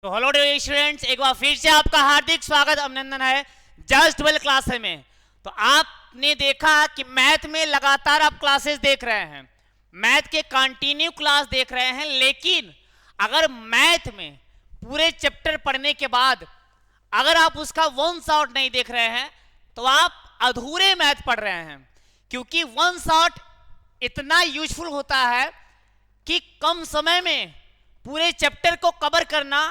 तो hello dear students, एक बार फिर से आपका हार्दिक स्वागत अभिनंदन है जस्ट वेल क्लास में। तो आपने देखा कि मैथ में लगातार आप क्लासेस देख रहे हैं, मैथ के कंटिन्यू क्लास देख रहे हैं, लेकिन अगर मैथ में पूरे चैप्टर पढ़ने के बाद अगर आप उसका वन शॉट नहीं देख रहे हैं तो आप अधूरे मैथ पढ़ रहे हैं, क्योंकि वन शॉट इतना यूजफुल होता है कि कम समय में पूरे चैप्टर को कवर करना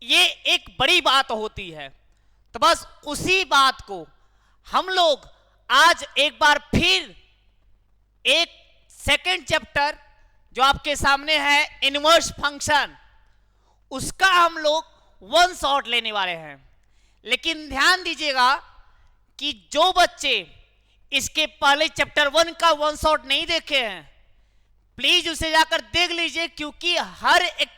ये एक बड़ी बात होती है। तो बस उसी बात को हम लोग आज एक बार फिर एक सेकंड चैप्टर जो आपके सामने है इनवर्स फंक्शन, उसका हम लोग वन शॉट लेने वाले हैं। लेकिन ध्यान दीजिएगा कि जो बच्चे इसके पहले चैप्टर 1 का वन शॉट नहीं देखे हैं प्लीज उसे जाकर देख लीजिए, क्योंकि हर एक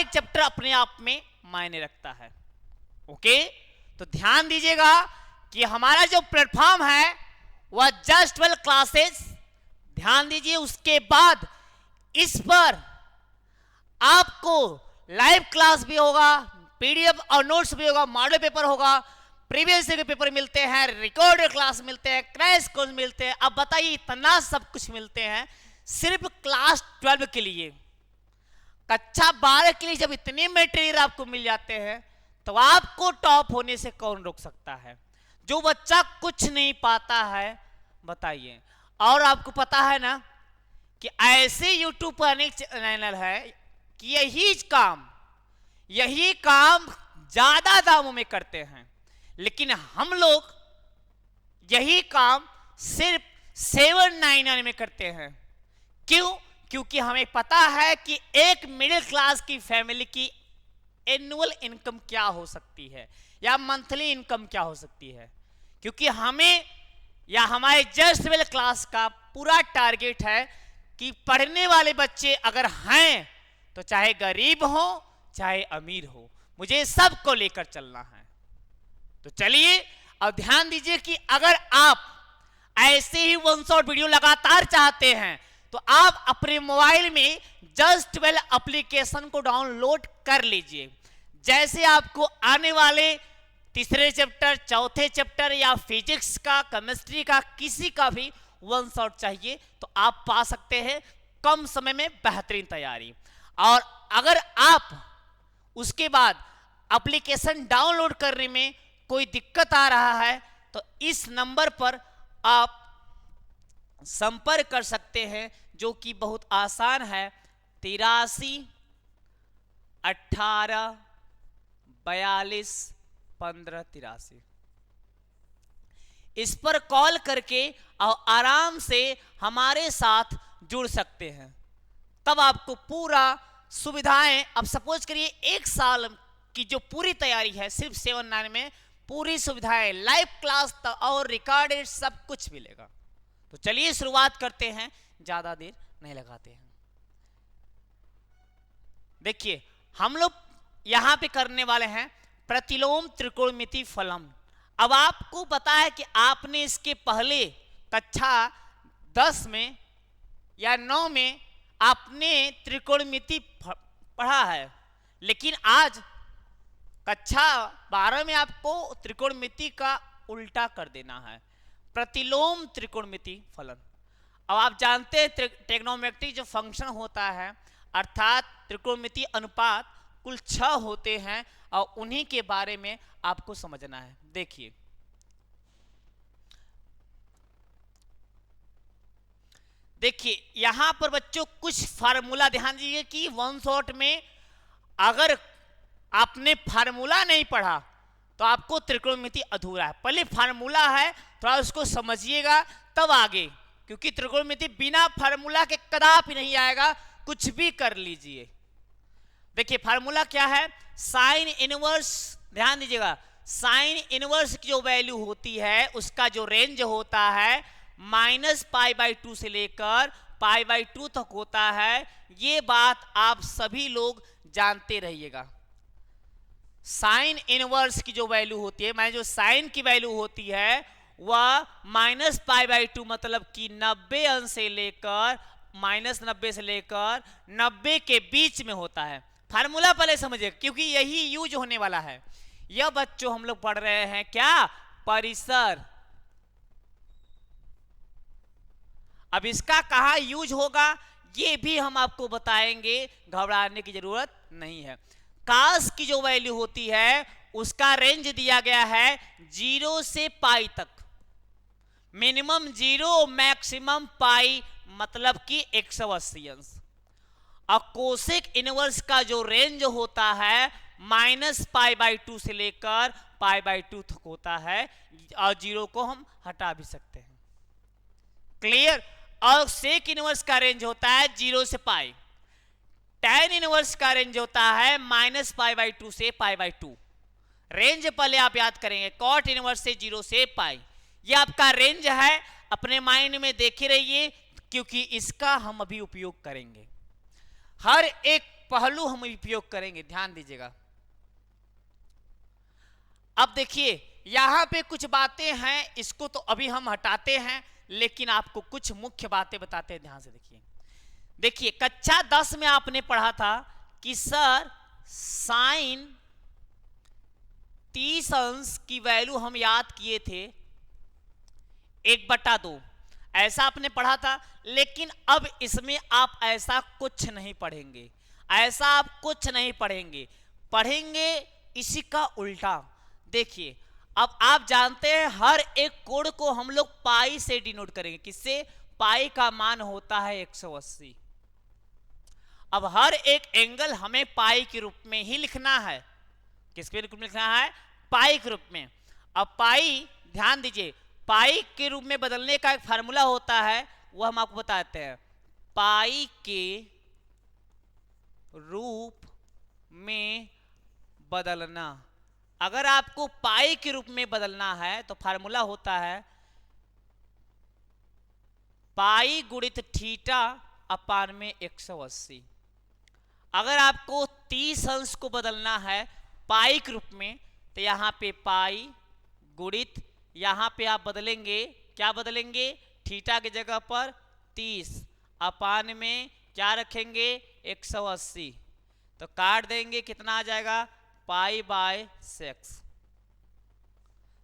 चैप्टर अपने आप में मायने रखता है। ओके, तो ध्यान दीजिएगा कि हमारा जो प्लेटफॉर्म है वह जस्ट वेल क्लासेस, ध्यान दीजिए। उसके बाद इस पर आपको लाइव क्लास भी होगा, पीडीएफ और नोट्स भी होगा, मॉडल पेपर होगा, प्रीवियस ईयर के पेपर मिलते हैं, रिकॉर्डेड क्लास मिलते हैं, क्रैश कोर्स मिलते हैं। अब बताइए इतना सब कुछ मिलते हैं सिर्फ क्लास 12 के लिए। कक्षा 12 के लिए जब इतने मटेरियल आपको मिल जाते हैं तो आपको टॉप होने से कौन रोक सकता है? जो बच्चा कुछ नहीं पाता है बताइए। और आपको पता है ना कि ऐसे यूट्यूब पर अनेक चैनल है कि यही काम ज्यादा दामों में करते हैं, लेकिन हम लोग यही काम सिर्फ 799 में करते हैं। क्यों? क्योंकि हमें पता है कि एक मिडिल क्लास की फैमिली की एनुअल इनकम क्या हो सकती है या मंथली इनकम क्या हो सकती है। क्योंकि हमें या हमारे जस्ट वेल क्लास का पूरा टारगेट है कि पढ़ने वाले बच्चे अगर हैं तो चाहे गरीब हो चाहे अमीर हो, मुझे सबको लेकर चलना है। तो चलिए और ध्यान दीजिए कि अगर आप ऐसे ही वन शॉट वीडियो लगातार चाहते हैं तो आप अपने मोबाइल में जस्ट वेल एप्लीकेशन को डाउनलोड कर लीजिए। जैसे आपको आने वाले तीसरे चैप्टर, चौथे चैप्टर या फिजिक्स का, केमिस्ट्री का, किसी का भी वन शॉट चाहिए तो आप पा सकते हैं कम समय में बेहतरीन तैयारी। और अगर आप उसके बाद एप्लीकेशन डाउनलोड करने में कोई दिक्कत आ रहा है तो इस नंबर पर आप संपर्क कर सकते हैं, जो कि बहुत आसान है, 83 18 42 15 83। इस पर कॉल करके और आराम से हमारे साथ जुड़ सकते हैं। तब आपको पूरा सुविधाएं, अब सपोज करिए एक साल की जो पूरी तैयारी है सिर्फ 799 में पूरी सुविधाएं, लाइव क्लास और रिकॉर्डेड सब कुछ मिलेगा। तो चलिए शुरुआत करते हैं, ज्यादा देर नहीं लगाते हैं। देखिए हम लोग यहां पे करने वाले हैं प्रतिलोम त्रिकोणमिति फलन। अब आपको पता है कि आपने इसके पहले कक्षा 10 में या 9 में आपने त्रिकोणमिति पढ़ा है, लेकिन आज कक्षा 12 में आपको त्रिकोणमिति का उल्टा कर देना है, प्रतिलोम त्रिकोणमिति फलन। अब आप जानते हैं ट्रिग्नोमेट्रिक जो फंक्शन होता है अर्थात त्रिकोणमिति अनुपात कुल 6 होते हैं और उन्हीं के बारे में आपको समझना है। देखिए यहां पर बच्चों कुछ फार्मूला ध्यान दीजिए कि वन शॉट में अगर आपने फार्मूला नहीं पढ़ा तो आपको त्रिकोणमिति अधूरा है। पहले फार्मूला है, थोड़ा उसको समझिएगा तब आगे, क्योंकि त्रिकोणमिति बिना फार्मूला के कदापि नहीं आएगा, कुछ भी कर लीजिए। देखिए फार्मूला क्या है, साइन इनवर्स, ध्यान दीजिएगा, साइन इनवर्स की जो वैल्यू होती है उसका जो रेंज होता है -π/2 से लेकर π/2 तक होता है। ये बात आप सभी लोग जानते रहिएगा। साइन इनवर्स की जो वैल्यू होती है, माने जो साइन की वैल्यू होती है वह -π/2 मतलब कि 90 अंश से लेकर -90 से लेकर 90 के बीच में होता है। फार्मूला पहले समझिए क्योंकि यही यूज होने वाला है। यह बच्चों हम लोग पढ़ रहे हैं क्या, परिसर। अब इसका कहां यूज होगा ये भी हम आपको बताएंगे, घबराने की जरूरत नहीं है। कास की जो वैल्यू होती है उसका रेंज दिया गया है 0 से पाई तक, मिनिमम 0 मैक्सिमम पाई, मतलब कि 180 अंश। और कोसेक इनवर्स का जो रेंज होता है -π/2 से लेकर π/2 तक होता है, और 0 को हम हटा भी सकते हैं। क्लियर। और सेक इनवर्स का रेंज होता है 0 से पाई। tan इनवर्स का रेंज होता है -π/2 से π/2। रेंज पहले आप याद करेंगे, कॉट इनवर्स से 0 से पाई, ये आपका रेंज है, अपने माइंड में देखे रहिए क्योंकि इसका हम अभी उपयोग करेंगे। हर एक पहलू हम उपयोग करेंगे, ध्यान दीजिएगा। अब देखिए यहां पे कुछ बातें हैं, इसको तो अभी हम हटाते हैं, लेकिन आपको कुछ मुख्य बातें बताते हैं, ध्यान से देखिए। देखिए कक्षा 10 में आपने पढ़ा था कि सर साइन 30 अंश की वैल्यू हम याद किए थे 1/2, ऐसा आपने पढ़ा था। लेकिन अब इसमें आप ऐसा कुछ नहीं पढ़ेंगे, ऐसा आप कुछ नहीं पढ़ेंगे, पढ़ेंगे इसी का उल्टा। देखिए अब आप जानते हैं हर एक कोण को हम लोग पाई से डिनोट करेंगे, किससे, पाई का मान होता है 180। अब हर एक एंगल हमें पाई के रूप में ही लिखना है, किसके रूप में लिखना है, पाई के रूप में। अब पाई ध्यान दीजिए, पाई के रूप में बदलने का एक फार्मूला होता है, वह हम आपको बताते हैं। पाई के रूप में बदलना, अगर आपको पाई के रूप में बदलना है तो फार्मूला होता है पाई गुणित थीटा अपान में 180। अगर आपको 30 अंश को बदलना है पाई के रूप में तो यहां पे पाई गुणित, यहां पे आप बदलेंगे, क्या बदलेंगे, थीटा की जगह पर 30 अपान में क्या रखेंगे 180, तो काट देंगे, कितना आ जाएगा π/6।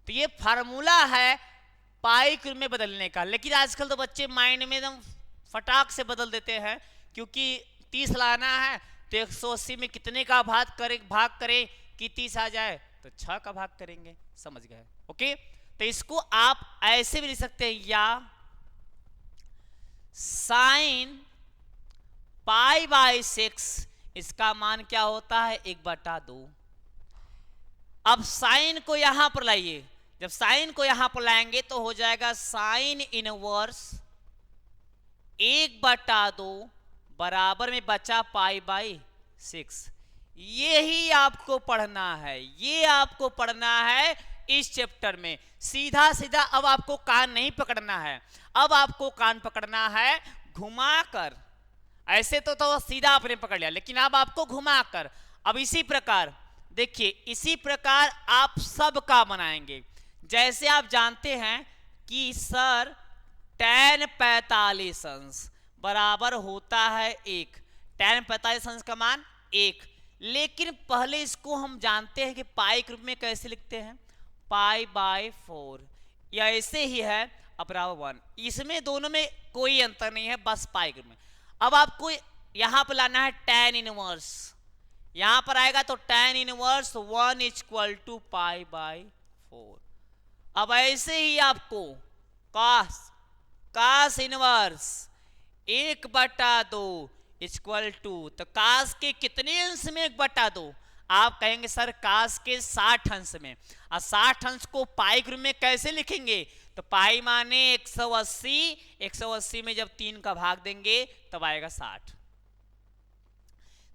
तो ये फार्मूला है पाई के रूप में बदलने का। लेकिन आजकल तो बच्चे माइंड में एकदम फटाक से बदल देते हैं, क्योंकि 30 लाना है तो 180 में कितने का भाग करें कि 30 आ जाए, तो 6 का भाग करेंगे, समझ गए। ओके, तो इसको आप ऐसे भी लिख सकते हैं, या साइन π/6 इसका मान क्या होता है 1/2। अब साइन को यहां पर लाइए, जब साइन को यहां पर लाएंगे तो हो जाएगा साइन इनवर्स 1/2 बराबर में बचा π/6। यही आपको पढ़ना है, ये आपको पढ़ना है इस चैप्टर में। सीधा सीधा अब आपको कान नहीं पकड़ना है, अब आपको कान पकड़ना है घुमाकर। ऐसे तो सीधा आपने पकड़ लिया, लेकिन अब आपको घुमाकर। अब इसी प्रकार देखिए, इसी प्रकार आप सब का बनाएंगे। जैसे आप जानते हैं कि सर tan 45 अंश बराबर होता है 1, tan 45 अंश का मान 1। लेकिन पहले इसको हम जानते हैं कि पाई के रूप में कैसे लिखते हैं, π/4, या ऐसे ही है बराबर 1। इसमें दोनों में कोई अंतर नहीं है, बस पाई के रूप में। अब आपको यहां पर लाना है tan इनवर्स, यहां पर आएगा तो tan इनवर्स 1 = π/4। अब ऐसे ही आपको cos इनवर्स 1/2 = तो कास के कितने अंश में 1/2, आप कहेंगे सर कास के 60 अंश में। और 60 अंश को पाई के रूप में कैसे लिखेंगे, तो पाई माने 180, 180 में जब 3 का भाग देंगे तब आएगा 60।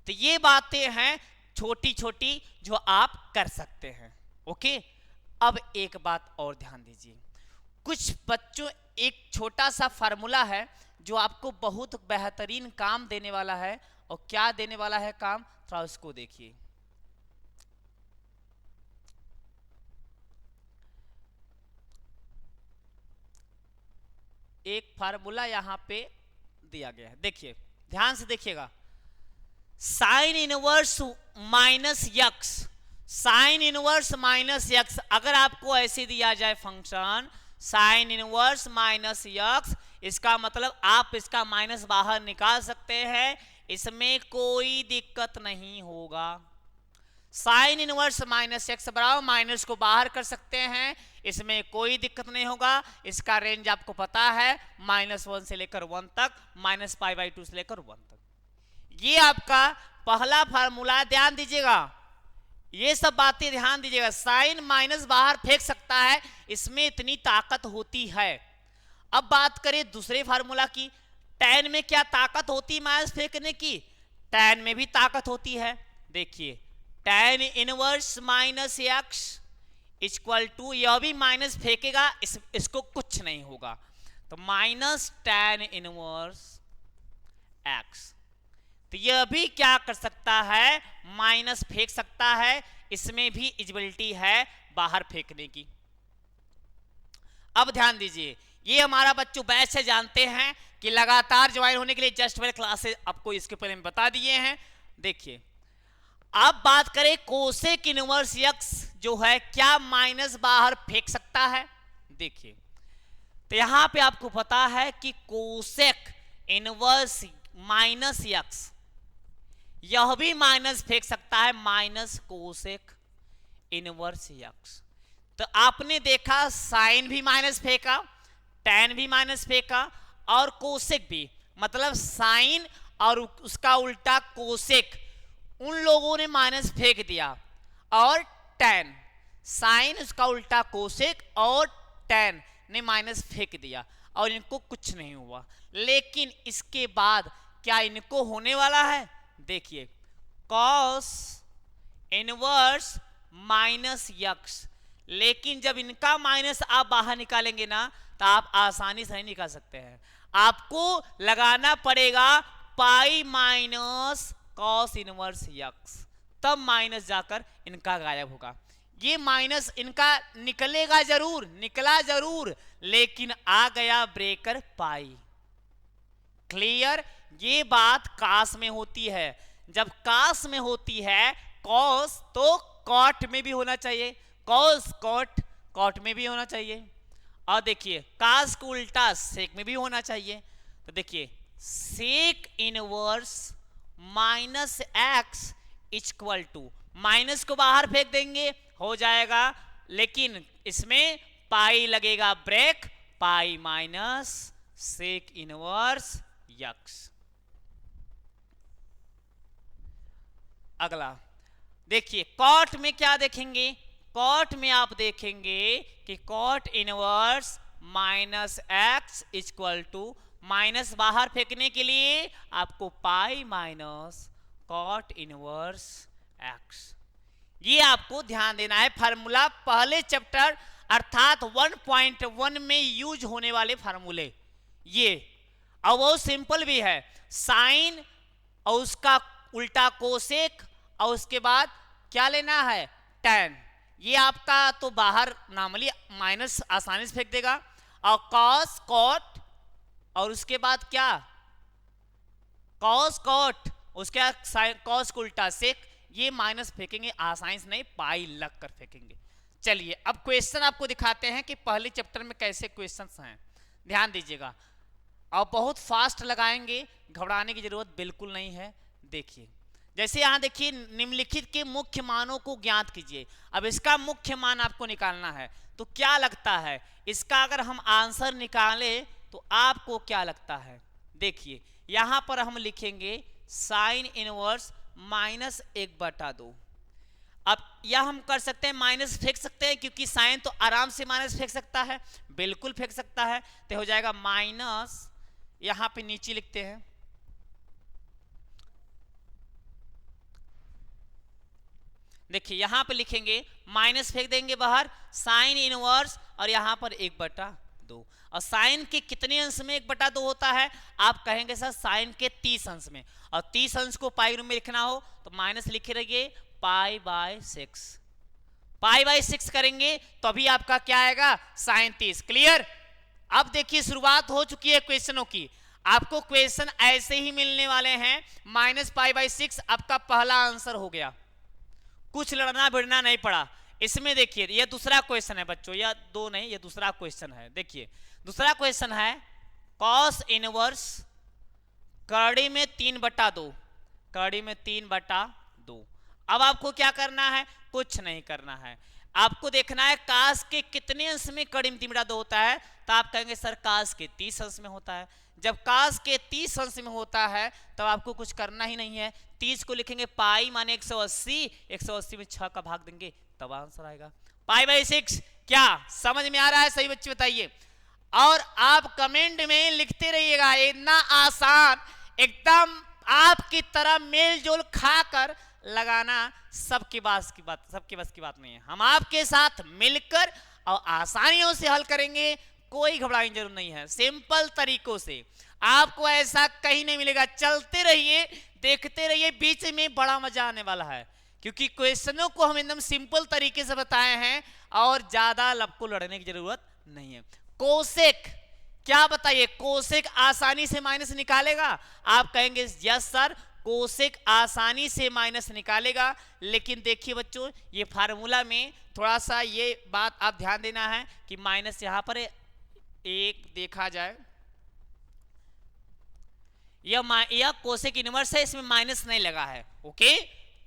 तो ये बातें हैं छोटी छोटी जो आप कर सकते हैं। ओके, अब एक बात और ध्यान दीजिए, कुछ बच्चों एक छोटा सा फार्मूला है जो आपको बहुत बेहतरीन काम देने वाला है। और क्या देने वाला है काम, थोड़ा उसको देखिए। एक फार्मूला यहां पे दिया गया है, देखिए ध्यान से देखिएगा। Sine inverse minus x, sine inverse minus x, अगर आपको ऐसे दिया जाए function sine inverse minus x, इसका मतलब आप इसका माइनस बाहर निकाल सकते हैं, इसमें कोई दिक्कत नहीं होगा। साइन इनवर्स माइनस एक्स बराबर माइनस को बाहर कर सकते हैं, इसमें कोई दिक्कत नहीं होगा। इसका रेंज आपको पता है -1 से लेकर 1 तक, -π/2 से लेकर 1 तक। ये आपका पहला फार्मूला, ध्यान दीजिएगा, ये सब बातें ध्यान दीजिएगा। साइन माइनस बाहर फेंक सकता है, इसमें इतनी ताकत होती है। अब बात करें दूसरे फार्मूला की, tan में क्या ताकत होती है माइनस फेंकने की? tan में भी ताकत होती है। देखिए tan inverse minus x equal to, यह भी माइनस फेंकेगा, इसको कुछ नहीं होगा, तो माइनस tan इनवर्स एक्स। तो यह भी क्या कर सकता है? माइनस फेंक सकता है, इसमें भी एलिजिबिलिटी है बाहर फेंकने की। अब ध्यान दीजिए, ये हमारा बच्चों बैच से जानते हैं कि लगातार ज्वाइन होने के लिए जस्ट वेल क्लासेस आपको इसके पहले बता दिए हैं। देखिए अब बात करें कोसेक इनवर्स एक्स जो है, क्या माइनस बाहर फेंक सकता है? देखिए तो यहां पे आपको पता है कि कोसेक इनवर्स माइनस एक्स, यह भी माइनस फेंक सकता है, माइनस कोसेक इनवर्स एक्स। तो आपने देखा साइन भी माइनस फेंका, tan भी माइनस फेंका और कोसेक भी, मतलब साइन और उसका उल्टा कोसेक, उन लोगों ने माइनस फेंक दिया। और tan, साइन उसका उल्टा कोसेक और tan ने माइनस फेंक दिया और इनको कुछ नहीं हुआ। लेकिन इसके बाद क्या इनको होने वाला है? देखिए cos इनवर्स माइनस यक्स, लेकिन जब इनका माइनस आप बाहर निकालेंगे ना, तो आप आसानी से नहीं निकाल सकते हैं, आपको लगाना पड़ेगा pi minus cos inverse x, तब माइनस जाकर इनका गायब होगा। ये माइनस इनका निकलेगा जरूर, निकला जरूर, लेकिन आ गया ब्रेकर पाई। क्लियर? ये बात कास में होती है, जब कास में होती है कॉस तो कॉट में भी होना चाहिए, कॉस कॉट कॉट में भी होना चाहिए, और देखिए कास को उल्टा सेक में भी होना चाहिए। तो देखिए sec inverse minus x equal to, minus को बाहर फेंक देंगे हो जाएगा, लेकिन इसमें पाई लगेगा break, pi minus sec inverse x. अगला देखिए कॉट में क्या देखेंगे? कॉट में आप देखेंगे कि cot inverse minus x equal to, minus बाहर फेंकने के लिए आपको pi minus cot inverse x. ये आपको ध्यान देना है, फार्मूला पहले चैप्टर अर्थात 1.1 में यूज होने वाले फार्मूले ये, और वो सिंपल भी है, साइन और उसका उल्टा कोसेक और उसके बाद क्या लेना है? tan। ये आपका तो बाहर नॉर्मली माइनस आसानी से फेंक देगा, और कॉस कॉट और उसके बाद क्या? कॉस कॉट, उसके बाद कॉस को उल्टा सेक, ये माइनस फेंकेंगे आसानी से नहीं, पाई लग कर फेंकेंगे। चलिए अब क्वेश्चन आपको दिखाते हैं कि पहले चैप्टर में कैसे क्वेश्चंस हैं, ध्यान दीजिएगा, और बहुत फास्ट लगाएंगे, घबराने की जरूरत बिल्कुल नहीं है। देखिए जैसे यहां देखिए निम्नलिखित के मुख्य मानों को ज्ञात कीजिए। अब इसका मुख्य मान आपको निकालना है, तो क्या लगता है इसका अगर हम आंसर निकालें तो आपको क्या लगता है? देखिए यहां पर हम लिखेंगे साइन इनवर्स माइनस 1/2। अब यह हम कर सकते हैं, माइनस फेंक सकते हैं, क्योंकि साइन तो आराम से माइनस फेंक सकता है, बिल्कुल फेंक सकता है, तो हो जाएगा माइनस, यहां पे नीचे लिखते हैं, देखिए यहां पे लिखेंगे माइनस फेंक देंगे बाहर, साइन इनवर्स और यहां पर 1/2, और साइन के कितने अंश में 1/2 होता है? आप कहेंगे सर साइन के 30 अंश में, और 30 अंश को पाई रूप में लिखना हो तो माइनस लिखे रहिए π/6, π/6 करेंगे तो अभी आपका क्या आएगा? साइन 30। क्लियर? अब देखिए शुरुआत हो चुकी है क्वेश्चनों की, आपको क्वेश्चन ऐसे ही मिलने वाले हैं। -π/6 आपका पहला आंसर हो गया, कुछ लड़ना भिड़ना नहीं पड़ा। इसमें देखिए ये दूसरा क्वेश्चन है बच्चों, या दो नहीं, ये दूसरा क्वेश्चन है। देखिए दूसरा क्वेश्चन है कॉस इनवर्स कड़ी में 3/2, कड़ी में 3/2। अब आपको क्या करना है, कुछ नहीं करना है, आपको देखना है कास के कितने अंश में कड़ी में 3/2 होता है। तो आप कहेंगे सर कास के 30 अंश में होता है। जब कास के 30 अंश में होता है तब आपको कुछ करना ही नहीं है, 30 को लिखेंगे पाई माने 180, 180 में 6 का भाग देंगे तब आंसर आएगा π/6। क्या समझ में आ रहा है? सही बच्चे बताइए। और आप कमेंट में लिखते रहिएगा, इतना आसान एकदम आपकी तरह मेल जोल खाकर लगाना सबके बस की बात नहीं है। हम आपके साथ मिलकर और आसानियों से हल करेंगे, कोई घबराने की जरूरत नहीं है। सिंपल तरीकों से आपको ऐसा कहीं नहीं मिलेगा। चलते रहिए, देखते रहिए, बीच में बड़ा मजा आने वाला है, क्योंकि क्वेश्चनों को हम एकदम सिंपल तरीके से बताए हैं और ज्यादा लपको लड़ने की जरूरत नहीं है। कोसेक क्या बताइए, कोसेक आसानी से माइनस निकालेगा? आप कहेंगे यस सर, कोसेक आसानी से माइनस निकालेगा। लेकिन देखिए बच्चों, ये फार्मूला में थोड़ा सा ये बात आप ध्यान देना है कि माइनस यहां पर एक देखा जाए, यह कोसेक इनवर्स है, इसमें माइनस नहीं लगा है। ओके,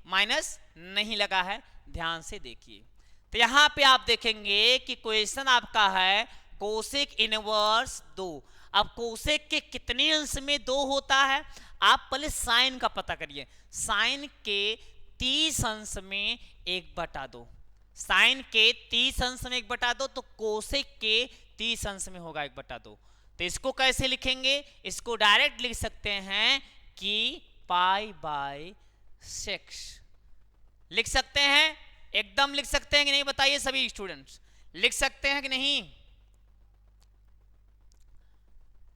माइनस नहीं लगा है, ध्यान से देखिए। तो यहां पे आप देखेंगे कि क्वेश्चन आपका है कोसेक इनवर्स 2। अब कोसेक के कितने अंश में 2 होता है? आप पहले साइन का पता करिए। साइन के 30 अंश में 1/2, साइन के 30 अंश में 1/2, तो कोसेक के 30 अंश में होगा 1/2। तो इसको कैसे लिखेंगे? इसको डायरेक्ट लिख सकते हैं कि π/6 लिख सकते हैं, एकदम लिख सकते हैं कि नहीं बताइए सभी स्टूडेंट्स, लिख सकते हैं कि नहीं?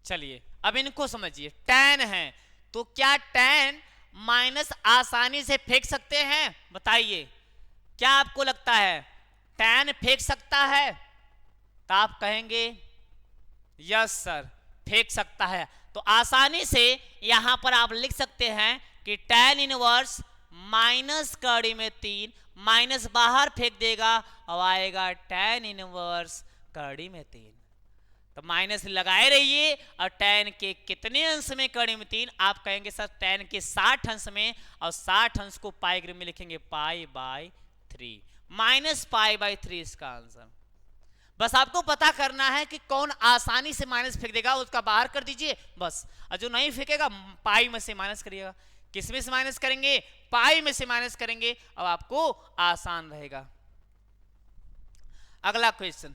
चलिए अब इनको समझिए। tan है तो क्या tan माइनस आसानी से फेंक सकते हैं? बताइए, क्या आपको लगता है tan फेंक सकता है? तो आप कहेंगे यस सर फेंक सकता है। तो आसानी से यहां पर आप लिख सकते हैं कि tan इनवर्स माइनस कड़ी में 3, माइनस बाहर फेंक देगा और आएगा tan इनवर्स कड़ी में 3। तो माइनस लगाए रहिए। और tan के कितने अंश में कड़ी में 3? आप कहेंगे सर tan के 60 अंश में, और 60 अंश को पाई में लिखेंगे π/3, -π/3 इसका आंसर। बस आपको पता करना है कि कौन आसानी से माइनस फेंक देगा, उसका बाहर कर दीजिए बस। और जो नहीं फेंकेगा पाई में से माइनस करिएगा। किस में से माइनस करेंगे? पाई में से माइनस करेंगे, अब आपको आसान रहेगा। अगला क्वेश्चन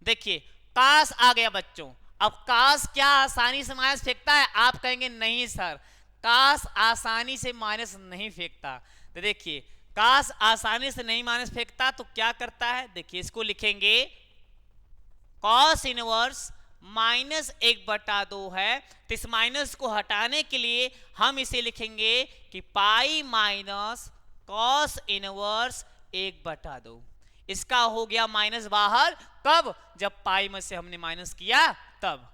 देखिए, काश आ गया बच्चों। अब काश क्या आसानी से माइनस फेंकता है? आप कहेंगे नहीं सर, काश आसानी से माइनस नहीं फेंकता। तो देखिए काश आसानी से नहीं माइनस फेंकता तो क्या करता है? देखिए इसको लिखेंगे कॉस इनवर्स -1/2 है। तो इस माइनस को हटाने के लिए हम इसे लिखेंगे कि पाई माइनस कॉस इनवर्स 1/2। इसका हो गया माइनस बाहर, कब? जब पाई में से हमने माइनस किया तब।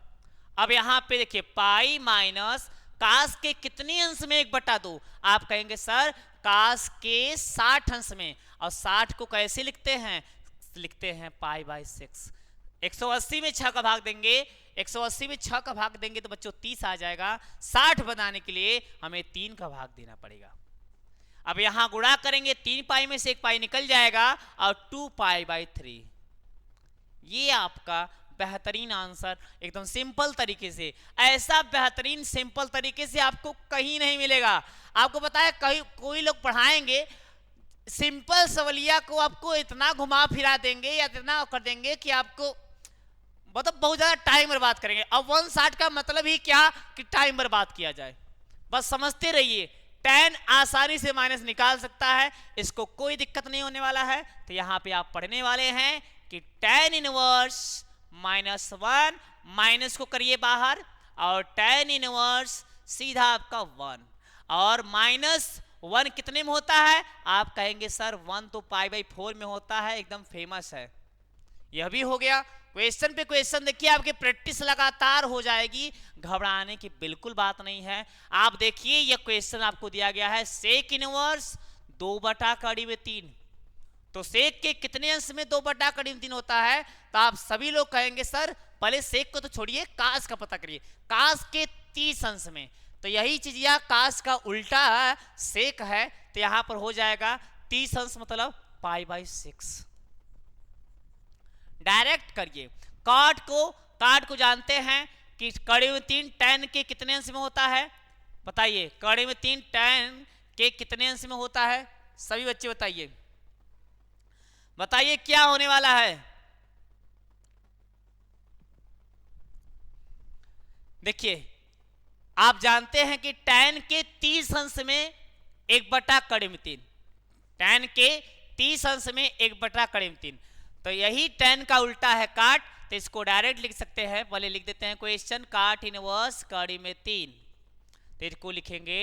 अब यहां पे देखिए पाई माइनस कास के कितने अंश में 1/2? आप कहेंगे सर कास के 60 अंश में। और 60 को कैसे लिखते हैं? लिखते हैं π/6। 180 में 6 का भाग देंगे, 180 में 6 का भाग देंगे तो बच्चों 30 आ जाएगा। 60 बनाने के लिए हमें 3 का भाग देना पड़ेगा। अब यहां गुणा करेंगे, 3 पाई में से 1 पाई निकल जाएगा और 2π/3। ये आपका बेहतरीन आंसर एकदम सिंपल तरीके से, ऐसा बेहतरीन सिंपल तरीके से आपको कहीं नहीं मिलेगा। आपको पता है कहीं कोई लोग पढ़ाएंगे सिंपल सवालिया को आपको इतना घुमा फिरा देंगे या इतना कर देंगे कि आपको मतलब बहुत ज्यादा टाइम बर्बाद करेंगे। अब 160 का मतलब ही क्या कि टाइम बर्बाद किया जाए। बस समझते रहिए, tan आसानी से माइनस निकाल सकता है, इसको कोई दिक्कत नहीं होने वाला है। तो यहां पे आप पढ़ने वाले हैं कि tan इनवर्स -1, माइनस को करिए बाहर, और tan इनवर्स सीधा आपका 1। और -1 कितने में होता है? आप कहेंगे सर 1 तो π/4 में होता है, एकदम फेमस है। यह भी हो गया। क्वेश्चन पे क्वेश्चन देखिए, आपकी प्रैक्टिस लगातार हो जाएगी, घबराने की बिल्कुल बात नहीं है। आप देखिए ये क्वेश्चन आपको दिया गया है सेक इनवर्स 2/3। तो सेक के कितने अंश में 2/3 होता है? तो आप सभी लोग कहेंगे सर पहले सेक को तो छोड़िए, काश का पता करिए। काश के 30 अंश में, तो यही चीज या काश का उल्टा सेक है, तो यहां पर हो जाएगा 30 अंश मतलब π/6। डायरेक्ट करिए। काट को जानते हैं कि कड़ी में 3 tan के कितने अंश में होता है? बताइए, कड़ी में 3 tan के कितने अंश में होता है? सभी बच्चे बताइए, बताइए क्या होने वाला है? देखिए, आप जानते हैं कि tan के 30 अंश में 1/3, tan के 30 अंश में 1/3, तो यही tan का उल्टा है काट। तो इसको डायरेक्ट लिख सकते हैं, पहले लिख देते हैं क्वेश्चन, काट इनवर्स कड़ी में 3, तो इसको लिखेंगे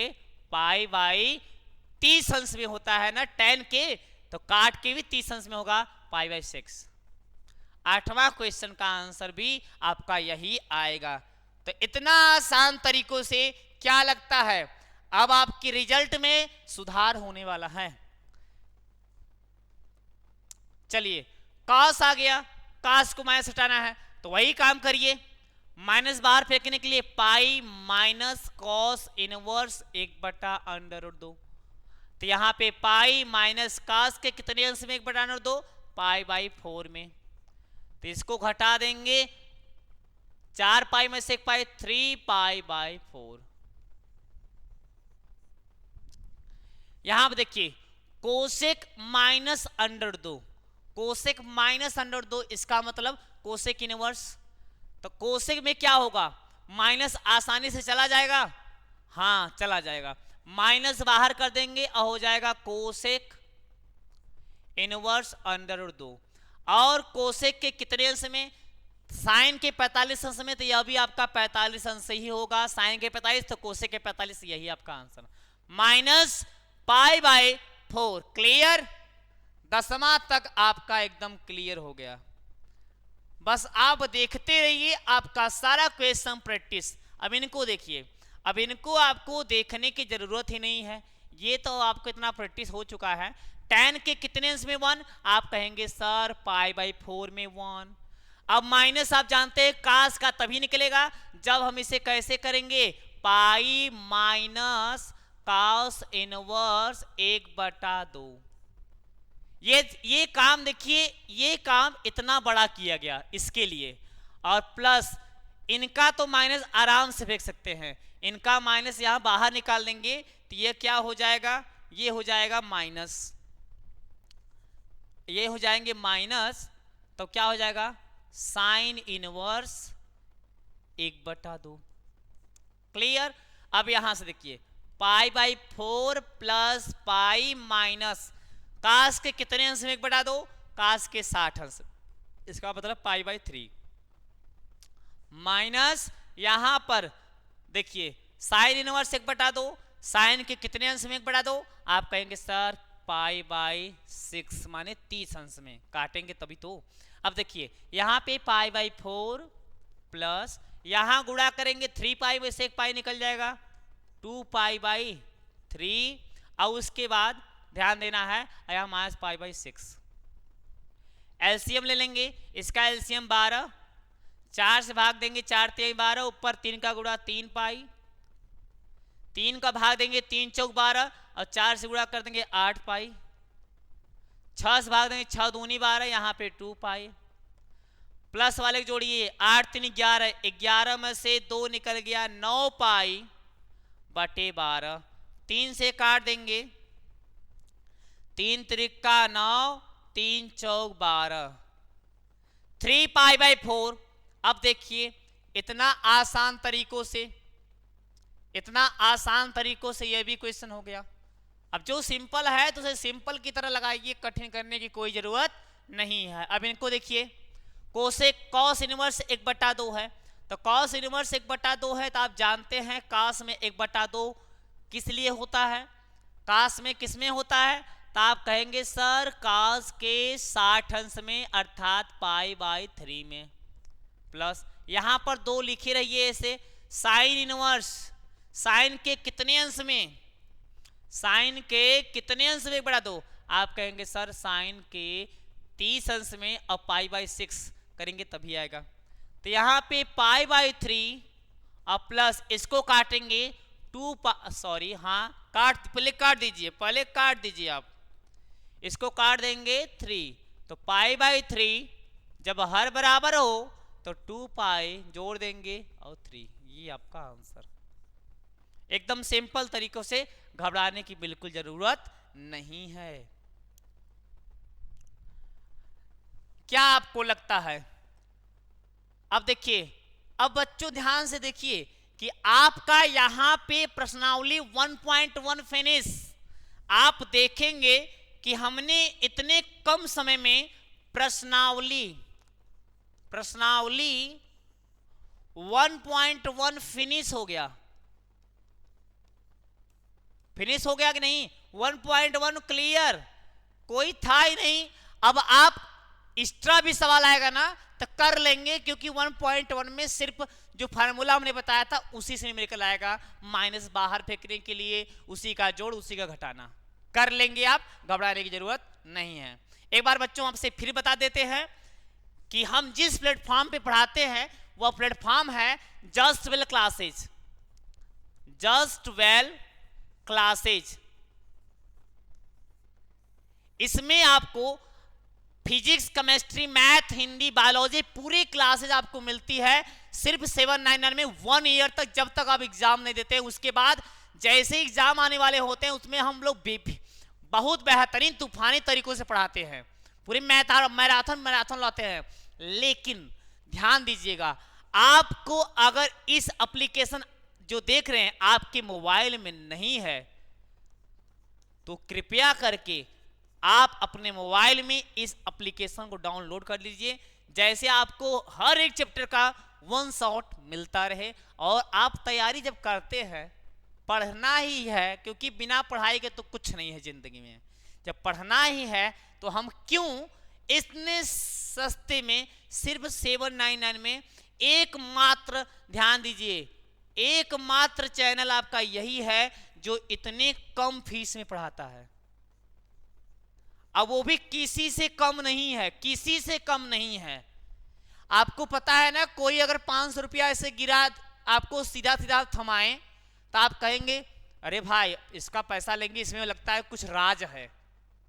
π/30 अंश में होता है ना tan के, तो काट के भी 30 अंश में होगा π/6। 8वां क्वेश्चन का आंसर भी आपका यही आएगा। तो इतना आसान तरीकों से क्या लगता है अब आपके रिजल्ट में सुधार होने वाला है। चलिए, काश आ गया, काश को माइनस हटाना है तो वही काम करिए, माइनस बाहर फेंकने के लिए पाई माइनस कॉस इनवर्स 1/√2। तो यहां पे पाई माइनस काश के कितने अंश में 1/√2? π/4 में। तो इसको घटा देंगे, 4 पाई में से 1 पाई, 3π/4। यहां पर देखिए कोसेक माइनस √2, कोसेक माइनस √2, इसका मतलब कोसेक इनवर्स। तो कोसेक में क्या होगा? माइनस आसानी से चला जाएगा, हाँ चला जाएगा, माइनस बाहर कर देंगे और हो जाएगा कोसेक इनवर्स √2। और कोसेक के कितने अंश में? साइन के 45 अंश में, तो यह भी आपका 45 अंश ही होगा। साइन के 45 तो कोसेक के 45, यही आपका आंसर, माइनस π/4। क्लियर? 10वां तक आपका एकदम क्लियर हो गया। बस आप देखते रहिए, आपका सारा क्वेश्चन प्रैक्टिस। अब इनको देखिए, अब इनको आपको देखने की जरूरत ही नहीं है, ये तो आपको इतना प्रैक्टिस हो चुका है। tan के कितने अंश में 1? आप कहेंगे सर π/4 में 1। अब माइनस आप जानते हैं काश का तभी निकलेगा जब हम इसे कैसे करेंगे, पाई माइनस कास इनवर्स 1/2। ये काम देखिए, ये काम इतना बड़ा किया गया इसके लिए, और प्लस इनका तो माइनस आराम से फेंक सकते हैं, इनका माइनस यहां बाहर निकाल देंगे तो ये क्या हो जाएगा? ये हो जाएगा माइनस, ये हो जाएंगे माइनस, तो क्या हो जाएगा? Sine inverse 1/2। क्लियर? अब यहां से देखिए π/4 प्लस पाई माइनस काश के कितने अंश में 1/2? काश के 60 अंश, इसका मतलब π/3 माइनस यहां पर देखिए साइन इनवर्स 1/2, साइन के कितने अंश में 1/2? आप कहेंगे सर π/6 माने 30 अंश में, काटेंगे तभी तो। अब देखिए यहां पे π/4 प्लस यहां गुणा करेंगे 3 पाई में से 1 पाई निकल जाएगा, 2π/3, और उसके बाद ध्यान देना है यहां माइनस π/6। एलसीएम ले लेंगे, इसका एलसीएम 12, 4 से भाग देंगे 4 3 12, ऊपर 3 का गुणा 3 पाई, 3 का भाग देंगे 3 चौक 12, और 4 से गुणा कर देंगे 8 पाई, 6 से भाग देंगे 6 दूनी 12, यहाँ पे 2 पाई, प्लस वाले जोड़िए 8 3 11, 11 में से 2 निकल गया 9 पाई बटे 12, 3 से काट देंगे, 3 त्रिका 9, 3 चौक 12, 3π/4। अब देखिए इतना आसान तरीकों से, इतना आसान तरीकों से यह भी क्वेश्चन हो गया। अब जो सिंपल है तो उसे सिंपल की तरह लगाइए, कठिन करने की कोई जरूरत नहीं है। अब इनको देखिए, कोसेक कॉस इनवर्स 1/2 है, तो कॉस इनवर्स 1/2 है, तो आप जानते हैं कास में 1/2 किस लिए होता है? कास में किस में होता है? तो आप कहेंगे सर कास के 60 अंश में, अर्थात π/3 में। प्लस यहां पर 2 लिखे रहिए ऐसे, साइन इनवर्स, साइन के कितने अंश में, साइन के कितने अंश में बढ़ा दो, आप कहेंगे सर साइन के 30 अंश में, अब π/6 करेंगे तभी आएगा। तो यहाँ पे π/3 और प्लस इसको काटेंगे 2 सॉरी हाँ पहले काट दीजिए आप, इसको काट देंगे 3, तो π/3 जब हर बराबर हो तो 2π जोड़ देंगे और 3, ये आपका आंसर। एकदम सिंपल तरीकों से, घबराने की बिल्कुल जरूरत नहीं है। क्या आपको लगता है? अब देखिए, अब बच्चों ध्यान से देखिए कि आपका यहां पे प्रश्नावली 1.1 फिनिश। आप देखेंगे कि हमने इतने कम समय में प्रश्नावली 1.1 फिनिश हो गया कि नहीं? 1.1 क्लियर, कोई था ही नहीं। अब आप एक्स्ट्रा भी सवाल आएगा ना तो कर लेंगे, क्योंकि 1.1 में सिर्फ जो फार्मूला हमने बताया था उसी से निकल आएगा, माइनस बाहर फेंकने के लिए उसी का जोड़ उसी का घटाना कर लेंगे, आप घबराने की जरूरत नहीं है। एक बार बच्चों आपसे फिर बता देते हैं कि हम जिस प्लेटफॉर्म पे पढ़ाते हैं वह प्लेटफॉर्म है जस्ट वेल क्लासेज। इसमें आपको physics, chemistry, math, Hindi, biology पूरी क्लासेज आपको मिलती है सिर्फ 799 में 1 ईयर तक, जब तक आप एग्जाम नहीं देते। उसके बाद जैसे एग्जाम आने वाले होते हैं उसमें हम लोग बहुत बेहतरीन तूफानी तरीकों से पढ़ाते हैं, पूरी मैराथन लाते हैं। लेकिन ध्यान दीजिएगा, आपको अगर इस एप्लीकेशन जो देख रहे हैं आपके मोबाइल में नहीं है तो कृपया करके आप अपने मोबाइल में इस एप्लीकेशन को डाउनलोड कर लीजिए, जैसे आपको हर एक चैप्टर का 1 शॉट मिलता रहे। और आप तैयारी जब करते हैं, पढ़ना ही है, क्योंकि बिना पढ़ाई के तो कुछ नहीं है जिंदगी में। जब पढ़ना ही है तो हम क्यों इतने सस्ते में सिर्फ 799 में एकमात्र, ध्यान दीजिए, एकमात्र चैनल आपका यही है जो इतने कम फीस में पढ़ाता है। अब वो भी किसी से कम नहीं है, आपको पता है ना, कोई अगर 500 रुपया ऐसे गिरा आपको सीधा सीधा थमाए तो आप कहेंगे अरे भाई इसका पैसा लेंगे, इसमें लगता है कुछ राज है,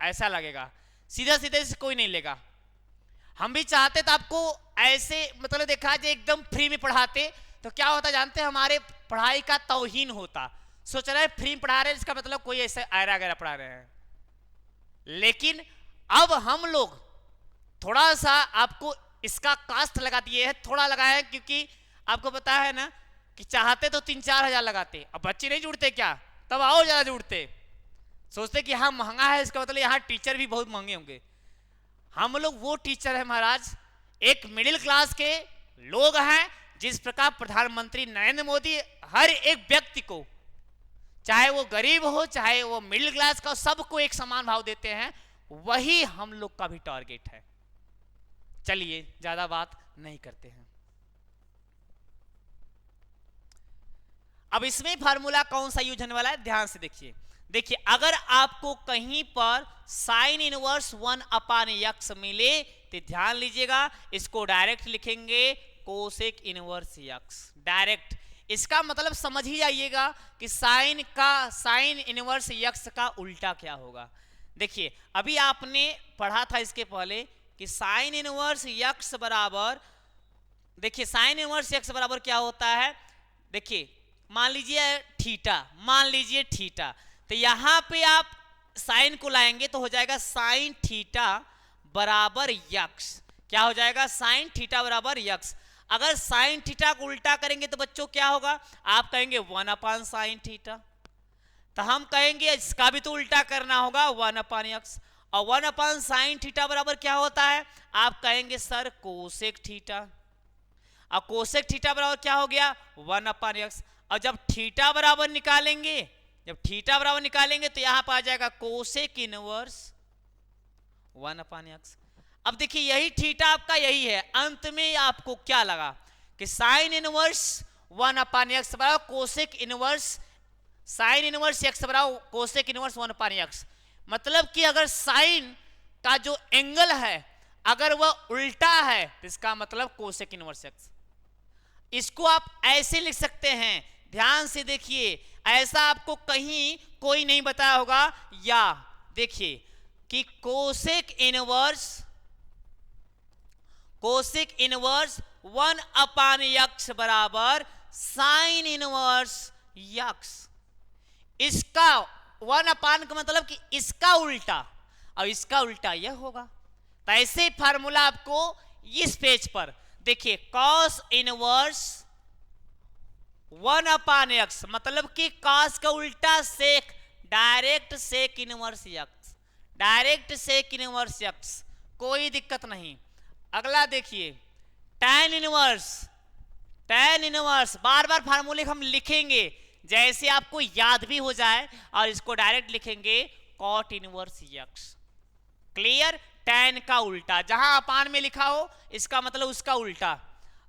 ऐसा लगेगा। सीधा सीधा इसे कोई नहीं लेगा। हम भी चाहते तो आपको ऐसे मतलब देखा जाए एकदम फ्री में पढ़ाते, तो क्या होता जानते हैं, हमारे पढ़ाई का तौहीन होता। सोच रहे हैं फ्री में पढ़ा रहे हैं, इसका मतलब कोई ऐसे आयरा गैरा पढ़ा रहे हैं। लेकिन अब हम लोग थोड़ा सा आपको इसका कास्ट लगा दिए है, थोड़ा लगाए हैं, क्योंकि आपको पता है ना कि चाहते तो 3-4 हजार लगाते, अब बच्चे नहीं जुड़ते क्या, तब और ज्यादा जुड़ते, सोचते कि हाँ महंगा है, इसका मतलब यहाँ टीचर भी बहुत महंगे होंगे। हम लोग वो टीचर है महाराज, एक मिडिल क्लास के लोग हैं, जिस प्रकार प्रधानमंत्री नरेंद्र मोदी हर एक व्यक्ति को, चाहे वो गरीब हो चाहे वो मिडिल क्लास का, सबको एक समान भाव देते हैं, वही हम लोग का भी टारगेट है। चलिए ज्यादा बात नहीं करते हैं। अब इसमें फार्मूला कौन सा यूज होने वाला है, ध्यान से देखिए, अगर आपको कहीं पर साइन इनवर्स 1/x मिले तो ध्यान लीजिएगा, इसको डायरेक्ट लिखेंगे कोसेक इनवर्स x डायरेक्ट। इसका मतलब समझ ही जाइएगा कि साइन इनवर्स x का उल्टा क्या होगा। देखिए अभी आपने पढ़ा था इसके पहले कि साइन इनवर्स x बराबर, देखिए साइन इनवर्स x बराबर क्या होता है। देखिए मान लीजिए थीटा, तो यहां पे आप साइन को लाएंगे तो हो जाएगा साइन थीटा बराबर यक्स। क्या हो जाएगा, साइन थीटा बराबर यक्स। अगर साइन थीटा को उल्टा करेंगे तो बच्चों क्या होगा, आप कहेंगे 1/sin थीटा, तो हम कहेंगे इसका भी तो उल्टा करना होगा 1/x, और 1/sin थीटा बराबर क्या होता है, आप कहेंगे सर कोसेक थीटा, और कोसेक थीटा बराबर क्या हो गया 1/x। और जब थीटा बराबर निकालेंगे तो यहां पर आ जाएगा कोसेक इनवर्स 1/x। अब देखिए यही थीटा आपका यही है, अंत में आपको क्या लगा कि साइन इनवर्स 1/x बराबर cosec inverse sine inverse x बराबर कोसेक इनवर्स 1/x। मतलब कि अगर साइन का जो एंगल है अगर वह उल्टा है तो इसका मतलब कोसेक इनवर्स x। इसको आप ऐसे लिख सकते हैं, ध्यान से देखिए, ऐसा आपको कहीं कोई नहीं बताया होगा। या देखिए कि कोसेक इनवर्स 1/x बराबर साइन इनवर्स x। इसका 1/, का मतलब कि इसका उल्टा और इसका उल्टा यह होगा। तो ऐसे फार्मूला आपको इस पेज पर देखिए, कॉस इनवर्स 1/x मतलब कि कॉस का उल्टा sec, direct sec inverse x, direct sec inverse x, कोई दिक्कत नहीं। अगला देखिए tan इनवर्स बार बार फार्मूले हम लिखेंगे जैसे आपको याद भी हो जाए, और इसको डायरेक्ट लिखेंगे cot inverse x। Clear? tan का उल्टा, जहां अपान में लिखा हो इसका मतलब उसका उल्टा।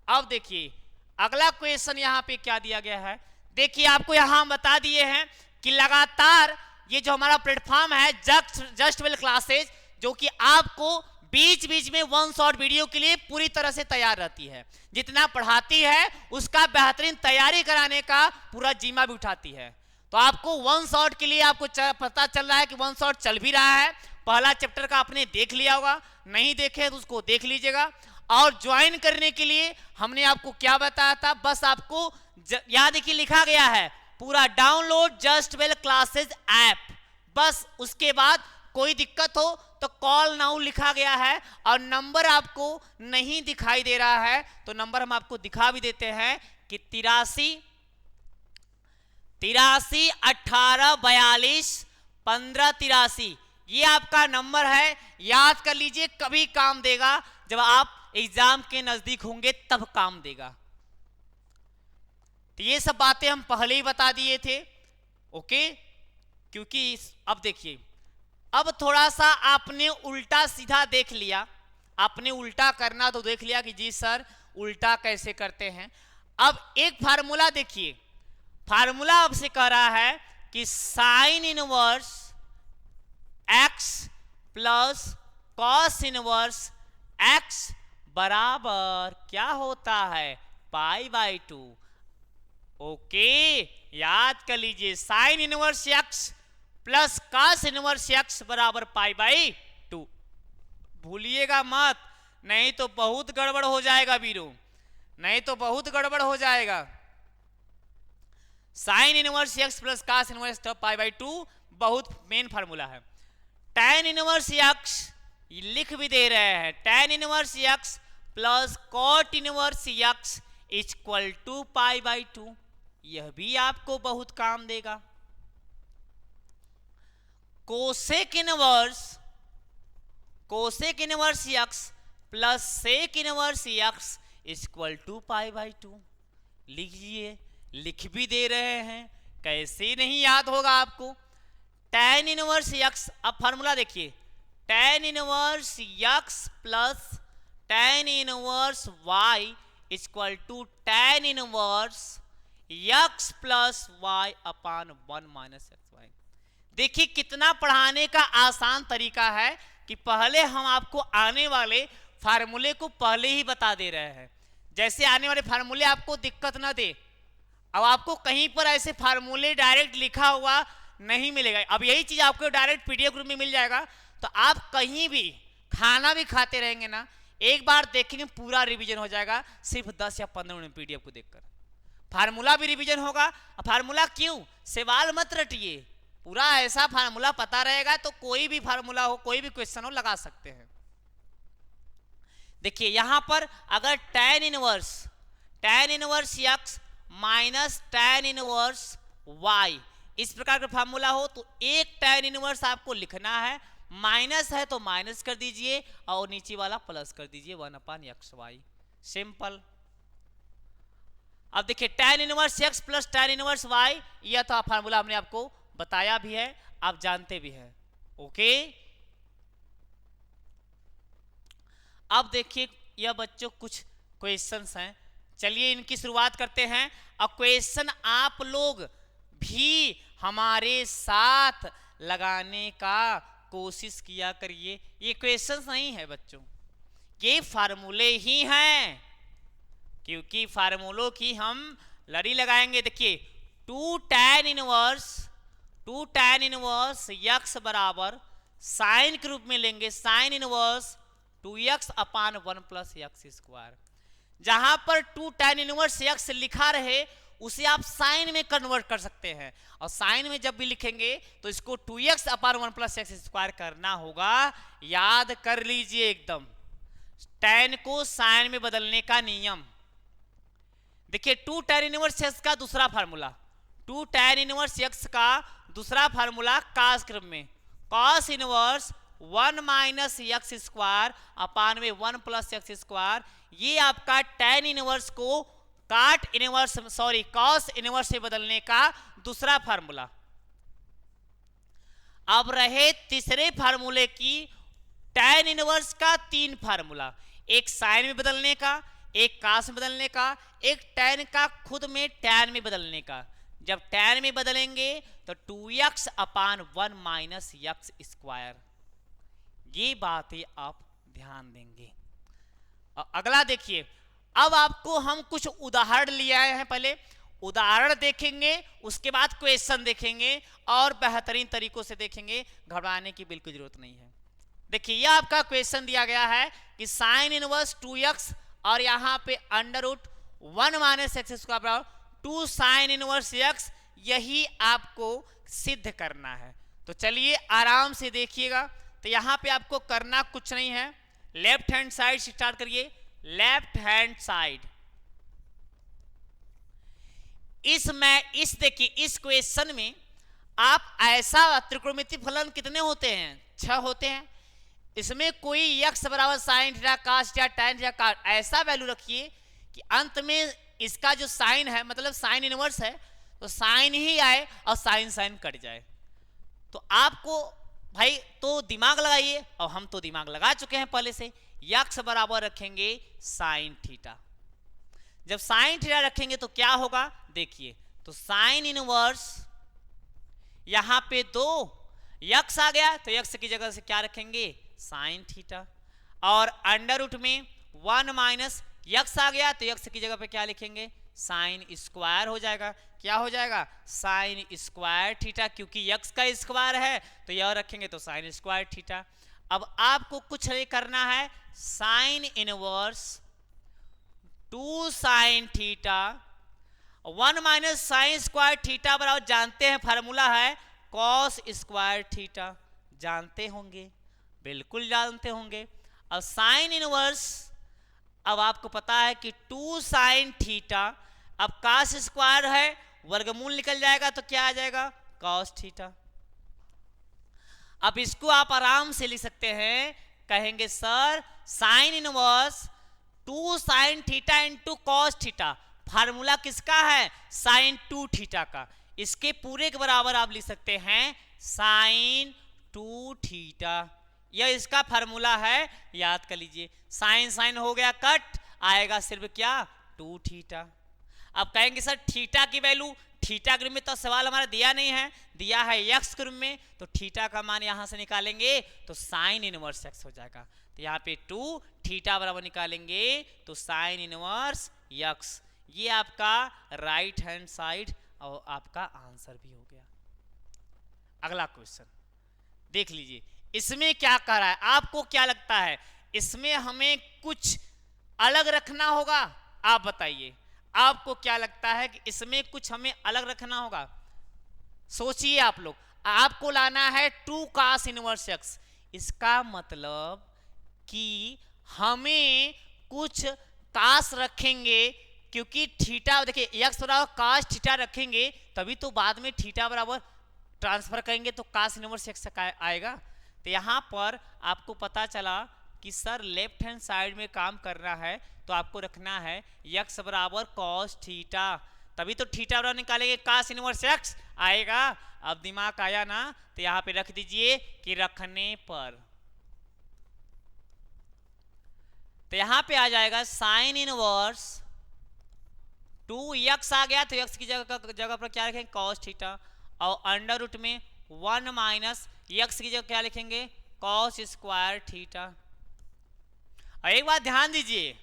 अब देखिए अगला क्वेश्चन यहां पे क्या दिया गया है, देखिए आपको यहां बता दिए हैं कि लगातार ये जो हमारा प्लेटफॉर्म है जस्ट वेल क्लासेज, जो कि आपको बीच बीच में वन शॉट वीडियो के लिए पूरी तरह से तैयार रहती है, जितना पढ़ाती है उसका बेहतरीन तैयारी कराने का पूरा जिम्मा भी उठाती है। तो आपको वन शॉट के लिए आपको पता चल रहा है कि वन शॉट चल भी रहा है। पहला चैप्टर का आपने देख लिया होगा, नहीं देखे तो उसको देख लीजिएगा। और ज्वाइन करने के लिए हमने आपको क्या बताया था, बस आपको यहाँ देखिए लिखा गया है पूरा download just well classes app, बस उसके बाद कोई दिक्कत हो तो कॉल नाउ लिखा गया है, और नंबर आपको नहीं दिखाई दे रहा है तो नंबर हम आपको दिखा भी देते हैं कि 83 18 42 15 83, ये आपका नंबर है। याद कर लीजिए, कभी काम देगा जब आप एग्जाम के नजदीक होंगे तब काम देगा। तो ये सब बातें हम पहले ही बता दिए थे, ओके। क्योंकि अब देखिए, अब थोड़ा सा आपने उल्टा सीधा देख लिया, आपने उल्टा करना तो देख लिया कि जी सर उल्टा कैसे करते हैं। अब एक फार्मूला देखिए, फार्मूला आपसे कह रहा है कि sign inverse x plus cos inverse x बराबर क्या होता है, π/2। ओके, याद कर लीजिए, sign inverse x plus cos inverse x बराबर π/2। भूलिएगा मत, नहीं तो बहुत गड़बड़ हो जाएगा वीरो, नहीं तो बहुत गड़बड़ हो जाएगा। Sine inverse x plus cos inverse π/2 बहुत मेन फार्मूला है। tan इनवर्स x लिख भी दे रहे हैं, tan inverse x plus cot inverse x equal to π/2, यह भी आपको बहुत काम देगा। Cosec inverse x plus sec inverse x equal to π/2, लिखिए, लिख भी दे रहे हैं, कैसे नहीं याद होगा आपको। tan इनवर्स x, अब फार्मूला देखिए, tan inverse x plus tan inverse y equal to tan inverse x plus y upon 1 minus xy। देखिए कितना पढ़ाने का आसान तरीका है कि पहले हम आपको आने वाले फार्मूले को पहले ही बता दे रहे हैं, जैसे आने वाले फार्मूले आपको दिक्कत ना दे। अब आपको कहीं पर ऐसे फार्मूले डायरेक्ट लिखा हुआ नहीं मिलेगा। अब यही चीज आपको डायरेक्ट पीडीएफ ग्रुप में मिल जाएगा, तो आप कहीं भी खाना भी खाते रहेंगे ना, एक बार देखेंगे पूरा रिवीजन हो जाएगा सिर्फ 10 या 15 मिनट पीडीएफ को देखकर। फार्मूला भी रिवीजन होगा। फार्मूला क्यों, सवाल मत रटिए, पूरा ऐसा फार्मूला पता रहेगा तो कोई भी फार्मूला हो, कोई भी क्वेश्चन हो, लगा सकते हैं। देखिए यहां पर अगर tan inverse x minus tan inverse y इस प्रकार का फार्मूला हो तो एक tan इनवर्स आपको लिखना है, माइनस है तो माइनस कर दीजिए और नीचे वाला प्लस कर दीजिए 1/xy, सिंपल। अब देखिए tan inverse x plus tan inverse y, यह था फार्मूला, हमने आपको बताया भी है, आप जानते भी हैं, ओके। अब देखिए यह बच्चों कुछ क्वेश्चंस हैं, चलिए इनकी शुरुआत करते हैं। और क्वेश्चन आप लोग भी हमारे साथ लगाने का कोशिश किया करिए। ये क्वेश्चंस नहीं है बच्चों, ये फार्मूले ही हैं, क्योंकि फार्मूलों की हम लड़ी लगाएंगे। देखिए 2 tan इनवर्स यक्स बराबर साइन के रूप में लेंगे, साइन इनवर्स 2x अपान 1 प्लस एक्स स्क्वायर। जहां पर 2 tan इनवर्स x लिखा रहे उसे आप साइन में कन्वर्ट कर सकते हैं, और साइन में जब भी लिखेंगे तो इसको 2x अपान 1 प्लस एक्स स्क्वायर करना होगा। याद कर लीजिए एकदम tan को साइन में बदलने का नियम। देखिए 2 tan इनवर्स x का दूसरा फार्मूला, 2 tan इनवर्स x का दूसरा फार्मूला cos क्रम में, cos inverse 1 minus x square upon में 1 प्लस एक्स स्क्वायर। ये आपका tan इनवर्स को cos इनवर्स से बदलने का दूसरा फार्मूला। अब रहे तीसरे फार्मूले की tan इनवर्स का 3 फार्मूला, एक साइन में बदलने का, एक cos में बदलने का, एक tan का खुद में tan में बदलने का। जब tan में बदलेंगे तो 2x अपान 1 माइनस एक्स स्क्वायर। ये बातें आप ध्यान देंगे। अगला देखिए, अब आपको हम कुछ उदाहरण लिए आए हैं, पहले उदाहरण देखेंगे उसके बाद क्वेश्चन देखेंगे और बेहतरीन तरीकों से देखेंगे, घबराने की बिल्कुल जरूरत नहीं है। देखिए यह आपका क्वेश्चन दिया गया है कि साइन इनवर्स 2x और यहाँ पे under root 1 minus x square बराबर 2 साइन इनवर्स x, यही आपको सिद्ध करना है। तो चलिए आराम से देखिएगा। तो यहाँ पे आपको करना कुछ नहीं है, लेफ्ट हैंड साइड से स्टार्ट करिए, लेफ्ट हैंड साइड। देखिए इस क्वेश्चन में आप ऐसा त्रिकोणमितीय फलन कितने होते हैं, 6 होते हैं। इसमें कोई x बराबर sine theta cos theta tan theta का ऐसा वैल्यू रखिए कि अंत में इसका जो साइन है मतलब साइन इनवर्स है तो साइन ही आए और साइन साइन कट जाए। तो आपको भाई तो दिमाग लगाइए, और हम तो दिमाग लगा चुके हैं पहले से। x बराबर रखेंगे साइन थीटा, जब साइन थीटा रखेंगे तो क्या होगा देखिए, तो साइन इनवर्स यहां पे 2 x आ गया तो x की जगह से क्या रखेंगे साइन थीटा, और अंडर रूट में 1 माइनस x आ गया तो x की जगह पे क्या लिखेंगे साइन स्क्वायर हो जाएगा। क्या हो जाएगा साइन स्क्वायर थीटा, क्योंकि x का स्क्वायर है तो यह रखेंगे तो साइन स्क्वायर थीटा। अब आपको कुछ नहीं करना है, sine inverse 2 sine theta 1 minus sine square theta बराबर जानते हैं फार्मूला है कॉस स्क्वायर थीटा, जानते होंगे, बिल्कुल जानते होंगे। अब साइन इनवर्स, अब आपको पता है कि 2 साइन थीटा, अब कॉस स्क्वायर है वर्गमूल निकल जाएगा तो क्या आ जाएगा कॉस थीटा। अब इसको आप आराम से लिख सकते हैं, कहेंगे sir sine inverse 2 sine theta into cos theta, formula किसका है साइन 2 थीटा का, इसके पूरे के बराबर आप लिख सकते हैं साइन 2 थीटा। यह इसका फार्मूला है, याद कर लीजिए। साइन साइन हो गया कट, आएगा सिर्फ क्या 2 थीटा। अब कहेंगे सर थीटा की वैल्यू, थीटा के रूप में तो सवाल हमारा दिया नहीं है, दिया है एक्स के रूप में, तो थीटा का मान यहां से निकालेंगे तो साइन इनवर्स एक्स हो जाएगा। तो यहाँ पे 2 थीटा बराबर निकालेंगे तो साइन इनवर्स एक्स। ये आपका राइट हैंड साइड और आपका आंसर भी हो गया। अगला क्वेश्चन देख लीजिए, इसमें क्या कह रहा है, आपको क्या लगता है इसमें हमें कुछ अलग रखना होगा, आप बताइए आपको क्या लगता है कि इसमें कुछ हमें अलग रखना होगा। सोचिए आप लोग, आपको लाना है 2 cos इनवर्स x, इसका मतलब कि हमें कुछ cos रखेंगे, क्योंकि थीटा देखिए x बराबर cos थीटा रखेंगे तभी तो बाद में थीटा बराबर ट्रांसफर करेंगे तो cos इनवर्स x आएगा। तो यहाँ पर आपको पता चला कि सर लेफ्ट हैंड साइड में काम करना है तो आपको रखना है x बराबर cos थीटा, तभी तो थीटा बराबर निकालेंगे cos इनवर्स x आएगा। अब दिमाग आया ना, तो यहाँ पे रख दीजिए कि रखने पर तो यहां पे आ जाएगा साइन इनवर्स 2x आ गया, तो x की जगह पर क्या लिखेंगे कॉस थीटा, और अंडर रूट में 1 माइनस x की जगह क्या लिखेंगे कॉस स्क्वायर थीटा। और एक बात ध्यान दीजिए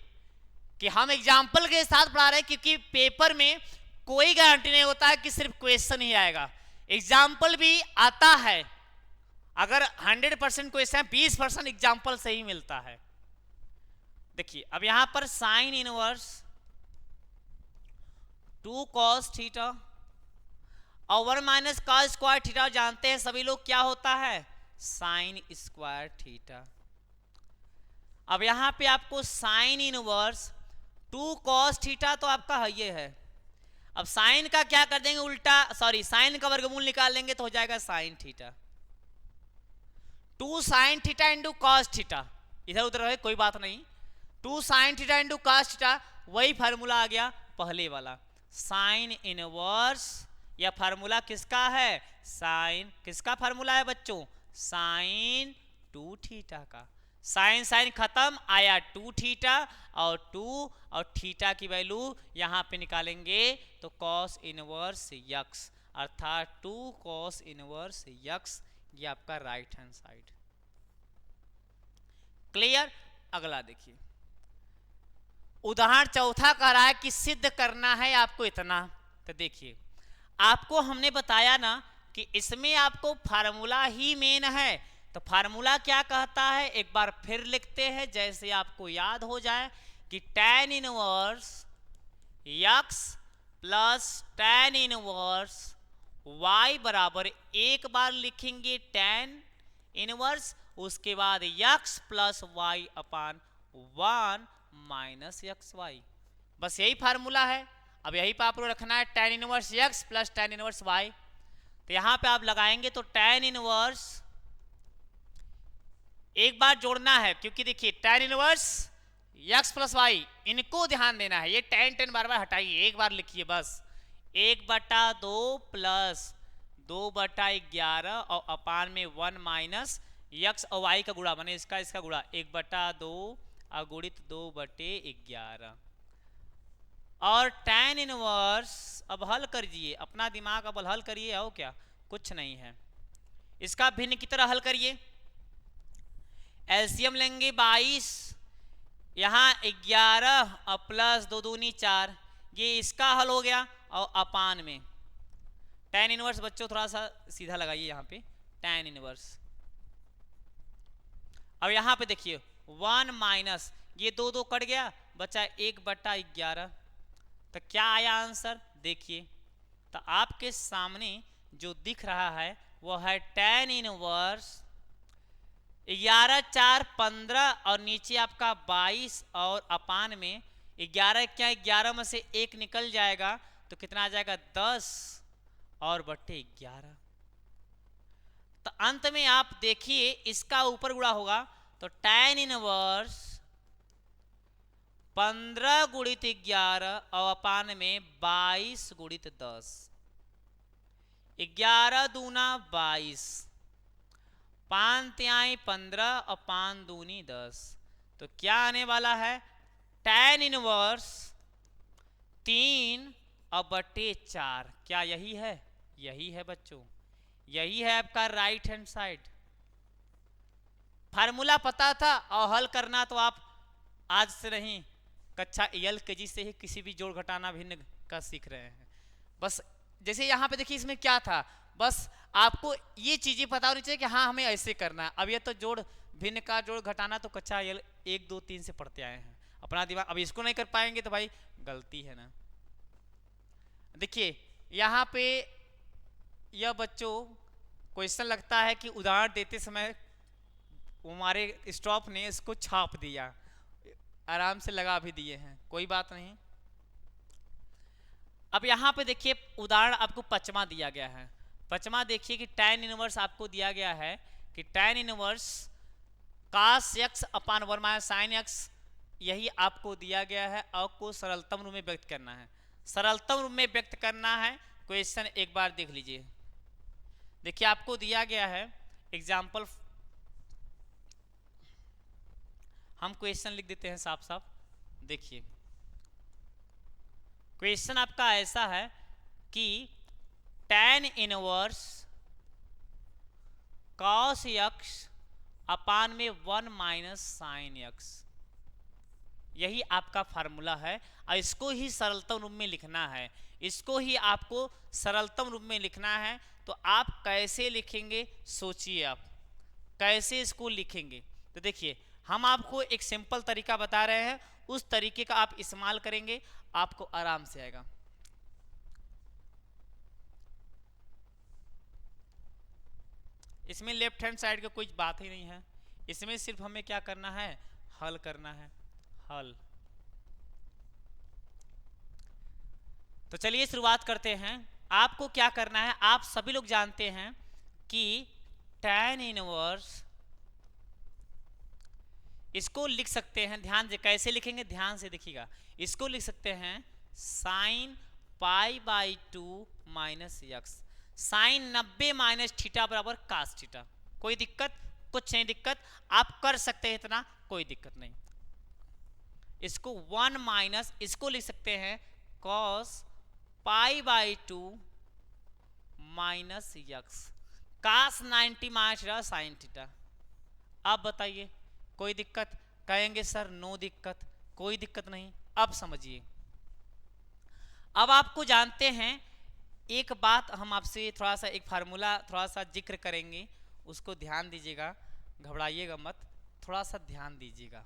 कि हम एग्जाम्पल के साथ पढ़ा रहे हैं, क्योंकि पेपर में कोई गारंटी नहीं होता है कि सिर्फ क्वेश्चन ही आएगा, एग्जाम्पल भी आता है। अगर 100% क्वेश्चन 20% एग्जाम्पल से ही मिलता है। देखिए अब यहां पर साइन इनवर्स 2 cos थीटा और 1 माइनस कॉस स्क्वायर थीटा जानते हैं सभी लोग क्या होता है साइन स्क्वायर थीटा। अब यहां पे आपको साइन इनवर्स 2 cos थीटा तो आपका ये है। अब साइन का क्या कर देंगे उल्टा, सॉरी साइन का वर्गमूल निकाल लेंगे तो हो जाएगा sine theta. 2 sine theta into cos theta, इधर उधर है कोई बात नहीं, 2 sine theta into cos theta वही फार्मूला आ गया पहले वाला। साइन इनवर्स यह फार्मूला किसका है साइन, किसका फार्मूला है बच्चों साइन 2 थीटा का। साइन साइन खत्म आया 2 थीटा और 2 और थीटा की वैल्यू यहां पे निकालेंगे तो कॉस इनवर्स यक्स, अर्थात 2 कॉस इनवर्स यक्स, ये आपका राइट हैंड साइड। क्लियर। अगला देखिए उदाहरण चौथा कह रहा है कि सिद्ध करना है आपको इतना। तो देखिए आपको हमने बताया ना कि इसमें आपको फार्मूला ही मेन है, तो फार्मूला क्या कहता है एक बार फिर लिखते हैं जैसे आपको याद हो जाए कि tan inverse x plus tan inverse y बराबर एक बार लिखेंगे tan इनवर्स, उसके बाद x plus y upon 1 minus x Y, बस यही फार्मूला है। अब यही पे आपको रखना है tan inverse x plus tan inverse y। तो यहां पे आप लगाएंगे तो tan इनवर्स एक बार जोड़ना है, क्योंकि देखिए tan inverse x plus y इनको ध्यान देना है, ये tan बार बार हटाइए, एक बार लिखिए बस 1/2 प्लस 2/11 और अपान में 1 माइनस x और y का गुणा माने इसका गुणा 1/2 अगुणित 2/11। और tan इनवर्स अब हल करिए, अपना दिमाग अब हल करिए, और क्या कुछ नहीं है, इसका भिन्न की तरह हल करिए। एलसीएम लेंगे 22, यहाँ 11 और प्लस 2 दूनी 4, ये इसका हल हो गया, और अपान में tan इनवर्स बच्चों थोड़ा सा सीधा लगाइए यहाँ पे tan इनवर्स। अब यहाँ पे देखिए 1 माइनस ये 2 कट गया बचा 1/11, तो क्या आया आंसर देखिए। तो आपके सामने जो दिख रहा है वो है tan इनवर्स 11 4 15 और नीचे आपका 22 और अपान में 11 क्या 11 में से 1 निकल जाएगा तो कितना आ जाएगा 10 और बट्टे 11। तो अंत में आप देखिए इसका ऊपर गुणा होगा तो tan इनवर्स 15 गुणित 11 और अपान में 22 गुणित 10, 11 दूना 22, 5 तिहाई 15 और 5 दूनी 10, तो क्या आने वाला है tan इनवर्स 3 और बट्टे 4। क्या यही है? यही है बच्चों, यही है आपका राइट हैंड साइड। फार्मूला पता था और हल करना तो आप आज से नहीं कक्षा LKG से ही किसी भी जोड़ घटाना भिन्न का सीख रहे हैं। बस जैसे यहाँ पे देखिए इसमें क्या था, बस आपको ये चीजें पता होनी चाहिए कि हाँ हमें ऐसे करना है। अब ये तो जोड़ भिन्न का जोड़ घटाना तो कक्षा 1 2 3 से पढ़ते आए हैं, अपना दिमाग अब इसको नहीं कर पाएंगे तो भाई गलती है ना। देखिए यहाँ पे यह बच्चों क्वेश्चन लगता है कि उदाहरण देते समय हमारे स्टॉप ने इसको छाप दिया, आराम से लगा भी दिए हैं, कोई बात नहीं। अब यहाँ पे देखिए उदाहरण आपको 5वां दिया गया है। 5वां देखिए कि tan इनवर्स आपको दिया गया है कि tan इनवर्स cos x अपान 1 माइनस साइन x, यही आपको दिया गया है। आपको सरलतम रूप में व्यक्त करना है, सरलतम रूप में व्यक्त करना है। क्वेश्चन एक बार देख लीजिए। देखिए आपको दिया गया है एग्जाम्पल, हम क्वेश्चन लिख देते हैं साफ साफ। देखिए क्वेश्चन आपका ऐसा है कि tan इनवर्स cos x अपान में 1 माइनस साइन x, यही आपका फार्मूला है और इसको ही सरलतम रूप में लिखना है, इसको ही आपको सरलतम रूप में लिखना है। तो आप कैसे लिखेंगे सोचिए, आप कैसे इसको लिखेंगे। तो देखिए हम आपको एक सिंपल तरीका बता रहे हैं, उस तरीके का आप इस्तेमाल करेंगे आपको आराम से आएगा। इसमें लेफ्ट हैंड साइड का कोई बात ही नहीं है, इसमें सिर्फ हमें क्या करना है, हल करना है, हल। तो चलिए शुरुआत करते हैं। आपको क्या करना है, आप सभी लोग जानते हैं कि tan इनवर्स, इसको लिख सकते हैं, ध्यान से कैसे लिखेंगे, ध्यान से देखिएगा। इसको लिख सकते हैं sine pi by 2 minus x, sine 90 minus theta बराबर कास थीटा। कोई दिक्कत, कुछ नहीं दिक्कत, आप कर सकते हैं, इतना कोई दिक्कत नहीं। इसको 1 माइनस, इसको लिख सकते हैं cos pi by 2 minus x, cos 90 minus sine theta. अब बताइए कोई दिक्कत, कहेंगे सर नो दिक्कत, कोई दिक्कत नहीं। अब समझिए, अब आपको जानते हैं एक बात, हम आपसे थोड़ा सा एक फार्मूला थोड़ा सा जिक्र करेंगे, उसको ध्यान दीजिएगा, घबराइएगा मत, थोड़ा सा ध्यान दीजिएगा।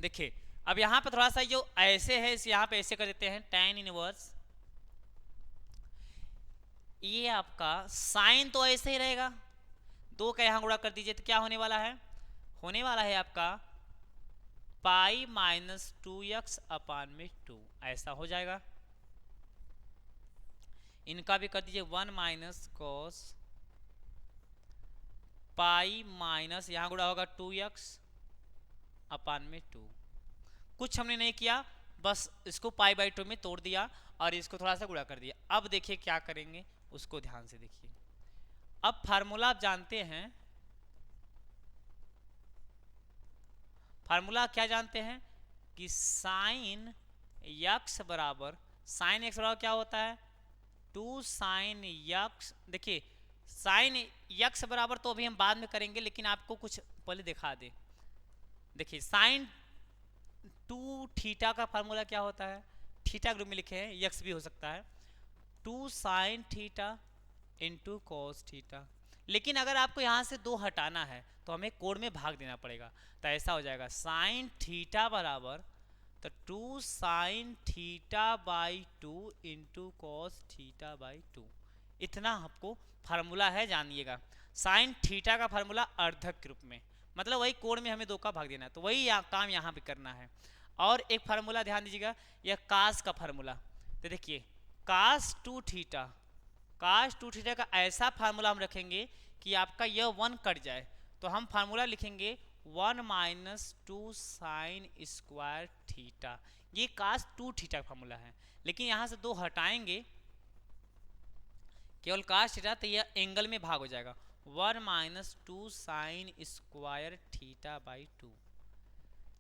देखिए अब यहां पे थोड़ा सा जो ऐसे है, इस यहां पे ऐसे कर देते हैं tan इनवर्स, ये आपका साइन तो ऐसे ही रहेगा, 2 का यहां गुणा कर दीजिए तो क्या होने वाला है, होने वाला है आपका पाई माइनस 2x अपान में 2, ऐसा हो जाएगा। इनका भी कर दीजिए 1 माइनस कॉस पाई माइनस, यहां गुणा होगा 2x अपान में 2। कुछ हमने नहीं किया, बस इसको पाई बाई 2 में तोड़ दिया और इसको थोड़ा सा गुणा कर दिया। अब देखिए क्या करेंगे, उसको ध्यान से देखिए। अब फार्मूला आप जानते हैं, फार्मूला क्या जानते हैं कि साइन यक्स बराबर, साइन एक्स बराबर क्या होता है, 2 साइन यक्स। देखिए साइन यक्स बराबर तो अभी हम बाद में करेंगे, लेकिन आपको कुछ पहले दिखा दे। देखिए साइन 2 थीटा का फार्मूला क्या होता है, थीटा ग्रुप में लिखे हैं, यक्स भी हो सकता है, 2 sine theta into cos theta. लेकिन अगर आपको यहाँ से 2 हटाना है तो हमें कोण में भाग देना पड़ेगा, तो ऐसा हो जाएगा साइन थीटा बराबर, तो 2 sign theta by 2 into cos theta by 2। इतना आपको फार्मूला है, जानिएगा। साइन थीटा का फार्मूला अर्धक के रूप में, मतलब वही कोण में हमें 2 का भाग देना है, तो वही काम यहाँ पे करना है। और एक फार्मूला ध्यान दीजिएगा, यह कास का फार्मूला। तो देखिए कास 2 थीटा, कास 2 थीटा का ऐसा फार्मूला हम रखेंगे कि आपका यह 1 कट जाए, तो हम फार्मूला लिखेंगे 1 माइनस 2 साइन स्क्वायर थीटा। ये कास 2 थीटा का फार्मूला है, लेकिन यहाँ से 2 हटाएंगे केवल कास थीटा, तो यह एंगल में भाग हो जाएगा, 1 minus 2 sine square theta by 2।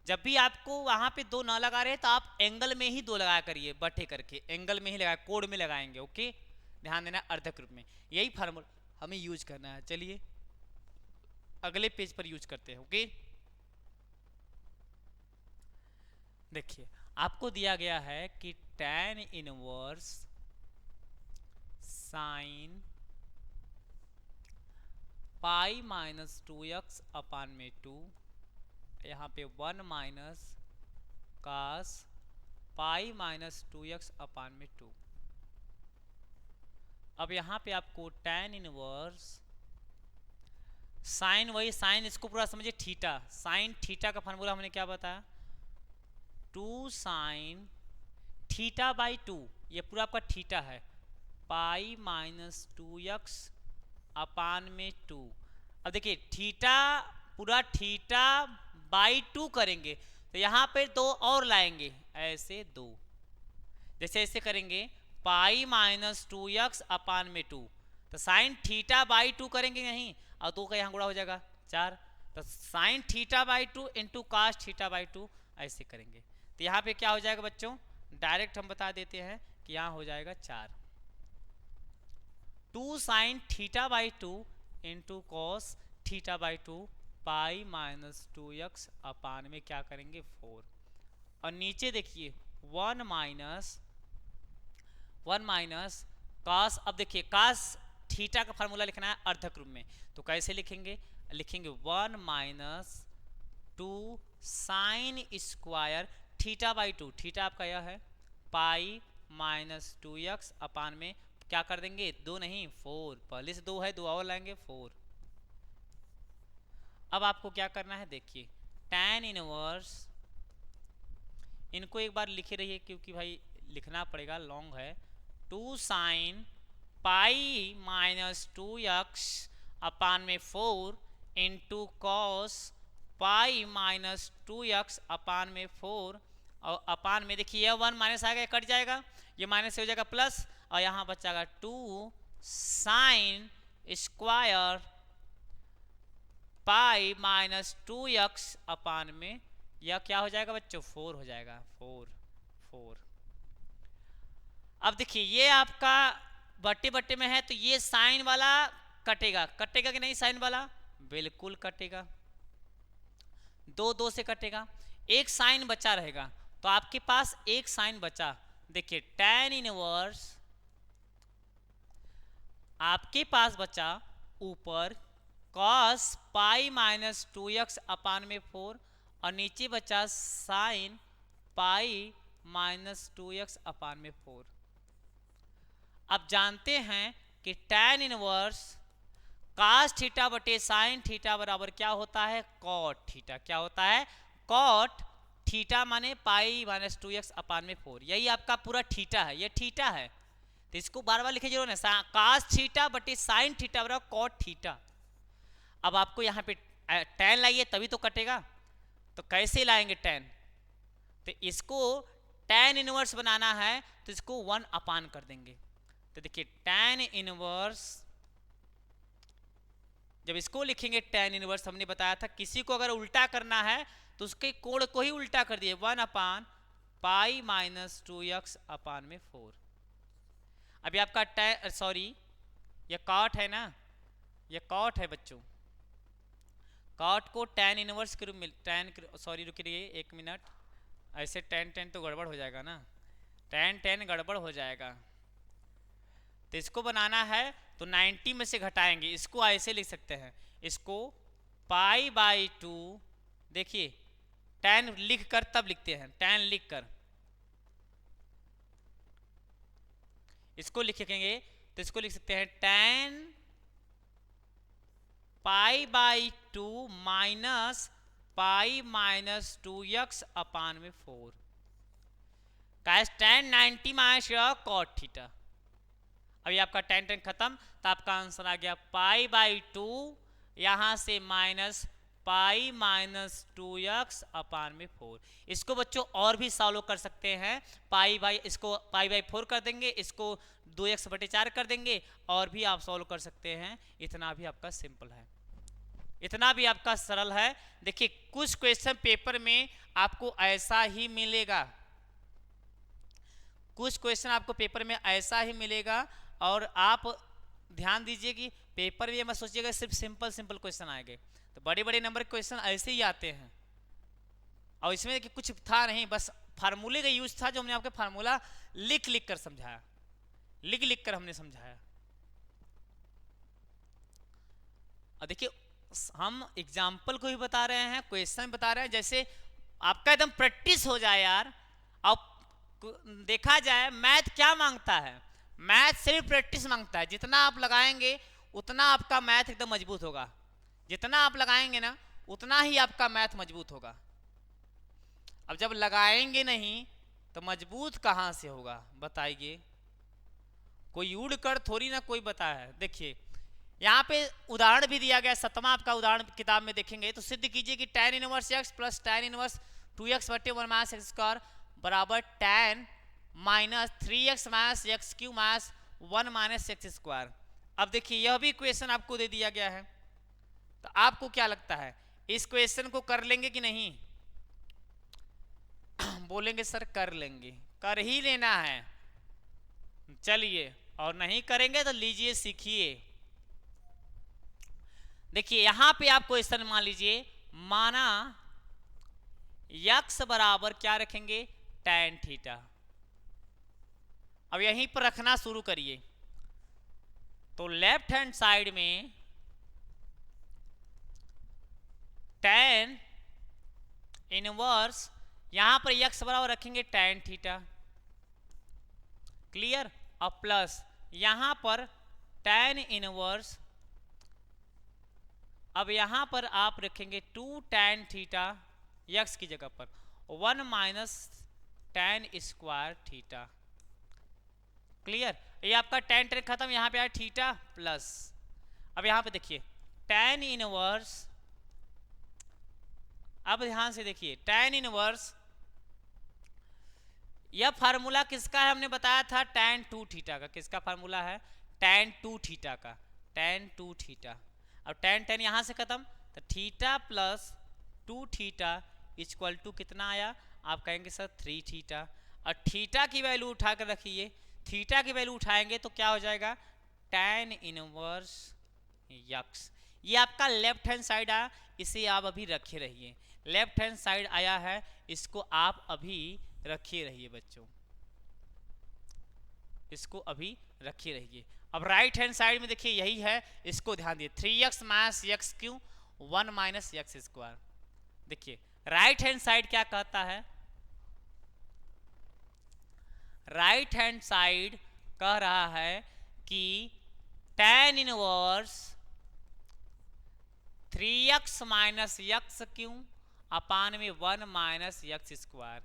जब भी आपको वहां पे 2 ना लगा रहे तो आप एंगल में ही 2 लगाया करिए, बटे करके एंगल में ही लगाए, कोण में लगाएंगे। ओके, ध्यान देना, अर्धक रूप में यही फार्मूला हमें यूज करना है। चलिए अगले पेज पर यूज करते हैं। ओके, देखिए आपको दिया गया है कि tan inverse sine pi minus 2x अपान में 2, यहाँ पे 1 माइनस कास पाई माइनस 2x अपान में 2। अब यहाँ पे आपको tan इनवर्स साइन, वही साइन, इसको पूरा समझिए, थीटा, साइन थीटा का फार्मूला हमने क्या बताया, 2 साइन थीटा बाई 2, ये पूरा आपका थीटा है, पाई माइनस 2x अपान में 2। अब देखिए थीटा, पूरा थीटा बाई 2 करेंगे तो यहाँ पे 2 और लाएंगे, ऐसे 2, जैसे ऐसे करेंगे पाई माइनस 2x अपान में 2, तो साइन थीटा बाई 2 करेंगे यहीं, और 2 का यहाँ गुणा हो जाएगा 4। तो sine theta by 2 into cos theta by 2 ऐसे करेंगे। तो यहाँ पे क्या हो जाएगा बच्चों, डायरेक्ट हम बता देते हैं कि यहाँ हो जाएगा 4। 2 sign theta by 2 into cos theta by 2 pi minus 2x अपान में क्या करेंगे 4। और नीचे देखिए 1 माइनस कास। अब देखिए कास थीटा का फार्मूला लिखना है अर्धक रूप में, तो कैसे लिखेंगे, लिखेंगे 1 minus 2 sine square theta by 2, theta आपका यह है, पाई माइनस 2x अपान में क्या कर देंगे 2 नहीं 4, पहले से 2 है 2 और लाएंगे 4। अब आपको क्या करना है देखिए tan इनवर्स, इनको एक बार लिखे रहिए क्योंकि भाई लिखना पड़ेगा, लॉन्ग है। 2 साइन पाई माइनस 2x अपान में 4 into cos pi minus 2x अपान में 4, और अपान में देखिए यह 1 माइनस आएगा, कट जाएगा, ये माइनस हो जाएगा प्लस, और यहाँ बचाएगा 2 sine square pi minus 2x अपान में यह क्या हो जाएगा बच्चों 4 हो जाएगा, 4। अब देखिए ये आपका बट्टे बट्टे में है तो ये साइन वाला कटेगा, कटेगा कि नहीं साइन वाला, बिल्कुल कटेगा, 2 से कटेगा, एक साइन बचा रहेगा। तो आपके पास एक साइन बचा, देखिए tan इनवर्स आपके पास बचा ऊपर cos पाई माइनस 2x अपान में 4, और नीचे बचा साइन पाई माइनस 2x अपान में 4। अब जानते हैं कि tan इनवर्स cos थीटा बटे साइन थीटा बराबर क्या होता है cot थीटा, क्या होता है cot थीटा माने पाई माइनस 2x अपान में 4, यही आपका पूरा थीटा है, ये थीटा है, तो इसको बार बार लिखे जरूर ना, cos थीटा बटे साइन थीटा बराबर cot थीटा। अब आपको यहाँ पे tan लाइए तभी तो कटेगा, तो कैसे लाएंगे tan, तो इसको tan इनवर्स बनाना है तो इसको 1 अपान कर देंगे। तो देखिए tan इनवर्स, जब इसको लिखेंगे tan इनवर्स, हमने बताया था किसी को अगर उल्टा करना है तो उसके कोण को ही उल्टा कर दिए, 1 अपान पाई माइनस 2x अपान में 4। अभी आपका tan, सॉरी ये cot है ना, ये cot है बच्चों, cot को tan इनवर्स के रूप में, tan सॉरी रुकिए 1 मिनट, ऐसे tan तो गड़बड़ हो जाएगा ना, tan गड़बड़ हो जाएगा, तो इसको बनाना है तो 90 में से घटाएंगे, इसको ऐसे लिख सकते हैं, इसको पाई बाई 2, देखिए tan लिख कर तब लिखते हैं, tan लिख कर इसको लिखेंगे तो इसको लिख सकते हैं tan pi by 2 minus pi minus 2x अपान में 4, tan 90 माइनस cot थीटा। अभी आपका tan खत्म, तो आपका आंसर आ गया पाई बाई 2, यहां से माइनस पाई माइनस 2x अपान में 4। इसको बच्चों और भी सॉल्व कर सकते हैं, इसको पाई बाई 4 कर देंगे, इसको 2x बटे 4 कर देंगे, और भी आप सॉल्व कर सकते हैं, इतना भी आपका सिंपल है, इतना भी आपका सरल है। देखिए कुछ क्वेश्चन पेपर में आपको ऐसा ही मिलेगा, कुछ क्वेश्चन आपको पेपर में ऐसा ही मिलेगा, और आप ध्यान दीजिए कि पेपर में मत सोचिएगा सिर्फ सिंपल क्वेश्चन आएंगे, तो बड़े बड़े नंबर के क्वेश्चन ऐसे ही आते हैं, और इसमें कि कुछ था नहीं, बस फार्मूले का यूज था, जो हमने आपके फार्मूला लिख कर समझाया, लिख कर हमने समझाया। और देखिए हम एग्जाम्पल को भी बता रहे हैं, क्वेश्चन बता रहे हैं, जैसे आपका एकदम प्रैक्टिस हो जाए यार। अब देखा जाए मैथ क्या मांगता है, मैथ सिर्फ प्रैक्टिस मांगता है, जितना आप लगाएंगे उतना आपका मैथ एकदम मजबूत होगा, जितना आप लगाएंगे ना उतना ही आपका मैथ मजबूत होगा। अब जब लगाएंगे नहीं तो मजबूत कहाँ से होगा बताइए, कोई उड़ कर थोड़ी ना कोई बताया है। देखिए यहाँ पे उदाहरण भी दिया गया, 7वां आपका उदाहरण किताब में देखेंगे तो सिद्ध कीजिए कि tan inverse x plus tan inverse 2x बटे 1 माइनस एक्स स्क्वायर बराबर tan minus 3x minus X Q minus 1 minus x square. अब देखिए यह भी इक्वेशन आपको दे दिया गया है, तो आपको क्या लगता है इस क्वेश्चन को कर लेंगे कि नहीं? बोलेंगे सर कर लेंगे, कर ही लेना है। चलिए, और नहीं करेंगे तो लीजिए सीखिए। देखिए यहां पे आप क्वेश्चन मान लीजिए, माना यक्स बराबर क्या रखेंगे, tan थीटा। अब यहीं पर रखना शुरू करिए, तो लेफ्ट हैंड साइड में tan इनवर्स, यहां पर यक्स बराबर रखेंगे tan थीटा, क्लियर। और प्लस यहां पर tan इनवर्स, अब यहां पर आप रखेंगे 2 tan थीटा यक्स की जगह पर, 1 minus tan square theta, clear. ये आपका tan खत्म, यहां पे आया थीटा प्लस। अब यहां पे देखिए tan इनवर्स, अब ध्यान से देखिए tan इनवर्स, यह फार्मूला किसका है, हमने बताया था tan 2 थीटा का। किसका फार्मूला है, tan 2 थीटा का, tan 2 थीटा। अब tan यहां से खत्म, तो theta plus 2 theta equal to कितना आया, आप कहेंगे सर 3 थीटा। और थीटा की वैल्यू उठा कर रखिए, थीटा की वैल्यू उठाएंगे तो क्या हो जाएगा, tan इनवर्स यक्स। ये आपका लेफ्ट हैंड साइड आया, इसे आप अभी रखे रहिए। लेफ्ट हैंड साइड आया है, इसको आप अभी रखे रहिए बच्चों, इसको अभी रखे रहिए। अब राइट हैंड साइड में देखिए यही है, इसको ध्यान दिए, 3x minus X Q 1 minus x square. देखिए राइट हैंड साइड क्या कहता है, राइट हैंड साइड कह रहा है कि tan inverse 3x minus X cube upon में 1 माइनस एक्स स्क्वायर।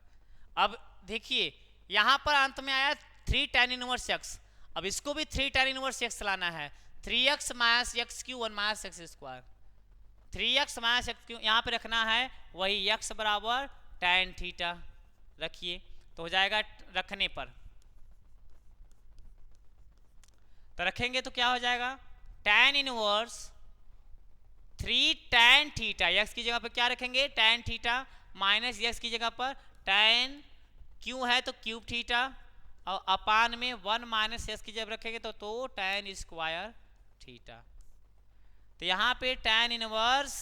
अब देखिए यहां पर अंत में आया 3 tan इनवर्स एक्स, अब इसको भी 3 tan इनवर्स एक्स लाना है, 3x minus X Q 1 minus x square, 3x minus X Q यहां पे रखना है, वही x बराबर tan थीटा रखिए, तो हो जाएगा रखने पर, तो रखेंगे तो क्या हो जाएगा, tan inverse 3 tan theta, x की जगह पर क्या रखेंगे tan थीटा, माइनस x की जगह पर tan क्यू है तो क्यूब थीटा, और अपान में 1 माइनस एक्स की जब रखेंगे तो tan स्क्वायर थीटा। तो यहाँ पे tan इनवर्स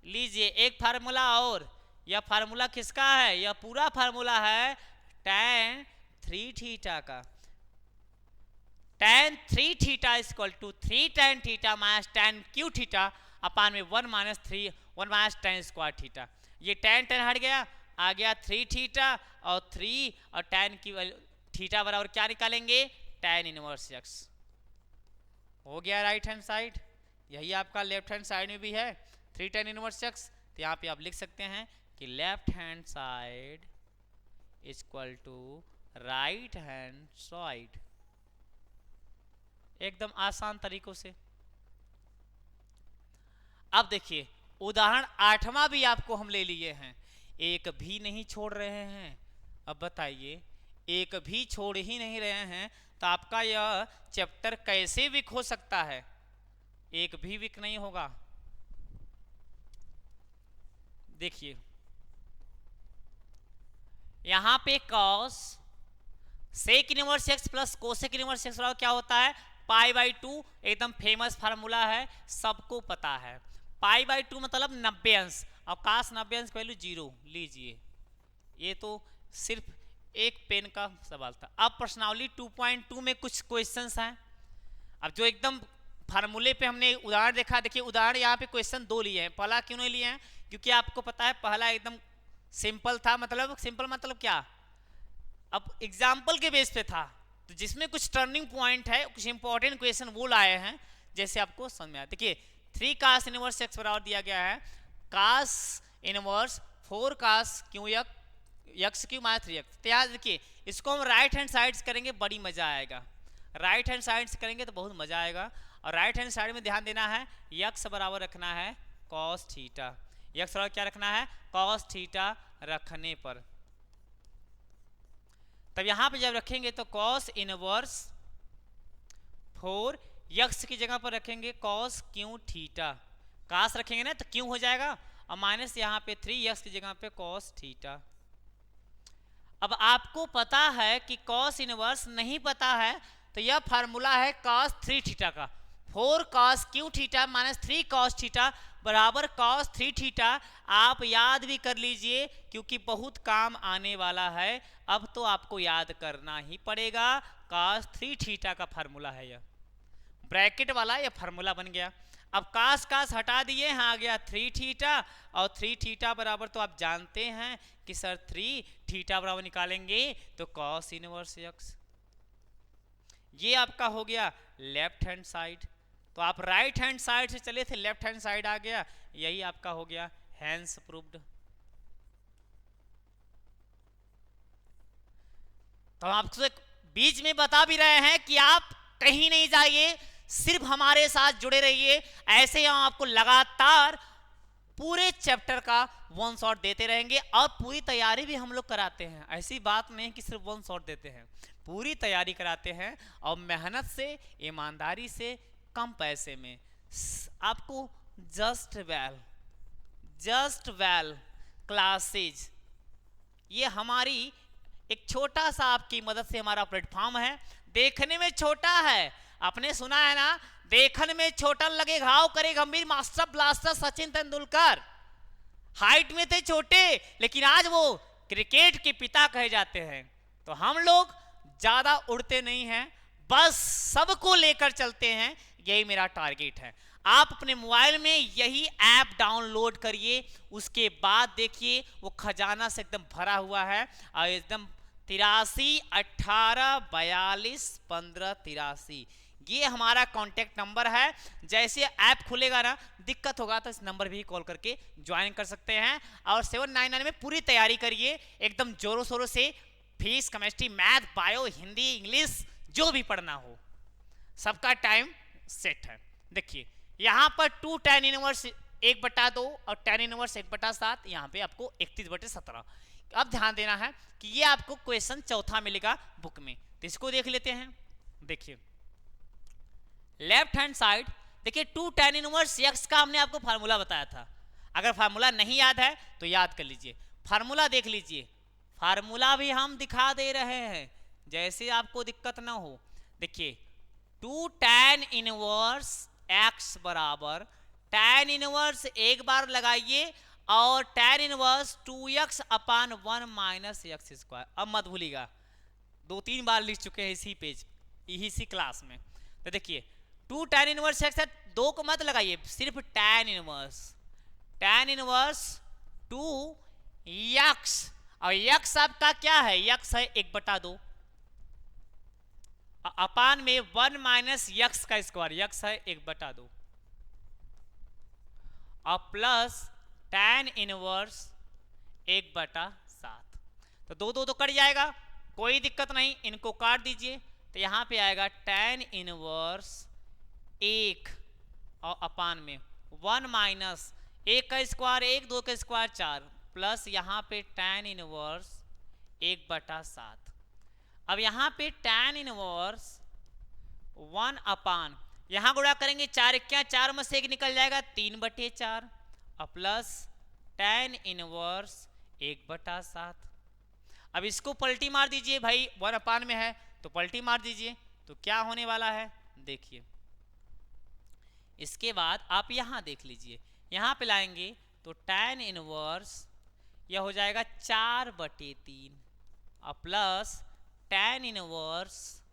लीजिए एक फार्मूला, और यह फार्मूला किसका है, यह पूरा फार्मूला है tan 3 थीटा का, tan 3 theta equal to 3 tan theta minus tan cube theta upon में 1 माइनस tan स्क्वायर थीटा। ये tan हट गया, आ गया 3 थीटा और 3 और tan की वैल्यू थीटा बराबर क्या निकालेंगे, tan इनवर्स एक्स। हो गया राइट हैंड साइड, यही आपका लेफ्ट हैंड साइड में भी है 3 tan इनवर्स एक्स। तो यहाँ पे आप लिख सकते हैं कि left hand side equal to right hand side, एकदम आसान तरीकों से। अब देखिए उदाहरण 8वां भी आपको हम ले लिए हैं, एक भी नहीं छोड़ रहे हैं। अब बताइए एक भी छोड़ ही नहीं रहे हैं तो आपका यह चैप्टर कैसे वीक हो सकता है, एक भी वीक नहीं होगा। देखिए यहां पे cos sec inverse x plus cosec inverse x क्या होता है, π/2, एकदम फेमस फार्मूला है, सबको पता है। π/2 मतलब 90 अंश, और cos 90 अंश की वैल्यू 0 लीजिए। ये तो सिर्फ एक पेन का सवाल था। अब प्रश्नावली 2.2 में कुछ क्वेश्चंस हैं, अब जो एकदम फार्मूले पे हमने उदाहरण देखा। देखिए उदाहरण यहाँ पे क्वेश्चन 2 लिए हैं, पहला क्यों नहीं लिए हैं, क्योंकि आपको पता है पहला एकदम सिंपल था, मतलब सिंपल मतलब क्या, अब एग्जाम्पल के बेस पे था, तो जिसमें कुछ टर्निंग पॉइंट है, कुछ इंपॉर्टेंट क्वेश्चन वो लाए हैं, जैसे आपको समझ में आया। देखिए 3 cos इनवर्स एक्स बराबर दिया गया है cos inverse 4 cos Q x Q minus 3x। तो याद देखिए इसको हम राइट हैंड साइड करेंगे, बड़ी मजा आएगा, राइट हैंड साइड से करेंगे तो बहुत मजा आएगा। और राइट हैंड साइड में ध्यान देना है, x बराबर रखना है cos थीटा, x बराबर क्या रखना है, cos थीटा रखने पर, तब यहां पे जब रखेंगे तो cos इनवर्स 4 x की जगह पर रखेंगे cos क्यू थीटा कास रखेंगे ना तो क्यों हो जाएगा, और माइनस यहाँ पे 3x की जगह पे cos थीटा। अब आपको पता है कि cos इनवर्स नहीं पता है, तो यह फार्मूला है cos 3 थीटा का, 4 cos Q theta minus 3 cos theta बराबर cos 3 थीटा। आप याद भी कर लीजिए क्योंकि बहुत काम आने वाला है, अब तो आपको याद करना ही पड़ेगा। cos 3 थीटा का फार्मूला है यह, ब्रैकेट वाला यह फार्मूला बन गया। अब कास कास हटा दिए, यहाँ आ गया 3 थीटा, और 3 थीटा बराबर तो आप जानते हैं कि सर 3 थीटा बराबर निकालेंगे तो कॉस इनवर्स एक्स। ये आपका हो गया लेफ्ट हैंड साइड। तो आप राइट हैंड साइड से चले थे, लेफ्ट हैंड साइड आ गया, यही आपका हो गया हैंस प्रूव्ड। तो आपसे बीच में बता भी रहे हैं कि आप कहीं नहीं जाइए, सिर्फ हमारे साथ जुड़े रहिए, ऐसे हम आपको लगातार पूरे चैप्टर का वन शॉट देते रहेंगे, और पूरी तैयारी भी हम लोग कराते हैं। ऐसी बात नहीं कि सिर्फ वन शॉट देते हैं, पूरी तैयारी कराते हैं, और मेहनत से, ईमानदारी से, कम पैसे में आपको जस्ट वेल क्लासेज, ये हमारी एक छोटा सा आपकी मदद से हमारा प्लेटफॉर्म है। देखने में छोटा है, आपने सुना है ना, देखने में छोटा लगे घाव करे गंभीर, master blaster Sachin Tendulkar height में थे छोटे, लेकिन आज वो क्रिकेट के पिता कहे जाते हैं। तो हम लोग ज्यादा उड़ते नहीं हैं, बस सबको लेकर चलते हैं, यही मेरा टारगेट है। आप अपने मोबाइल में यही ऐप डाउनलोड करिए, उसके बाद देखिए वो खजाना से एकदम भरा हुआ है, और एकदम 83 18 42 15 83 ये हमारा कांटेक्ट नंबर है। जैसे ऐप खुलेगा ना, दिक्कत होगा तो इस नंबर भी कॉल करके ज्वाइन कर सकते हैं। और 799 में पूरी तैयारी करिए एकदम जोरों शोरों से, physics chemistry math bio Hindi English जो भी पढ़ना हो सबका टाइम सेट है। देखिए यहाँ पर 2 tan इनवर्स 1/2 और tan इनवर्स 1/7, यहाँ पे आपको 31/17। अब ध्यान देना है कि ये आपको क्वेश्चन चौथा मिलेगा बुक में, तो इसको देख लेते हैं। देखिए लेफ्ट हैंड साइड, देखिए 2 tan इनवर्स x का हमने आपको फार्मूला बताया था। अगर फार्मूला नहीं याद है तो याद कर लीजिए, फार्मूला देख लीजिए, फार्मूला भी हम दिखा दे रहे हैं जैसे आपको दिक्कत ना हो। देखिए 2 tan इनवर्स x बराबर tan इनवर्स एक बार लगाइए, और tan इनवर्स 2x अपान 1 माइनस एक्स स्क्वायर। अब मत भूलिएगा, 2-3 बार लिख चुके हैं इसी पेज इसी क्लास में। तो देखिए 2 tan इनवर्स x है, 2 को मत लगाइए, सिर्फ tan इनवर्स 2x, और x आपका क्या है, x है 1/2 अपान में 1 माइनस x का स्क्वायर, x है 1/2 और प्लस tan इनवर्स 1/7। तो 2 तो कट जाएगा, कोई दिक्कत नहीं, इनको काट दीजिए। तो यहाँ पे आएगा tan इनवर्स 1 और अपान में 1 माइनस 1 का स्क्वायर 1, 2 का स्क्वायर 4, प्लस यहाँ पे tan इनवर्स 1/7। अब यहाँ पे tan इनवर्स 1 अपान, यहाँ गुणा करेंगे 4 क्या 4 में से 1 निकल जाएगा 3/4, और प्लस tan इनवर्स 1/7। अब इसको पलटी मार दीजिए भाई, 1 अपान में है तो पलटी मार दीजिए, तो क्या होने वाला है देखिए। इसके बाद आप यहाँ देख लीजिए, यहाँ पे लाएंगे तो tan इनवर्स यह हो जाएगा 4/3 और प्लस tan इनवर्स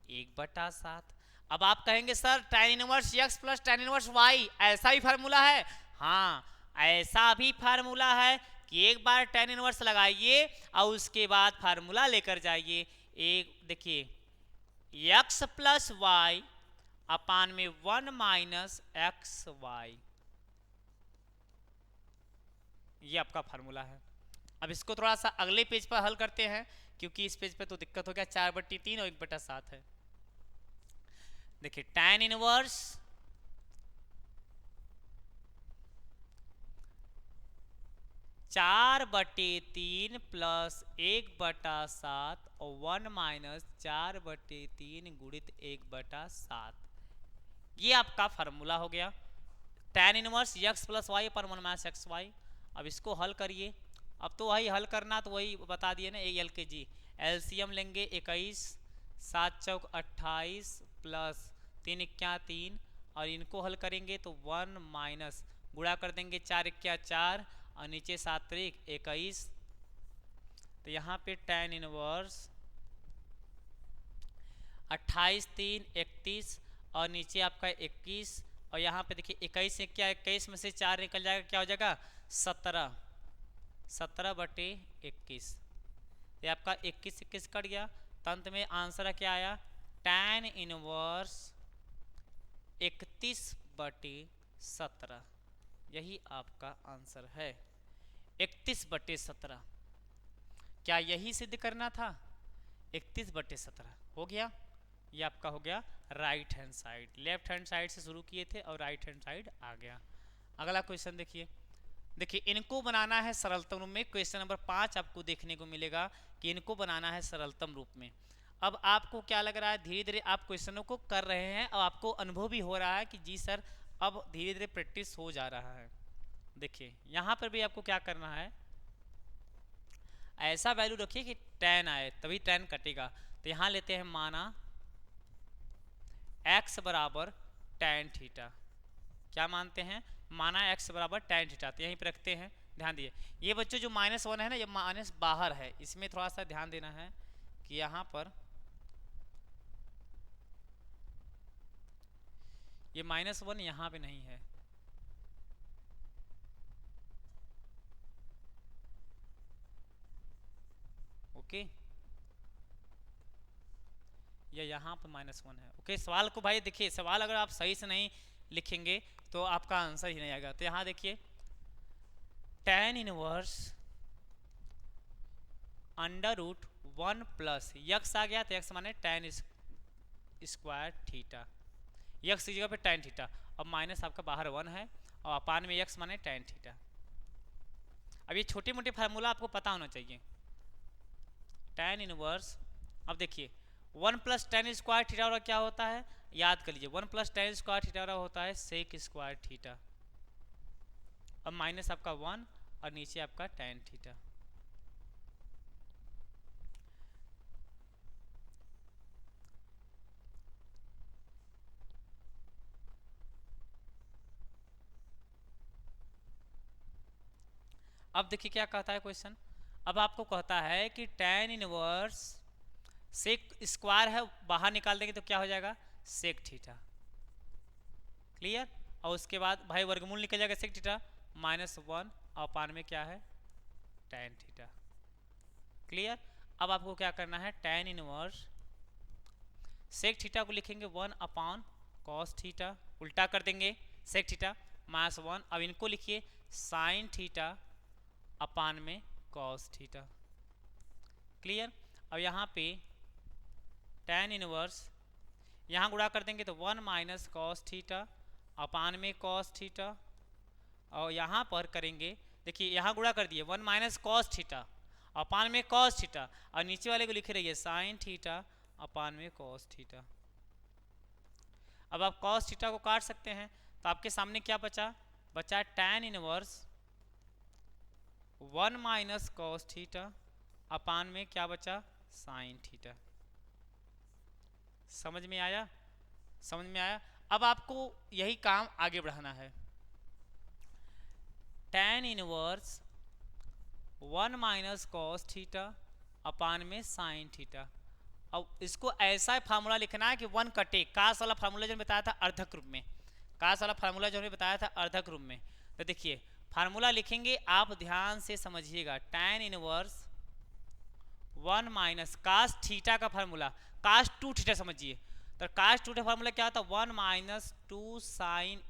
1/7। अब आप कहेंगे sir tan inverse x plus tan inverse y ऐसा भी फार्मूला है? हाँ ऐसा भी फार्मूला है कि एक बार tan इनवर्स लगाइए और उसके बाद फार्मूला लेकर जाइए। एक देखिए x प्लस वाई अपान में 1 माइनस एक्स वाई, ये आपका फार्मूला है। अब इसको थोड़ा सा अगले पेज पर हल करते हैं क्योंकि इस पेज पे तो दिक्कत हो गया, 4/3 और 1/7 है। देखिए tan इनवर्स चार बटे 3 प्लस 1/7 और 1 माइनस 4/3 गुणित 1/7, ये आपका फार्मूला हो गया। tan inverse x plus y पर 1 माइनस एक्स वाई। अब इसको हल करिए। अब तो वही हल करना, तो वही बता दिए ना, ए एल के जी। एलसीएम लेंगे 21, 7 चौक 28 प्लस 3 इक्या 3, और इनको हल करेंगे तो 1 माइनस गुणा कर देंगे 4 इक्या 4 और नीचे 7 त्रिक 21। तो यहाँ पे tan इनवर्स 28 3 31 और नीचे आपका 21, और यहाँ पे देखिए 21 से क्या, 21 में से 4 निकल जाएगा, क्या हो जाएगा 17, 17/21। ये आपका 21 21 कट गया, तो अंत में आंसर क्या आया, tan इनवर्स 31/17। यही आपका आंसर है 31/17। क्या यही सिद्ध करना था? 31/17 हो गया। ये आपका हो गया right hand side. Left hand side से शुरू किए थे और राइट हैंड साइड आ गया। अगला क्वेश्चन देखिए। देखिए इनको बनाना है सरलतम रूप में। क्वेश्चन नंबर 5 आपको देखने को मिलेगा कि इनको बनाना है सरलतम रूप में। अब आपको क्या लग रहा है, धीरे धीरे आप क्वेश्चनों को कर रहे हैं और आपको अनुभव भी हो रहा है कि जी सर अब धीरे धीरे प्रैक्टिस हो जा रहा है। देखिए यहाँ पर भी आपको क्या करना है, ऐसा वैल्यू रखिए कि tan आए, तभी tan कटेगा। तो यहाँ लेते हैं माना x बराबर tan थीटा। क्या मानते हैं, माना x बराबर tan थीटा। तो यहीं पर रखते हैं, ध्यान दिए। ये बच्चों जो -1 है ना, ये माइनस बाहर है, इसमें थोड़ा सा ध्यान देना है कि यहाँ पर ये -1 यहाँ पे नहीं है। ओके, या यहाँ पर -1 है। ओके, सवाल को भाई देखिए, सवाल अगर आप सही से नहीं लिखेंगे तो आपका आंसर ही नहीं आएगा। तो यहाँ देखिए tan इनवर्स √1 प्लस यक्स आ गया, तो यक्स माने tan स्क्वायर थीटा, यक्स की जगह पे tan थीटा। अब माइनस आपका बाहर 1 है और अपान में यक्स माने tan थीटा। अब ये छोटे मोटे फार्मूला आपको पता होना चाहिए। tan इनवर्स, अब देखिए 1 प्लस tan स्क्वायर थीटा और क्या होता है, याद कर लीजिए 1 प्लस tan स्क्वायर थीटा और होता है सेक स्क्वायर थीटा। अब माइनस आपका 1 और नीचे आपका tan थीटा। अब देखिए क्या कहता है क्वेश्चन। अब आपको कहता है कि tan इनवर्स सेक स्क्वायर है, बाहर निकाल देंगे तो क्या हो जाएगा सेक थीटा। क्लियर। और उसके बाद भाई वर्गमूल निकल जाएगा सेक थीटा -1 और अपान में क्या है tan थीटा। क्लियर। अब आपको क्या करना है, tan इनवर्स सेक थीटा को लिखेंगे 1 अपान कॉस थीटा, उल्टा कर देंगे सेक थीटा -1। अब इनको लिखिए साइन थीटा अपान में कॉस थीटा। क्लियर। अब यहाँ पे tan इनवर्स यहाँ गुणा कर देंगे तो 1 माइनस कॉस थीटा अपान में कॉस थीटा, और यहाँ पर करेंगे, देखिए यहाँ गुणा कर दिए 1 माइनस कॉस थीटा अपान में कॉस थीटा, और नीचे वाले को लिख रही साइन थीटा अपान में कॉस थीटा। अब आप कॉस थीटा को काट सकते हैं, तो आपके सामने क्या बचा, बचा tan inverse 1 minus cos theta upon में क्या बचा साइन थीटा। समझ में आया, समझ में आया। अब आपको यही काम आगे बढ़ाना है। tan inverse 1 minus cos theta upon में साइन थीटा। अब इसको ऐसा फार्मूला लिखना है कि 1 कटे, कास वाला फार्मूला जो बताया था अर्धक रूप में, कास वाला फार्मूला जो हमने बताया था अर्धक रूप में। तो देखिए फार्मूला लिखेंगे, आप ध्यान से समझिएगा। tan inverse 1 minus cos theta का फार्मूला कास 2 थीटा समझिए। तो कास 2 का फार्मूला क्या होता है 1 minus 2 sine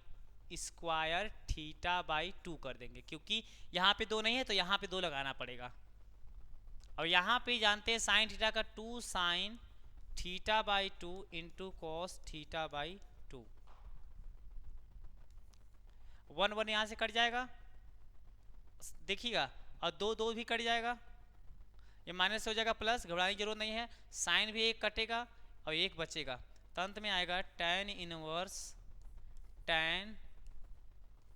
square theta by 2 कर देंगे, क्योंकि यहाँ पे 2 नहीं है तो यहाँ पे 2 लगाना पड़ेगा। और यहाँ पे जानते हैं साइन थीटा का 2 sign theta by 2 into cos theta by 2। 1 1 यहाँ से कट जाएगा, देखिएगा, और 2 2 भी कट जाएगा, ये माइनस हो जाएगा प्लस, घबराने की जरूरत नहीं है। साइन भी एक कटेगा और एक बचेगा, तो अंत में आएगा tan inverse tan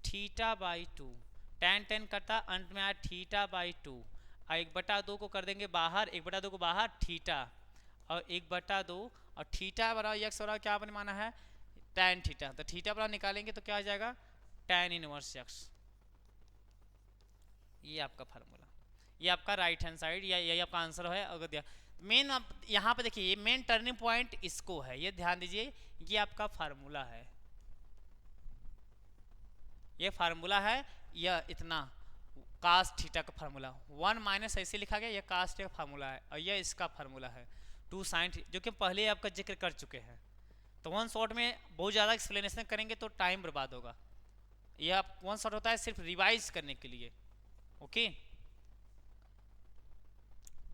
theta by two, tan tan कटा, अंत में आया थीटा बाई टू, और 1/2 को कर देंगे बाहर, 1/2 को बाहर थीटा, और 1/2 और थीटा बराबर यक्स बराबर क्या आपने माना है tan थीटा, तो थीटा बराबर निकालेंगे तो क्या आ जाएगा tan इनवर्स यक्स। ये आपका फार्मूला, ये आपका राइट हैंड साइड या यही आपका आंसर है। अगर मेन आप यहाँ पे देखिए, ये मेन टर्निंग पॉइंट इसको है, ये ध्यान दीजिए, ये आपका फार्मूला है, ये फार्मूला है, यह इतना कास थीटा का फार्मूला 1 माइनस ऐसे लिखा गया, यह कास थीटा का फार्मूला है, और यह इसका फार्मूला है 2 साइन, जो कि पहले आपका जिक्र कर चुके हैं। तो वन शॉट में बहुत ज़्यादा एक्सप्लेनेशन करेंगे तो टाइम बर्बाद होगा, यह आप वन शॉट होता है सिर्फ रिवाइज करने के लिए। ओके,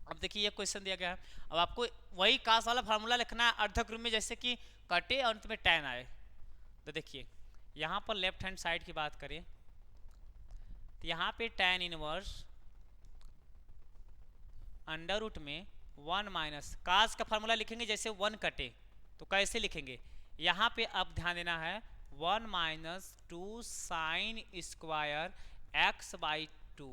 अब देखिए ये क्वेश्चन दिया गया है, अब आपको वही कास वाला फार्मूला लिखना है अर्धक रूप में, जैसे कि कटे अंत में tan आए। तो देखिए यहाँ पर लेफ्ट हैंड साइड की बात करें तो यहाँ पे tan इनवर्स अंडर रूट में 1 माइनस कास का फार्मूला लिखेंगे, जैसे 1 कटे तो कैसे लिखेंगे, यहाँ पे अब ध्यान देना है 1 minus 2 sine square x by 2,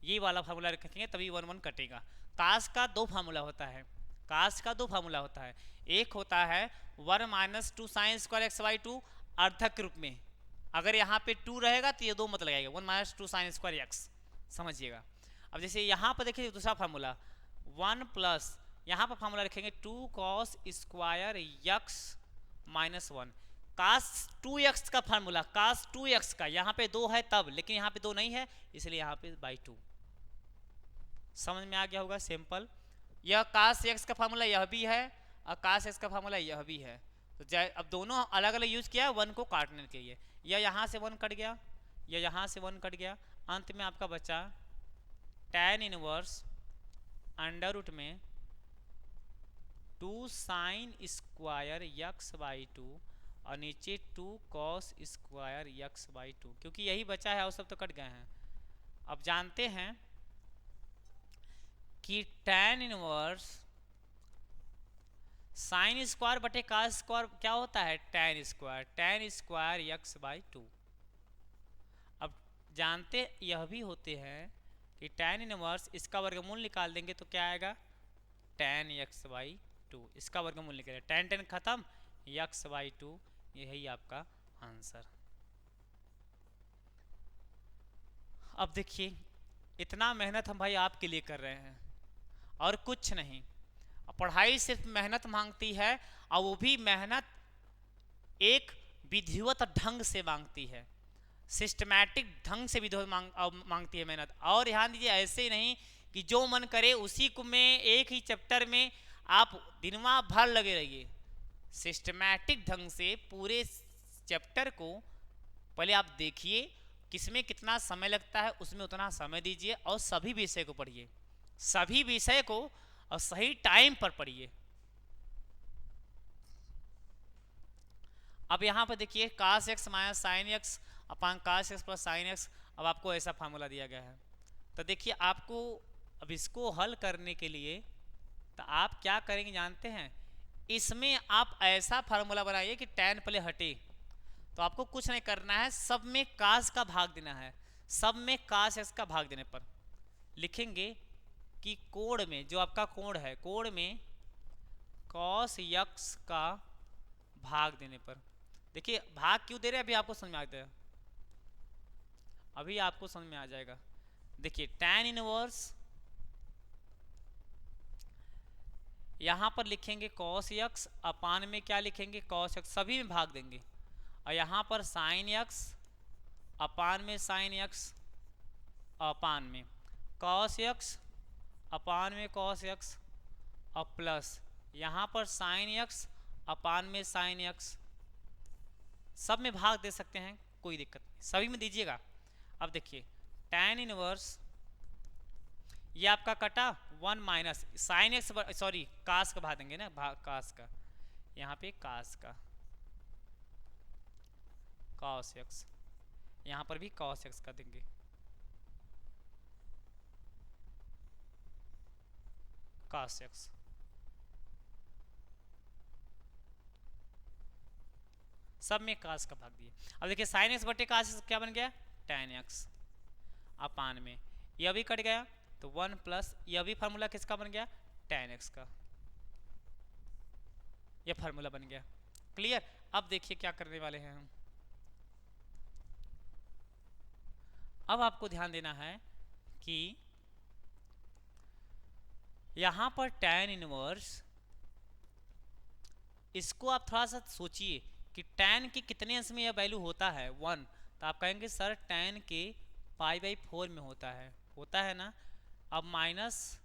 ये वाला फार्मूला रखेंगे तभी 1 1 कटेगा। कास का दो फार्मूला होता है, कास का दो फार्मूला होता है, एक होता है 1 minus 2 sine square x by 2 अर्थक रूप में, अगर यहाँ पे 2 रहेगा तो ये 2 मत लगाएगा, 1 माइनस 2 साइन स्क्वायर एक्स, समझिएगा। अब जैसे यहाँ पर देखिए दूसरा फार्मूला 1 प्लस, यहाँ पर फार्मूला रखेंगे 2 कॉस स्क्वायर एक्स माइनस 1, कास 2x का फार्मूला, कास 2x का, यहाँ पे 2 है तब, लेकिन यहाँ पे 2 नहीं है इसलिए यहाँ पे बाई 2, समझ में आ गया होगा सिंपल। यह कास x का फार्मूला यह भी है और कास x का फार्मूला यह भी है, तो अब दोनों अलग अलग यूज किया 1 को काटने के लिए, यह यहाँ से 1 कट गया, यह यहाँ से 1 कट गया, अंत में आपका बचा tan इनवर्स अंडर रूट में 2 साइन स्क्वायर एक्स बाई 2 और नीचे 2 कॉस स्क्वायर एक्स बाई 2, क्योंकि यही बचा है और सब तो कट गए हैं। अब जानते हैं कि tan इनवर्स साइन स्क्वायर बटे कास स्क्वायर क्या होता है tan स्क्वायर एक्स बाई 2। अब जानते यह भी होते हैं कि tan इनवर्स इसका वर्गमूल निकाल देंगे तो क्या आएगा tan एक्स बाई 2, इसका वर्गमूल निकलेगा, tan tan खत्म, एक्स बाई 2, यही आपका आंसर। अब देखिए इतना मेहनत हम भाई आपके लिए कर रहे हैं और कुछ नहीं, पढ़ाई सिर्फ मेहनत मांगती है, और वो भी मेहनत एक विधिवत ढंग से मांगती है, सिस्टमैटिक ढंग से विधिवत मांगती है मेहनत। और ध्यान दीजिए ऐसे ही नहीं कि जो मन करे उसी को में एक ही चैप्टर में आप दिनवा भर लगे रहिए, सिस्टमैटिक ढंग से पूरे चैप्टर को पहले आप देखिए, किसमें कितना समय लगता है उसमें उतना समय दीजिए, और सभी विषय को पढ़िए, सभी विषय को और सही टाइम पर पढ़िए। अब यहाँ पर देखिए कास एक्स माइनस साइन एक्स अपान कास एक्स प्लस साइन एक्स, अब आपको ऐसा फार्मूला दिया गया है, तो देखिए आपको अब इसको हल करने के लिए तो आप क्या करेंगे जानते हैं, इसमें आप ऐसा फार्मूला बनाइए कि tan पहले हटे, तो आपको कुछ नहीं करना है, सब में कास का भाग देना है, सब में कास एक्स का भाग देने पर लिखेंगे कि कोण में जो आपका कोण है, कोण में कॉस एक्स का भाग देने पर, देखिए भाग क्यों दे रहे हैं अभी आपको समझ में आता है, अभी आपको समझ में आ जाएगा। देखिए tan इनवर्स यहां पर लिखेंगे cos x अपान में क्या लिखेंगे cos x, सभी में भाग देंगे, और यहां पर sin x अपान में sin x अपान में cos x अपान में cos x और प्लस यहाँ पर sin x अपान में sin x, सब में भाग दे सकते हैं कोई दिक्कत नहीं, सभी में दीजिएगा। अब देखिए tan इनवर्स ये आपका कटा 1 माइनस साइन एक्स, सॉरी कास का भाग देंगे ना, कास का, यहाँ पे कास का cos x, यहाँ पर भी cos x का देंगे, cos x, सब में कास का भाग दिए। अब देखिए साइन एक्स बटे कास क्या बन गया, tan x अपान में यह भी कट गया तो 1 प्लस यह भी फार्मूला किसका बन गया, tan x का, यह फार्मूला बन गया। क्लियर। अब देखिए क्या करने वाले हैं हम। अब आपको ध्यान देना है कि यहां पर tan इनवर्स, इसको आप थोड़ा सा सोचिए कि tan के कितने अंश में यह वैल्यू होता है 1, तो आप कहेंगे सर tan के π/4 में होता है ना। अब माइनस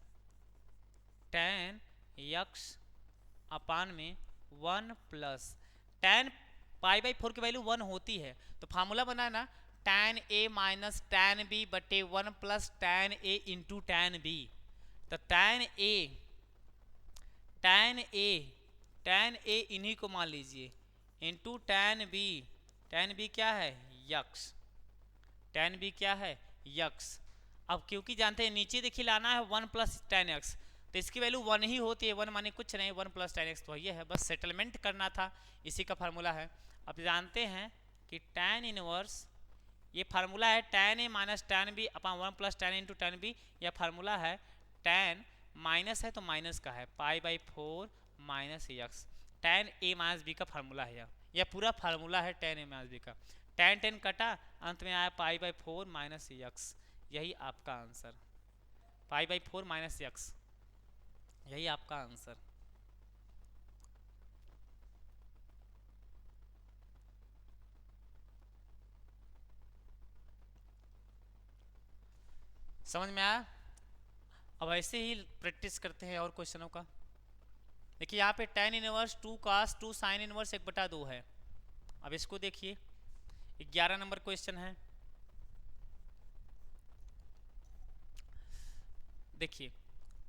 tan x अपान में 1 प्लस tan π/4 की वैल्यू 1 होती है तो फार्मूला बना है ना tan a minus tan b बटे 1 plus tan a into tan b। तो tan a इन्हीं को मान लीजिए इंटू tan b क्या है यक्स, tan b क्या है यक्स। अब क्योंकि जानते हैं नीचे देखिए लाना है 1 प्लस tan x, तो इसकी वैल्यू 1 ही होती है, 1 माने कुछ नहीं, 1 प्लस tan x तो ये है, बस सेटलमेंट करना था, इसी का फार्मूला है। अब जानते हैं कि tan इनवर्स ये फार्मूला है tan a minus tan b upon 1 plus tan into tan b, यह फार्मूला है। tan माइनस है तो माइनस का है π/4 minus X, tan a minus b का फार्मूला है यह पूरा फार्मूला है tan a माइनस b का। tan कटा अंत में आया π/4 माइनस एक्स, यही आपका आंसर, π/4 माइनस एक्स, यही आपका आंसर। समझ में आया। अब ऐसे ही प्रैक्टिस करते हैं और क्वेश्चनों का। देखिए यहाँ पे tan inverse 2 cos 2 sine inverse 1/2 है। अब इसको देखिए 11 नंबर क्वेश्चन है। देखिए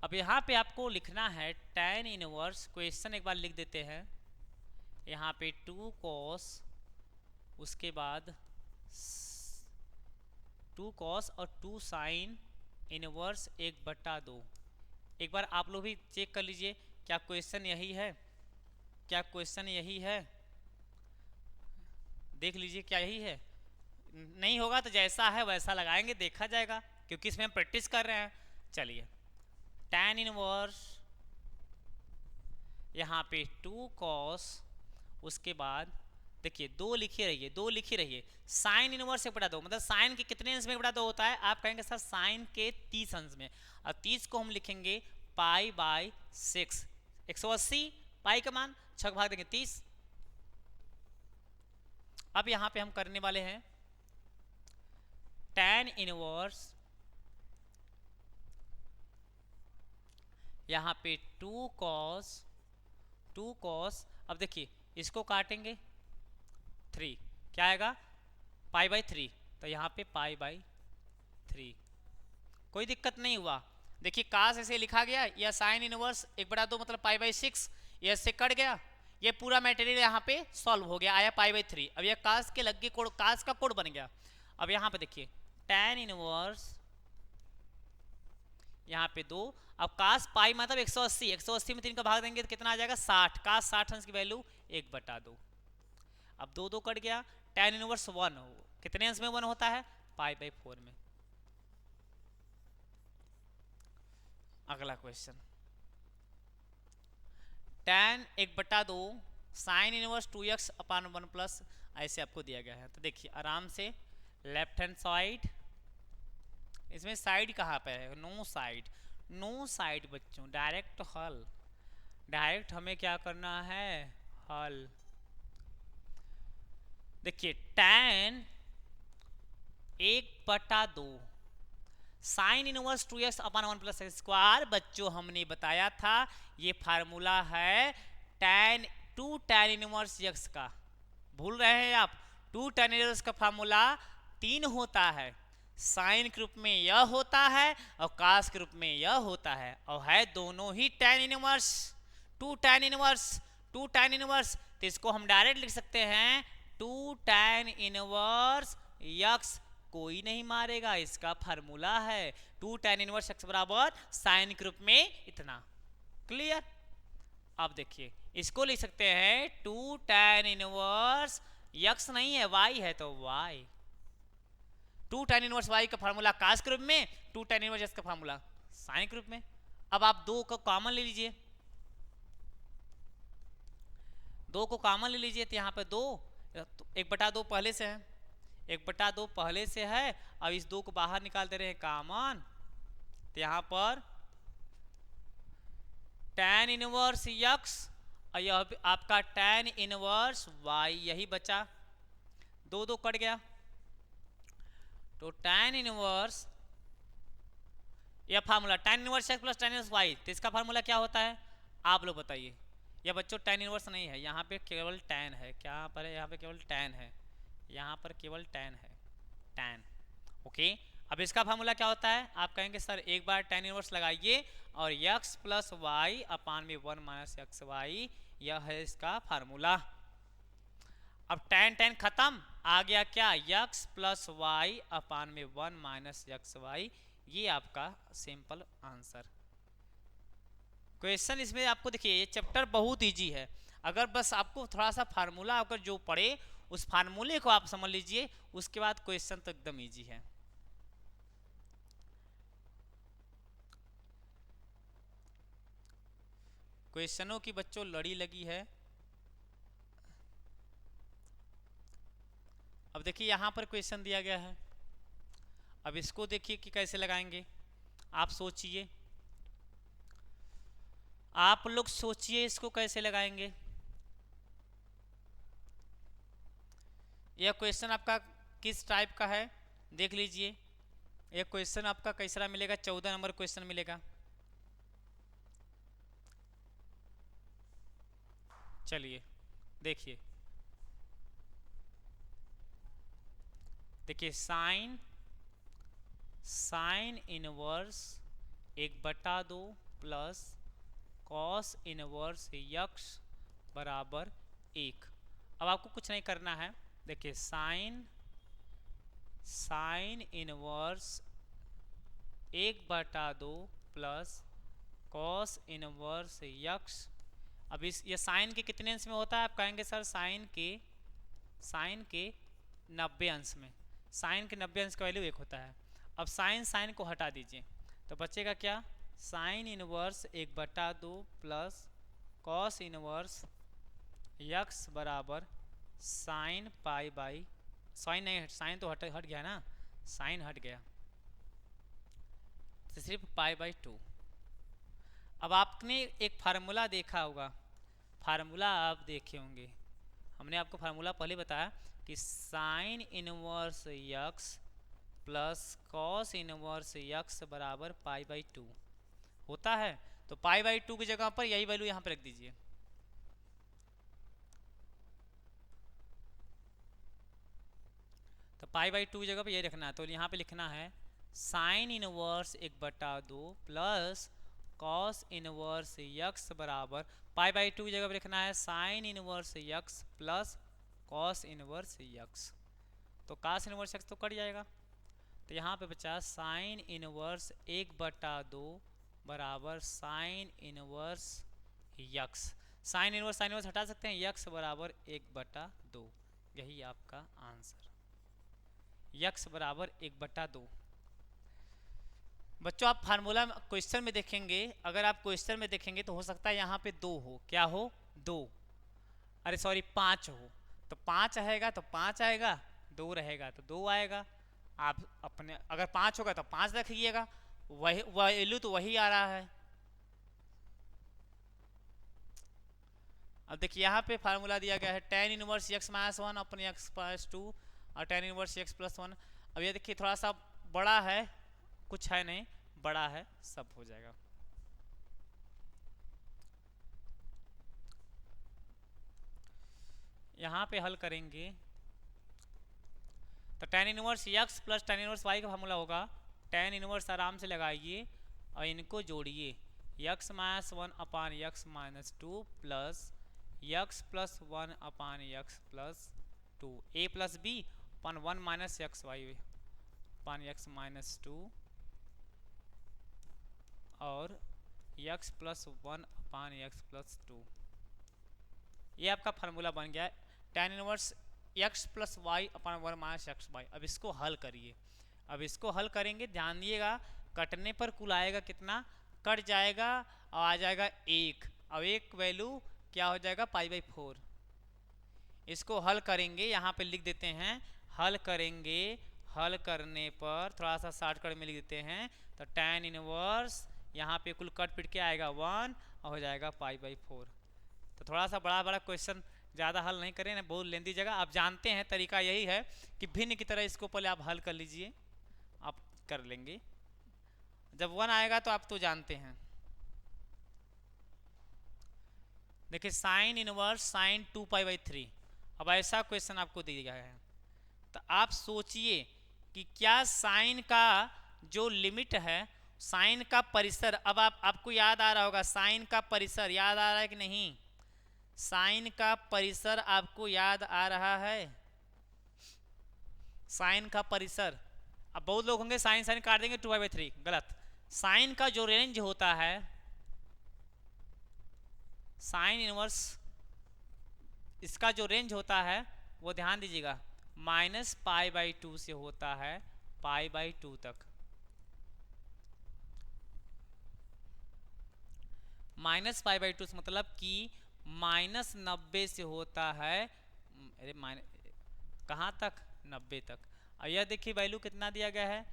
अब यहाँ पे आपको लिखना है tan इनवर्स, क्वेश्चन एक बार लिख देते हैं। यहाँ पे 2 cos, उसके बाद 2 cos और 2 साइन इनवर्स 1/2। एक बार आप लोग भी चेक कर लीजिए क्या क्वेश्चन यही है, क्या क्वेश्चन यही है, देख लीजिए क्या यही है। नहीं होगा तो जैसा है वैसा लगाएंगे, देखा जाएगा, क्योंकि इसमें हम प्रैक्टिस कर रहे हैं। चलिए tan इनवर्स यहाँ पे 2 cos, उसके बाद देखिए 2 लिखी रहिए, 2 लिखी रहिए, साइन इनवर्स 1/2 मतलब साइन के कितने अंश में 1/2 होता है, आप कहेंगे सर साइन के 30 अंश में, और 30 को हम लिखेंगे π/6, 180 पाई का मान 6 भाग देंगे 30। अब यहां पे हम करने वाले हैं tan इनवर्स, यहां पे 2 cos, अब देखिए इसको काटेंगे 3, क्या आएगा π/3, तो यहाँ पे π/3, कोई दिक्कत नहीं हुआ। देखिए कास ऐसे लिखा गया, या साइन इनवर्स 1/2 मतलब π/6, यह से कट गया, ये पूरा मटेरियल यहाँ पे सॉल्व हो गया, आया π/3। अब यह कास के लग गए कोड, कास का कोड बन गया। अब यहाँ पे देखिए tan इनवर्स यहाँ पे 2, अब कास पाई मतलब 180, 180 में 3 का भाग देंगे तो कितना आ जाएगा 60, कास 60 अंश की वैल्यू 1/2। अब 2 कट गया, tan इनवर्स 1 कितने अंश में 1 होता है π/4 में। अगला question tan 1/2 sine inverse 2x अपान 1 प्लस, ऐसे आपको दिया गया है। तो देखिए आराम से लेफ्ट हैंड साइड, इसमें साइड कहाँ पे है, नो साइड, नो साइड बच्चों, डायरेक्ट हल, डायरेक्ट हमें क्या करना है हल। देखिए tan 1/2 साइन इनवर्स 2x अपान 1 प्लस एक्स स्क्वायर, बच्चों हमने बताया था ये फार्मूला है टू tan इनवर्स x का, भूल रहे हैं आप। 2 tan इनवर्स का फार्मूला 3 होता है, साइन के रूप में यह होता है और कास के रूप में यह होता है, और है दोनों ही tan इनवर्स। 2 tan इनवर्स तो इसको हम डायरेक्ट लिख सकते हैं 2 tan इनवर्स x, कोई नहीं मारेगा, इसका फार्मूला है 2 tan इनवर्स x बराबर साइन के रूप में इतना। क्लियर। अब देखिए इसको लिख सकते हैं 2 tan इनवर्स यक्स नहीं है, वाई है, तो वाई। 2 tan इनवर्स वाई का फार्मूला कास के रूप में, 2 tan इनवर्स एक्स का फार्मूला साइन के रूप में। अब आप 2 को कॉमन ले लीजिए, 2 को कॉमन ले लीजिए, तो यहाँ पे 2, 1/2 पहले से है, 1/2 पहले से है। अब इस 2 को बाहर निकाल दे रहे हैं कॉमन, तो यहाँ पर tan इनवर्स यक्स और यह आपका tan इनवर्स वाई, यही बचा, 2 कट गया। तो tan इनवर्स, यह formula tan inverse x plus tan inverse y, तो इसका फार्मूला क्या होता है आप लोग बताइए। यह बच्चों tan इनवर्स नहीं है, यहाँ पे केवल tan है, क्या पर है, यहाँ पे केवल tan है, यहाँ पर केवल tan है, tan। ओके, अब इसका फार्मूला क्या होता है, आप कहेंगे सर एक बार tan इनवर्स लगाइए और x प्लस वाई अपान में 1 माइनस एक्स वाई, यह है इसका फार्मूला। अब tan खत्म, आ गया क्या, x प्लस वाई अपान में 1 माइनस एक्स वाई, ये आपका सिंपल आंसर। क्वेश्चन इसमें आपको देखिए, ये चैप्टर बहुत इजी है, अगर बस आपको थोड़ा सा फार्मूला अगर जो पढ़े उस फार्मूले को आप समझ लीजिए, उसके बाद क्वेश्चन तो एकदम इजी है। क्वेश्चनों की बच्चों लड़ी लगी है। अब देखिए यहाँ पर क्वेश्चन दिया गया है, अब इसको देखिए कि कैसे लगाएंगे, आप सोचिए, आप लोग सोचिए इसको कैसे लगाएंगे। यह क्वेश्चन आपका किस टाइप का है देख लीजिए, यह क्वेश्चन आपका कैसा मिलेगा, 14 नंबर क्वेश्चन मिलेगा। चलिए देखिए, देखिए sine inverse 1/2 plus cos inverse x बराबर 1। अब आपको कुछ नहीं करना है, देखिए sine inverse 1/2 plus cos inverse x. अब इस ये साइन के कितने अंश में होता है, आप कहेंगे सर साइन के 90 अंश में, साइन के 90 अंश का वैल्यू 1 होता है। अब साइन को हटा दीजिए, तो बचेगा क्या, sine inverse 1/2 plus cos inverse x बराबर साइन पाई बाई, साइन नहीं, साइन तो हट गया ना, साइन हट गया, तो सिर्फ π/2। अब आपने एक फार्मूला देखा होगा, फार्मूला आप देखे होंगे, हमने आपको फार्मूला पहले बताया कि sine inverse x plus cos inverse x बराबर π/2 होता है। तो π/2 की जगह पर यही वैल्यू यहाँ पर रख दीजिए, तो π/2 की जगह पर यही रखना है, तो यहाँ पे लिखना है sine inverse 1/2 plus cos inverse x बराबर π/2 की जगह पर लिखना है sine inverse x plus cos inverse x, तो कॉस इनवर्स यक्स तो कट जाएगा, तो यहाँ पे बचा साइन इनवर्स 1/2 बराबर sine inverse x, sine inverse हटा सकते हैं, यक्स बराबर 1/2, यही आपका आंसर, यक्स बराबर 1/2। बच्चों आप फार्मूला क्वेश्चन में देखेंगे, अगर आप क्वेश्चन में देखेंगे तो हो सकता है यहाँ पे 2 हो, क्या हो 2, अरे सॉरी 5 हो, तो 5 आएगा तो 5 आएगा, 2 रहेगा तो 2 आएगा। आप अपने अगर 5 होगा तो 5 रखिएगा, वही वैल्यू तो वही आ रहा है। अब देखिए यहाँ पे फार्मूला दिया गया है tan इनवर्स x माइनस 1 अपन x प्लस 2 और tan इनवर्स x प्लस 1। अब ये देखिए थोड़ा सा बड़ा है, कुछ है नहीं, बड़ा है, सब हो जाएगा। यहाँ पे हल करेंगे तो tan inverse x plus tan inverse y का फार्मूला होगा, tan इनवर्स आराम से लगाइए और इनको जोड़िए, x minus 1 upon x minus 2 plus x plus 1 upon x plus 2, a plus b upon 1 minus x y upon x minus 2 और x plus 1 upon x plus 2, ये आपका फार्मूला बन गया है। tan inverse x plus y upon 1 minus x y. अब इसको हल करिए। अब इसको हल करेंगे, ध्यान दिएगा, कटने पर कुल आएगा कितना, कट जाएगा और आ जाएगा 1। अब एक वैल्यू क्या हो जाएगा, π/4। इसको हल करेंगे, यहाँ पे लिख देते हैं, हल करेंगे, हल करने पर थोड़ा सा शॉर्टकट में लिख देते हैं, तो tan इनवर्स यहाँ पे कुल कट पिट के आएगा 1 और हो जाएगा π/4। तो थोड़ा सा बड़ा बड़ा क्वेश्चन ज़्यादा हल नहीं करें ना, बहुत लेंदी जगह। आप जानते हैं तरीका यही है कि भिन्न की तरह इसको पहले आप हल कर लीजिए, आप कर लेंगे। जब 1 आएगा तो आप तो जानते हैं। देखिए साइन इनवर्स साइन 2π/3। अब ऐसा क्वेश्चन आपको दिया गया है, तो आप सोचिए कि क्या साइन का जो लिमिट है, साइन का परिसर, अब आपको याद आ रहा होगा, साइन का परिसर याद आ रहा है कि नहीं, साइन का परिसर आपको याद आ रहा है, साइन का परिसर। अब बहुत लोग होंगे साइन साइन काट देंगे 2π/3, गलत। साइन का जो रेंज होता है, साइन इनवर्स इसका जो रेंज होता है वो ध्यान दीजिएगा, -π/2 से होता है π/2 तक। -π/2 से मतलब कि -90 से होता है, अरे कहाँ तक, 90 तक। और यह देखिए वैल्यू कितना दिया गया है,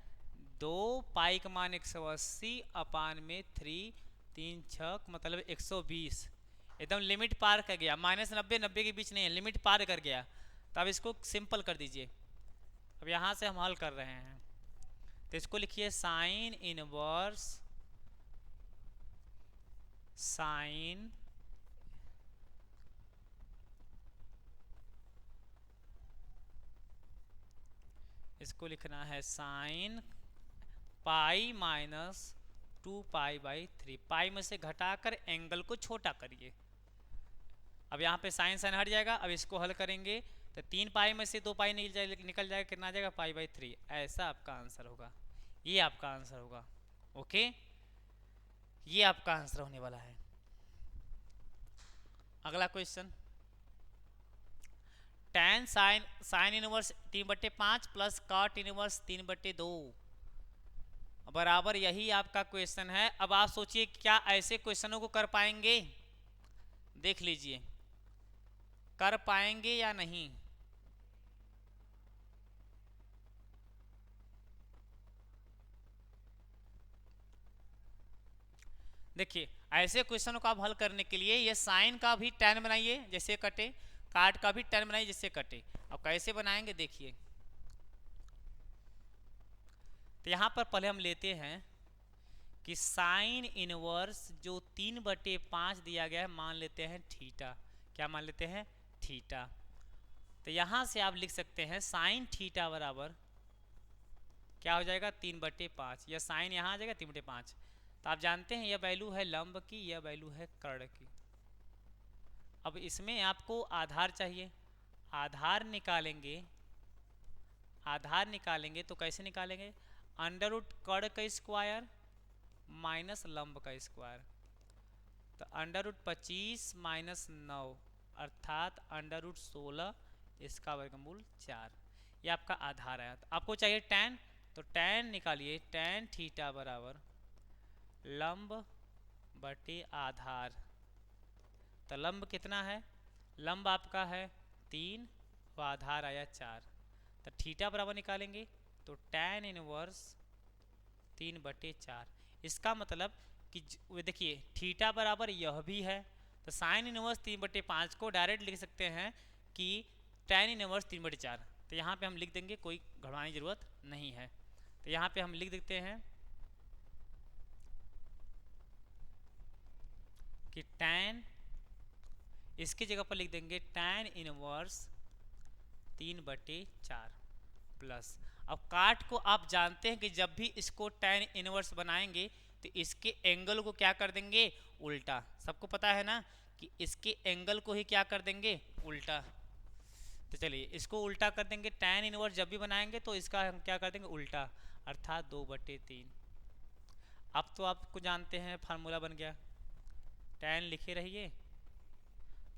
2 पाई का मान 180 अपान में 3, 3 6 मतलब 120। एकदम लिमिट पार कर गया, -90 90 के बीच नहीं है, लिमिट पार कर गया। तो अब इसको सिंपल कर दीजिए। अब यहाँ से हम हल कर रहे हैं, तो इसको लिखिए साइन इनवर्स साइन इसको लिखना है साइन पाई माइनस 2π/3। पाई में से घटाकर एंगल को छोटा करिए। अब यहाँ पे साइन साइन हट जाएगा। अब इसको हल करेंगे तो 3 पाई में से 2 पाई निकल जाएगा, कितना आ जाएगा, π/3। ऐसा आपका आंसर होगा, ये आपका आंसर होगा। ओके, ये आपका आंसर होने वाला है। अगला question, tan sine inverse 3/5 plus cot inverse 3/2 बराबर, यही आपका क्वेश्चन है। अब आप सोचिए क्या ऐसे क्वेश्चनों को कर पाएंगे, देख लीजिए कर पाएंगे या नहीं। देखिए ऐसे क्वेश्चनों को आप हल करने के लिए ये साइन का भी tan बनाइए जैसे कटे, काट का भी tan बनाइए जिससे कटे। अब कैसे बनाएंगे देखिए, तो यहाँ पर पहले हम लेते हैं कि साइन इनवर्स जो 3/5 दिया गया है मान लेते हैं थीटा। क्या मान लेते हैं, थीटा। तो यहाँ से आप लिख सकते हैं साइन थीटा बराबर क्या हो जाएगा, 3/5। यह साइन यहाँ आ जाएगा 3/5। तो आप जानते हैं यह वैल्यू है लंब की, यह वैल्यू है कर्ण की। अब इसमें आपको आधार चाहिए, आधार निकालेंगे, आधार निकालेंगे तो कैसे निकालेंगे, अंडर रूट कर्ण का स्क्वायर माइनस लंब का स्क्वायर। तो अंडर रूट 25 - 9 अर्थात अंडर रूट 16, इसका वर्गमूल 4। ये आपका आधार है। तो आपको चाहिए tan, तो tan निकालिए, tan थीटा बराबर लंब बटे आधार। तो लंब कितना है, लंब आपका है 3 और आधार आया 4। तो थीटा बराबर निकालेंगे तो tan इनवर्स 3/4। इसका मतलब कि देखिए थीटा बराबर यह भी है, तो साइन इनवर्स 3/5 को डायरेक्ट लिख सकते हैं कि tan इनवर्स 3/4। तो यहाँ पे हम लिख देंगे, कोई घबराने की जरूरत नहीं है। तो यहाँ पे हम लिख देते हैं कि tan, इसकी जगह पर लिख देंगे tan इनवर्स 3/4 प्लस। अब काट को आप जानते हैं कि जब भी इसको tan इनवर्स बनाएंगे तो इसके एंगल को क्या कर देंगे, उल्टा। सबको पता है ना कि इसके एंगल को ही क्या कर देंगे, उल्टा। तो चलिए इसको उल्टा कर देंगे, tan इनवर्स जब भी बनाएंगे तो इसका हम क्या कर देंगे, उल्टा, अर्थात 2/3। अब तो आपको जानते हैं फार्मूला बन गया, tan लिखे रहिए।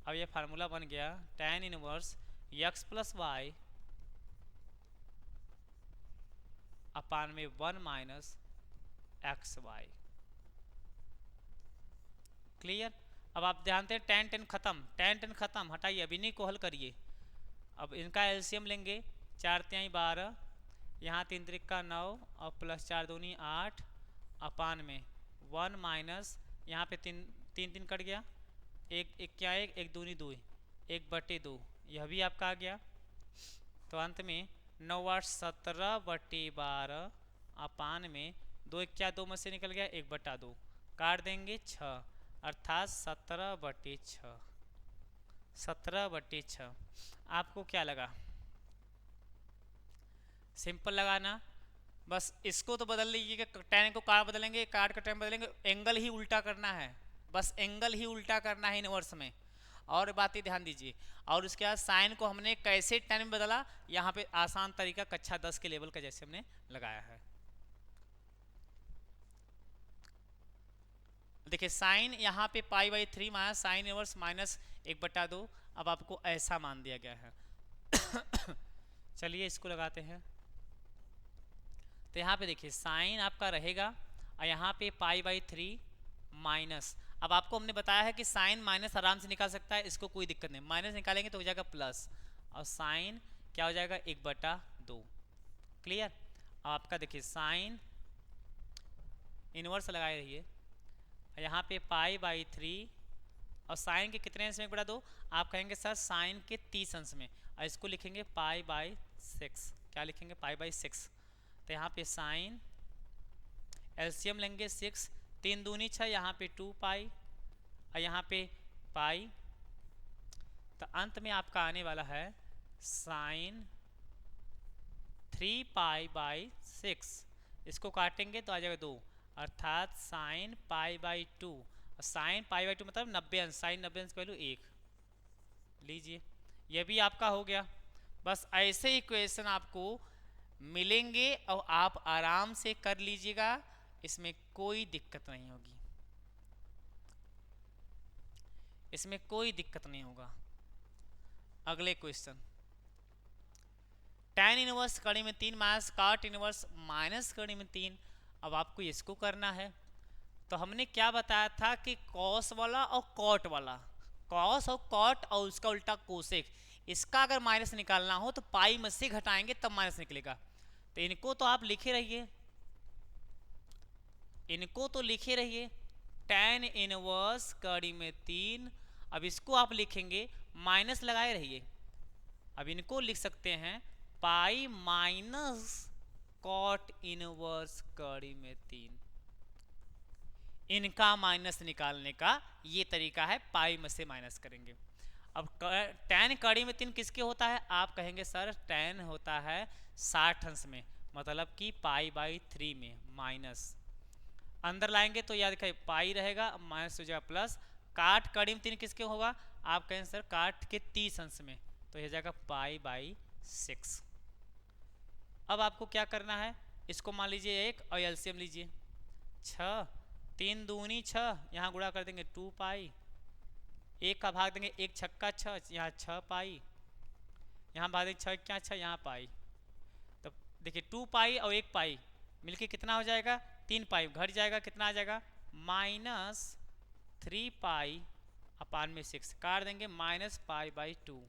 अब ये फार्मूला बन गया tan inverse, x plus Y upon में 1 माइनस एक्स वाई। क्लियर। अब आप जानते हैं टेन टेन खत्म, टेन टेन खत्म, हटाइए, अब इन्हीं को हल करिए। अब इनका एलसीएम लेंगे, 4 तिहाई 12, यहाँ 3 त्रिका 9 और प्लस 4 दूनी 8 अपान में 1 माइनस, यहाँ पे 3 3 कट गया, एक एक क्या, एक दूनी 2, 1/2, यह भी आपका आ गया। तो अंत में 9 8 17/12 अपान में 2 1 क्या, 2 में से निकल गया 1/2, काट देंगे 6, अर्थात 17/6, 17/6। आपको क्या लगा? सिंपल लगाना, बस इसको तो बदल लीजिएगा, टेन को काट बदलेंगे, काट का टेन बदलेंगे, एंगल ही उल्टा करना है, बस एंगल ही उल्टा करना है इनवर्स में। और बातें ध्यान दीजिए। और उसके बाद साइन को हमने कैसे टेन में बदला, यहाँ पे आसान तरीका कक्षा 10 के लेवल का जैसे हमने लगाया है। देखिए साइन यहाँ पे पाई/3 माइनस साइन इनवर्स माइनस 1/2, अब आपको ऐसा मान दिया गया है। चलिए इसको लगाते हैं। तो यहाँ पे देखिए साइन आपका रहेगा और यहाँ पे पाई/3 माइनस, अब आपको हमने बताया है कि साइन माइनस आराम से निकाल सकता है, इसको कोई दिक्कत नहीं, माइनस निकालेंगे तो हो जाएगा प्लस, और साइन क्या हो जाएगा 1/2। क्लियर। अब आपका देखिए साइन इनवर्स लगाए रहिए, यहाँ पे पाई/3 और साइन के कितने अंश में 1/2, आप कहेंगे सर साइन के 30 अंश में, और इसको लिखेंगे पाई/6। क्या लिखेंगे? पाई/6। तो यहाँ पे साइन एलसीएम लेंगे 6, 3 दूनी 6, यहाँ पे 2 पाई और यहाँ पे पाई, तो अंत में आपका आने वाला है साइन 3 पाई/6। इसको काटेंगे तो आ जाएगा 2, अर्थात साइन पाई/2, और साइन पाई/2 मतलब 90 अंश, साइन 90 अंश वैल्यू 1 लीजिए, यह भी आपका हो गया। बस ऐसे ही क्वेश्चन आपको मिलेंगे और आप आराम से कर लीजिएगा, इसमें कोई दिक्कत नहीं होगी, इसमें कोई दिक्कत नहीं होगा। अगले क्वेश्चन, tan इनवर्स कड़ी में 3 माइनस cot इनवर्स माइनस कड़ी में 3। अब आपको इसको करना है, तो हमने क्या बताया था कि कॉस वाला और कॉट वाला, कॉस और कॉट और उसका उल्टा कोसेक, इसका अगर माइनस निकालना हो तो पाई में से घटाएंगे तब माइनस निकलेगा। तो इनको तो आप लिखे रहिए, इनको तो लिखे रहिए, tan इनवर्स कड़ी में 3, अब इसको आप लिखेंगे माइनस लगाए रहिए। अब इनको लिख सकते हैं पाई माइनस कॉट इनवर्स कड़ी में 3। इनका माइनस निकालने का ये तरीका है, पाई में से माइनस करेंगे। अब tan कड़ी में 3 किसके होता है? आप कहेंगे सर tan होता है 60 अंश में, मतलब कि पाई/3 में, माइनस अंदर लाएंगे तो याद रखिए पाई रहेगा, माइनस हो जाएगा प्लस। काट कड़ी में 3 किसके होगा? आप कहेंगे सर काट के 30 अंश में, तो यह जाएगा पाई/6। अब आपको क्या करना है, इसको मान लीजिए 1 और एलसीएम लीजिए 6, 3 दूनी 6, यहाँ गुणा कर देंगे 2 पाई, 1 का भाग देंगे 1 छक्का 6, यहाँ 6 पाई, यहाँ भाग देंगे 6 क्या 6, यहाँ पाई। तो देखिए 2 पाई और 1 पाई मिलके कितना हो जाएगा? 3 पाई, घट जाएगा, कितना आ जाएगा? -3 पाई अपान में 6, काट देंगे -पाई/2,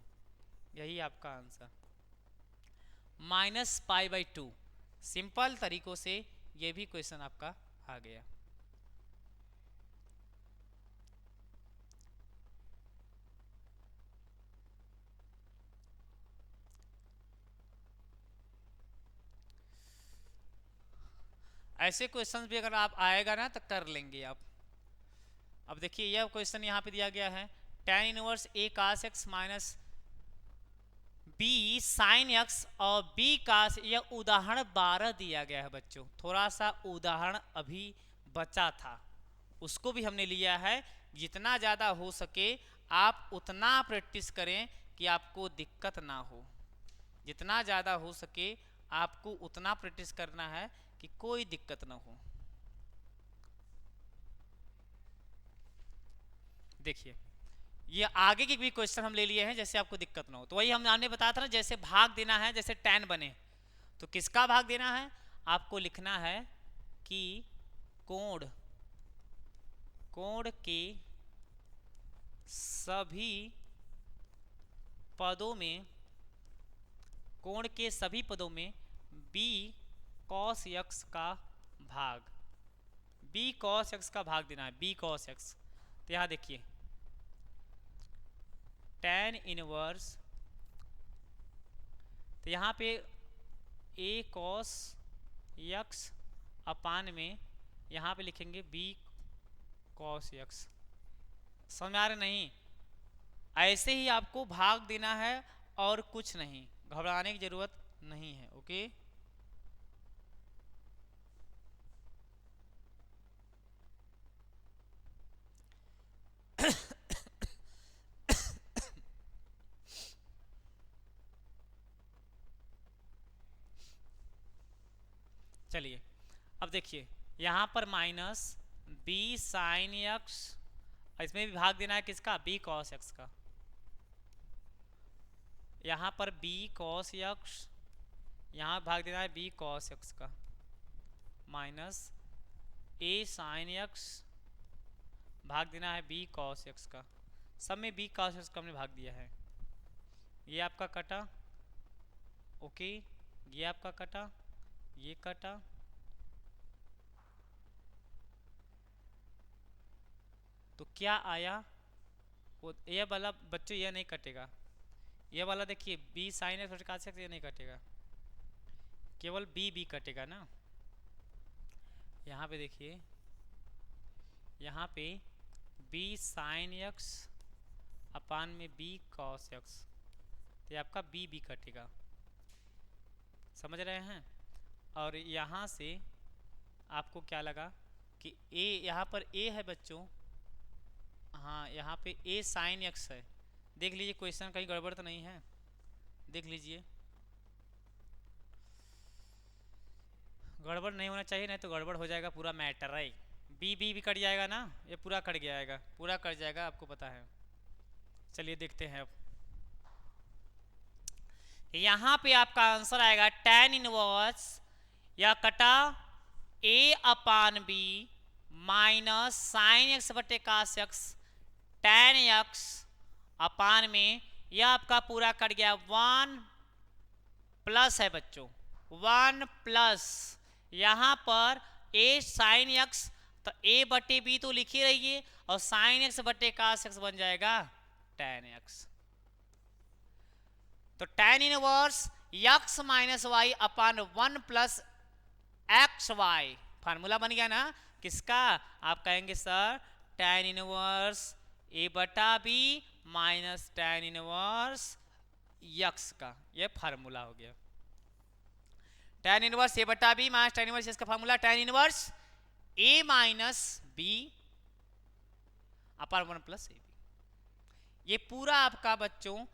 यही आपका आंसर, -पाई/2। सिंपल तरीकों से ये भी क्वेश्चन आपका आ गया। ऐसे क्वेश्चंस भी अगर आप आएगा ना तो कर लेंगे आप। अब देखिए यह क्वेश्चन यहाँ पे दिया गया है, tan inverse a cos x minus b sin x और b cos, यह उदाहरण 12 दिया गया है बच्चों। थोड़ा सा उदाहरण अभी बचा था, उसको भी हमने लिया है। जितना ज़्यादा हो सके आप उतना प्रैक्टिस करें कि आपको दिक्कत ना हो, जितना ज़्यादा हो सके आपको उतना प्रैक्टिस करना है कि कोई दिक्कत ना हो। देखिए ये आगे के भी क्वेश्चन हम ले लिए हैं, जैसे आपको दिक्कत ना हो। तो वही हमने बताया था ना, जैसे भाग देना है, जैसे tan बने तो किसका भाग देना है, आपको लिखना है कि कोण के सभी पदों में, कोण के सभी पदों में b cos x का भाग, b cos x का भाग देना है, b cos x। तो यहां देखिए tan इनवर्स, तो यहाँ पे a cos x अपान में यहाँ पे लिखेंगे b cos x। समझ में आ रहा नहीं? ऐसे ही आपको भाग देना है और कुछ नहीं, घबराने की जरूरत नहीं है। ओके, चलिए अब देखिए यहाँ पर माइनस b साइन x, इसमें भी भाग देना है किसका, b cos x का। यहाँ पर b cos x, यहाँ भाग देना है b cos x का, माइनस a साइन x, भाग देना है b cos x का। सब में b cos x का हमने भाग दिया है। ये आपका कटा, ओके, ये आपका कटा, ये कटा, तो क्या आया, वो ये वाला बच्चों ये नहीं कटेगा, ये वाला देखिए b साइन एक्स काट सकते, ये नहीं कटेगा, केवल b कटेगा ना। यहाँ पे देखिए, यहाँ पे b साइन एक्स अपान में b cos x, तो ये आपका b कटेगा, समझ रहे हैं। और यहाँ से आपको क्या लगा कि a, यहाँ पर a है बच्चों, हाँ यहाँ पे a साइन x है। देख लीजिए क्वेश्चन कहीं गड़बड़ तो नहीं है, देख लीजिए, गड़बड़ नहीं होना चाहिए, नहीं तो गड़बड़ हो जाएगा पूरा मैटर है। बी भी कट जाएगा ना, ये पूरा कट जाएगा, पूरा कट जाएगा, आपको पता है। चलिए देखते हैं अब, यहाँ पे आपका आंसर आएगा tan इनवर्स या कटा a upon b minus sine x बटे कास एक्स tan x अपान में, यह आपका पूरा कट गया, 1 प्लस है बच्चों, 1 प्लस यहाँ पर a साइन एक्स, तो a बटे b तो लिख ही रहिए, और साइन एक्स बटे कास एक्स बन जाएगा tan x। तो tan inverse x minus Y upon 1 plus X Y, formula बन गया ना किसका, आप कहेंगे सर tan इनवर्स a बटा b minus tan inverse x का, ये फार्मूला हो गया। tan इनवर्स a बटा b माइनस tan इनवर्स इसका formula tan inverse a minus b upon 1 plus ab। ये पूरा आपका बच्चों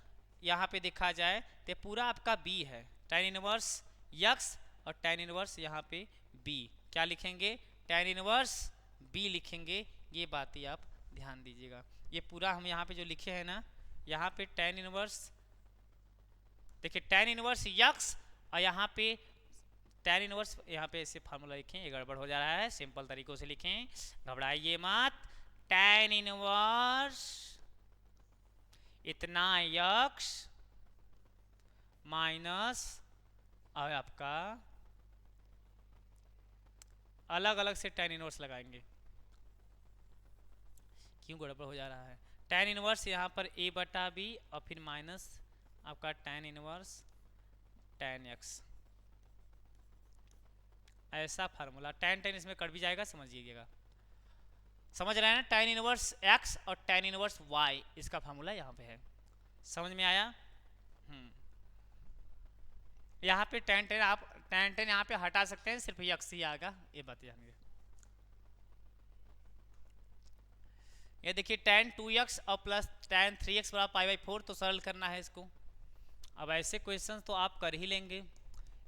यहाँ पे देखा जाए तो पूरा आपका b है, tan इनवर्स x और tan इनवर्स यहाँ पे b, क्या लिखेंगे, tan इनवर्स b लिखेंगे। ये बात ही आप ध्यान दीजिएगा, ये पूरा हम यहाँ पे जो लिखे हैं ना, यहाँ पे tan इनवर्स, देखिए tan इनवर्स x और यहाँ पे tan इनवर्स, यहाँ पे ऐसे फार्मूला लिखें, ये गड़बड़ हो जा रहा है, सिंपल तरीकों से लिखें, घबराइए मत। tan इनवर्स इतना x माइनस, और आपका अलग अलग से tan इनवर्स लगाएंगे, क्यों गड़बड़ हो जा रहा है। tan इनवर्स यहाँ पर a बटा b और फिर माइनस आपका tan इनवर्स tan x, ऐसा फार्मूला, tan इसमें कट भी जाएगा, समझिएगा, समझ रहे हैं ना। tan इनवर्स x और tan इनवर्स y, इसका फार्मूला यहाँ पे है, समझ में आया। यहाँ पे tan आप tan यहाँ पे हटा सकते हैं, सिर्फ x ही आएगा, ये बात जानिए। ये देखिए tan 2x और प्लस tan 3x बराबर पाई/4, तो सरल करना है इसको। अब ऐसे क्वेश्चंस तो आप कर ही लेंगे,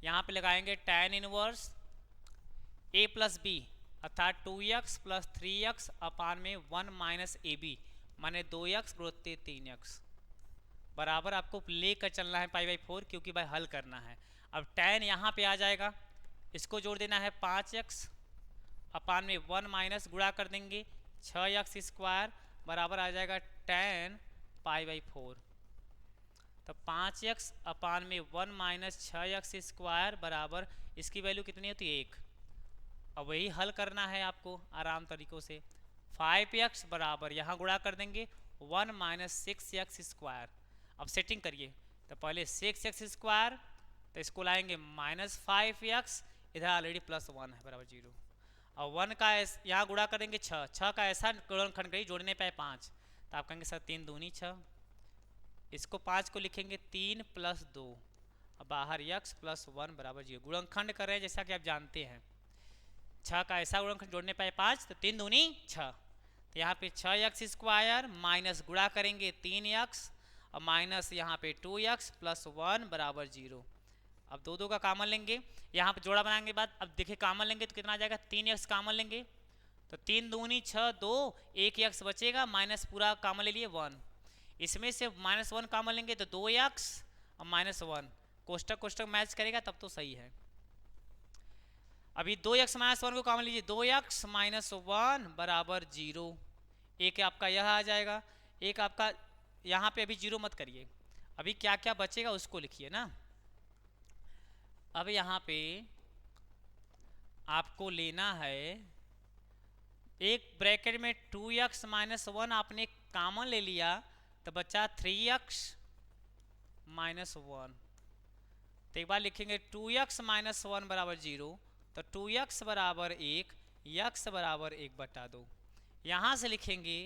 यहाँ पे लगाएंगे tan inverse a plus b अर्थात 2x प्लस 3x अपान में 1 माइनस ab माने 2x गुणित 3x बराबर आपको लेकर चलना है पाई बाई 4, क्योंकि भाई हल करना है। अब tan यहाँ पे आ जाएगा, इसको जोड़ देना है 5x अपान में 1 माइनस गुणा कर देंगे 6x स्क्वायर बराबर आ जाएगा tan पाई बाई 4। तो 5x अपान में 1 माइनस 6x स्क्वायर बराबर इसकी वैल्यू कितनी होती है 1। अब वही हल करना है आपको आराम तरीकों से। 5x बराबर यहाँ गुणा कर देंगे 1 माइनस 6x स्क्वायर। अब सेटिंग करिए, तो पहले 6x स्क्वायर, तो इसको लाएंगे माइनस 5x, इधर ऑलरेडी प्लस 1 है बराबर 0। और 1 का यहाँ गुणा करेंगे 6 का ऐसा गुणनखंड करिए जोड़ने पे 5, तो आप कहेंगे सर 3 दूनी 6, इसको 5 को लिखेंगे 3 प्लस 2, अब बाहर x प्लस 1 बराबर 0। गुणनखंड कर रहे हैं जैसा कि आप जानते हैं, 6 का ऐसा गुणनखंड जोड़ने पे 5, तो 3 दूनी 6, तो यहाँ पे 6x स्क्वायर माइनस गुणा करेंगे 3x और माइनस यहाँ पे 2x प्लस 1 बराबर 0। अब दो का कॉमन लेंगे, यहाँ पे जोड़ा बनाएंगे बाद, अब देखिए कॉमन लेंगे तो कितना आ जाएगा 3x कॉमन लेंगे, तो 3 दूनी 6, 2, 1x बचेगा, माइनस पूरा कॉमन ले लिए 1, इसमें से माइनस 1 कॉमन लेंगे तो 2x और माइनस 1, कोष्टक कोष्टक मैच करेगा तब तो सही है। अभी 2x माइनस 1 को कॉमन लीजिए, 2x माइनस 1 बराबर 0, एक आपका यह आ जाएगा, एक आपका यहाँ पे अभी 0 मत करिए, अभी क्या क्या बचेगा उसको लिखिए ना। अब यहाँ पे आपको लेना है एक ब्रैकेट में 2x माइनस 1 आपने कॉमन ले लिया तो बचा 3x माइनस 1, तो एक बार लिखेंगे 2x माइनस 1 बराबर 0, तो 2x बराबर 1, x बराबर 1/2। यहाँ से लिखेंगे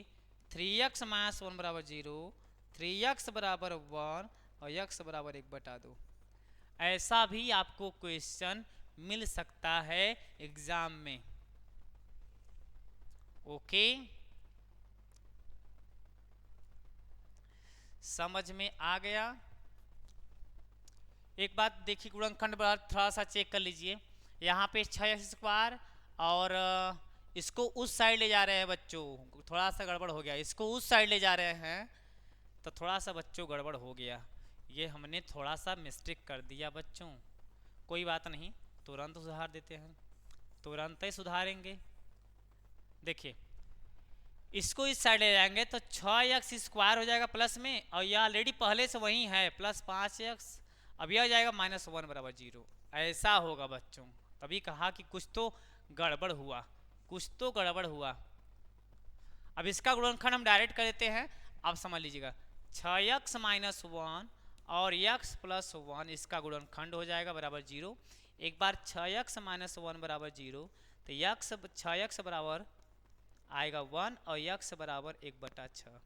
3x माइनस 1 बराबर 0, 3x बराबर 1 और x बराबर 1/2। ऐसा भी आपको क्वेश्चन मिल सकता है एग्जाम में। ओके, समझ में आ गया। एक बात देखिए, गुणनखंड थोड़ा सा चेक कर लीजिए, यहाँ पे 6x स्क्वायर और इसको उस साइड ले जा रहे हैं बच्चों, थोड़ा सा गड़बड़ हो गया, इसको उस साइड ले जा रहे हैं तो थोड़ा सा बच्चों गड़बड़ हो गया, ये हमने थोड़ा सा मिस्टेक कर दिया बच्चों, कोई बात नहीं, तुरंत सुधार देते हैं, तुरंत ही सुधारेंगे। देखिए इसको इस साइड ले जाएंगे तो 6x स्क्वायर हो जाएगा प्लस में, और यह ऑलरेडी पहले से वही है प्लस 5x, अब यह हो जाएगा माइनस 1 बराबर 0। ऐसा होगा बच्चों, तभी कहा कि कुछ तो गड़बड़ हुआ, कुछ तो गड़बड़ हुआ। अब इसका गुणनखंड हम डायरेक्ट कर देते हैं, आप समझ लीजिएगा 6x माइनस 1 और x प्लस 1 इसका गुणनखंड हो जाएगा बराबर 0। एक बार 6x माइनस 1 बराबर 0, तो x 6x बराबर आएगा 1 और x बराबर 1/6,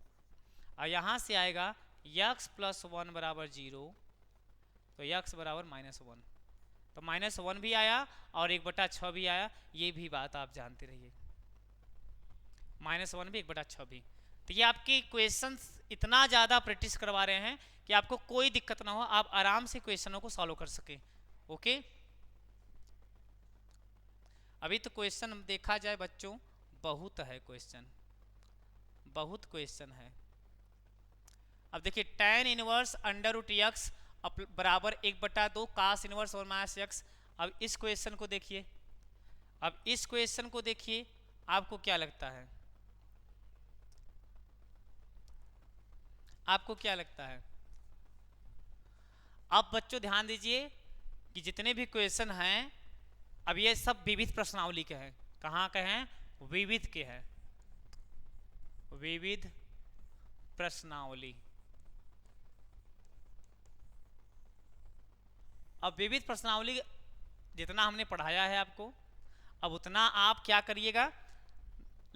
और यहाँ से आएगा x प्लस 1 बराबर 0, तो x बराबर माइनस 1, तो माइनस 1 भी आया और 1/6 भी आया, ये भी बात आप जानते रहिए, माइनस 1 भी 1/6 भी। तो ये आपके क्वेश्चंस इतना ज़्यादा प्रैक्टिस करवा रहे हैं कि आपको कोई दिक्कत ना हो, आप आराम से क्वेश्चनों को सॉल्व कर सके। ओके, अभी तो क्वेश्चन देखा जाए बच्चों बहुत है, क्वेश्चन बहुत क्वेश्चन है। अब देखिए tan inverse under root x बराबर 1/2 cos इनवर्स और माइनस x। अब इस क्वेश्चन को देखिए, अब इस क्वेश्चन को देखिए, आपको क्या लगता है, आपको क्या लगता है? अब बच्चों ध्यान दीजिए कि जितने भी क्वेश्चन हैं अब ये सब विविध प्रश्नावली के हैं। कहाँ के हैं? विविध के हैं, विविध प्रश्नावली। अब विविध प्रश्नावली जितना हमने पढ़ाया है आपको, अब उतना आप क्या करिएगा,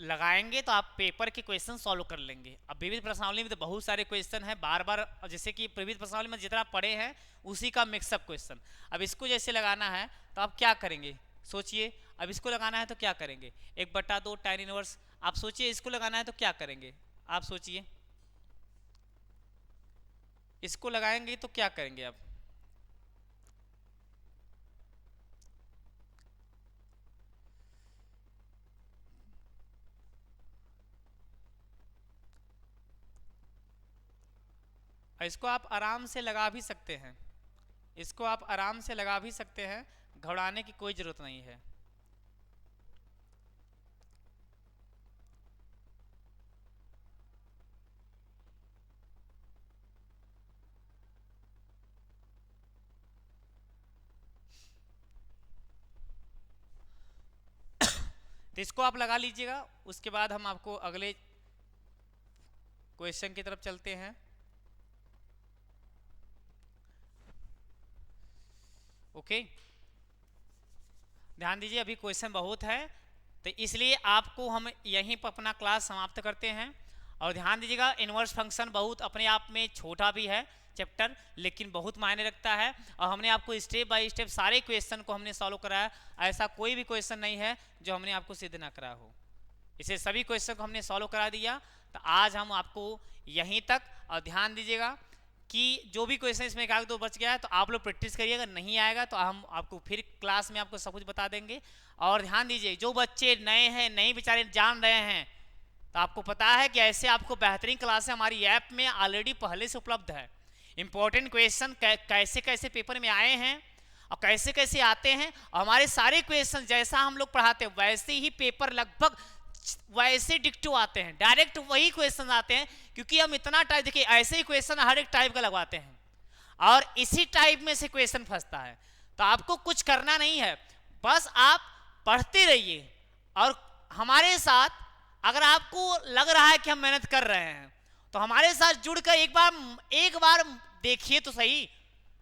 लगाएंगे तो आप पेपर के क्वेश्चन सॉल्व कर लेंगे। अब विविध प्रश्नावली में तो बहुत सारे क्वेश्चन हैं, बार बार जैसे कि विविध प्रश्नावली में जितना पढ़े हैं उसी का मिक्सअप क्वेश्चन। अब इसको जैसे लगाना है तो आप क्या करेंगे, सोचिए। अब इसको लगाना है तो क्या करेंगे, 1/2 tan इनवर्स। आप सोचिए इसको लगाना है तो क्या करेंगे, आप सोचिए इसको लगाएंगे तो क्या करेंगे आप। इसको आप आराम से लगा भी सकते हैं, इसको आप आराम से लगा भी सकते हैं, घबराने की कोई जरूरत नहीं है। तो इसको आप लगा लीजिएगा, उसके बाद हम आपको अगले क्वेश्चन की तरफ चलते हैं। ओके, ध्यान दीजिए, अभी क्वेश्चन बहुत है तो इसलिए आपको हम यहीं पर अपना क्लास समाप्त करते हैं। और ध्यान दीजिएगा, इनवर्स फंक्शन बहुत अपने आप में छोटा भी है चैप्टर, लेकिन बहुत मायने रखता है। और हमने आपको स्टेप बाय स्टेप सारे क्वेश्चन को हमने सॉल्व कराया, ऐसा कोई भी क्वेश्चन नहीं है जो हमने आपको सिद्ध ना करा हो। इसे सभी क्वेश्चन को हमने सॉल्व करा दिया। तो आज हम आपको यहीं तक, और ध्यान दीजिएगा कि जो भी क्वेश्चन इसमें एक दो बच गया है तो आप लोग प्रैक्टिस करिएगा, नहीं आएगा तो हम आपको फिर क्लास में आपको सब कुछ बता देंगे। और ध्यान दीजिए, जो बच्चे नए हैं, नए बेचारे जान रहे हैं, तो आपको पता है कि ऐसे आपको बेहतरीन क्लासें हमारी ऐप में ऑलरेडी पहले से उपलब्ध है। इंपॉर्टेंट क्वेश्चन कैसे कैसे पेपर में आए हैं और कैसे कैसे आते हैं, और हमारे सारे क्वेश्चन जैसा हम लोग पढ़ाते हैं वैसे ही पेपर लगभग वैसे डिक्टो आते हैं, डायरेक्ट वही क्वेश्चन आते हैं। क्योंकि हम इतना टाइप, देखिए ऐसे ही क्वेश्चन हर एक टाइप का लगवाते हैं और इसी टाइप में से क्वेश्चन फंसता है। तो आपको कुछ करना नहीं है, बस आप पढ़ते रहिए। और हमारे साथ अगर आपको लग रहा है कि हम मेहनत कर रहे हैं तो हमारे साथ जुड़कर एक बार देखिए तो सही,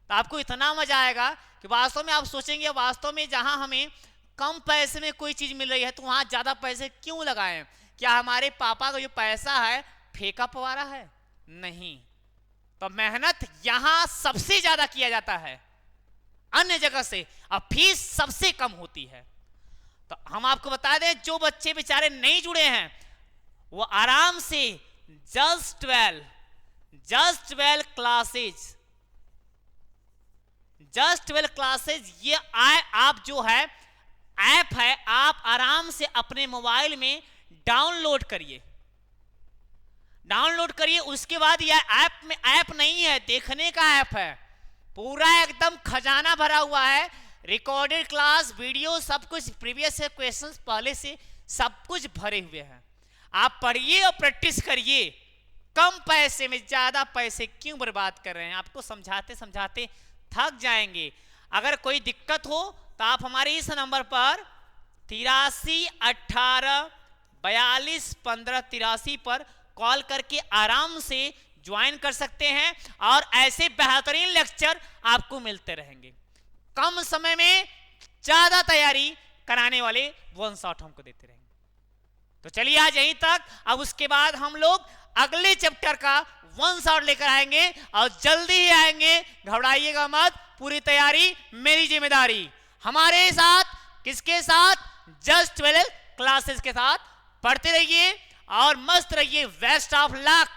तो आपको इतना मजा आएगा कि वास्तव में आप सोचेंगे वास्तव में जहां हमें कम पैसे में कोई चीज मिल रही है तो वहां ज्यादा पैसे क्यों लगाएं। क्या हमारे पापा का जो पैसा है फेंका पवारा है? नहीं। तो मेहनत यहां सबसे ज्यादा किया जाता है अन्य जगह से, और फीस सबसे कम होती है। तो हम आपको बता दें, जो बच्चे बेचारे नहीं जुड़े हैं वो आराम से जस्ट 12 क्लासेज ये आप जो है ऐप है, आप आराम से अपने मोबाइल में डाउनलोड करिए। उसके बाद यह ऐप नहीं है, देखने का ऐप है, पूरा एकदम खजाना भरा हुआ है, रिकॉर्डेड क्लास वीडियो सब कुछ, प्रीवियस क्वेश्चंस पहले से सब कुछ भरे हुए हैं। आप पढ़िए और प्रैक्टिस करिए। कम पैसे में ज्यादा पैसे क्यों बर्बाद कर रहे हैं? आपको समझाते समझाते थक जाएंगे। अगर कोई दिक्कत हो तो आप हमारे इस नंबर पर 83 18 42 15 83 पर कॉल करके आराम से ज्वाइन कर सकते हैं, और ऐसे बेहतरीन लेक्चर आपको मिलते रहेंगे। कम समय में ज्यादा तैयारी कराने वाले वन शॉट हमको देते रहेंगे। तो चलिए आज यहीं तक, अब उसके बाद हम लोग अगले चैप्टर का वन शॉट लेकर आएंगे और जल्दी ही आएंगे, घबराइएगा मत, पूरी तैयारी मेरी जिम्मेदारी। हमारे साथ, किसके साथ? जस्ट 12 क्लासेस के साथ पढ़ते रहिए और मस्त रहिए। Best of luck.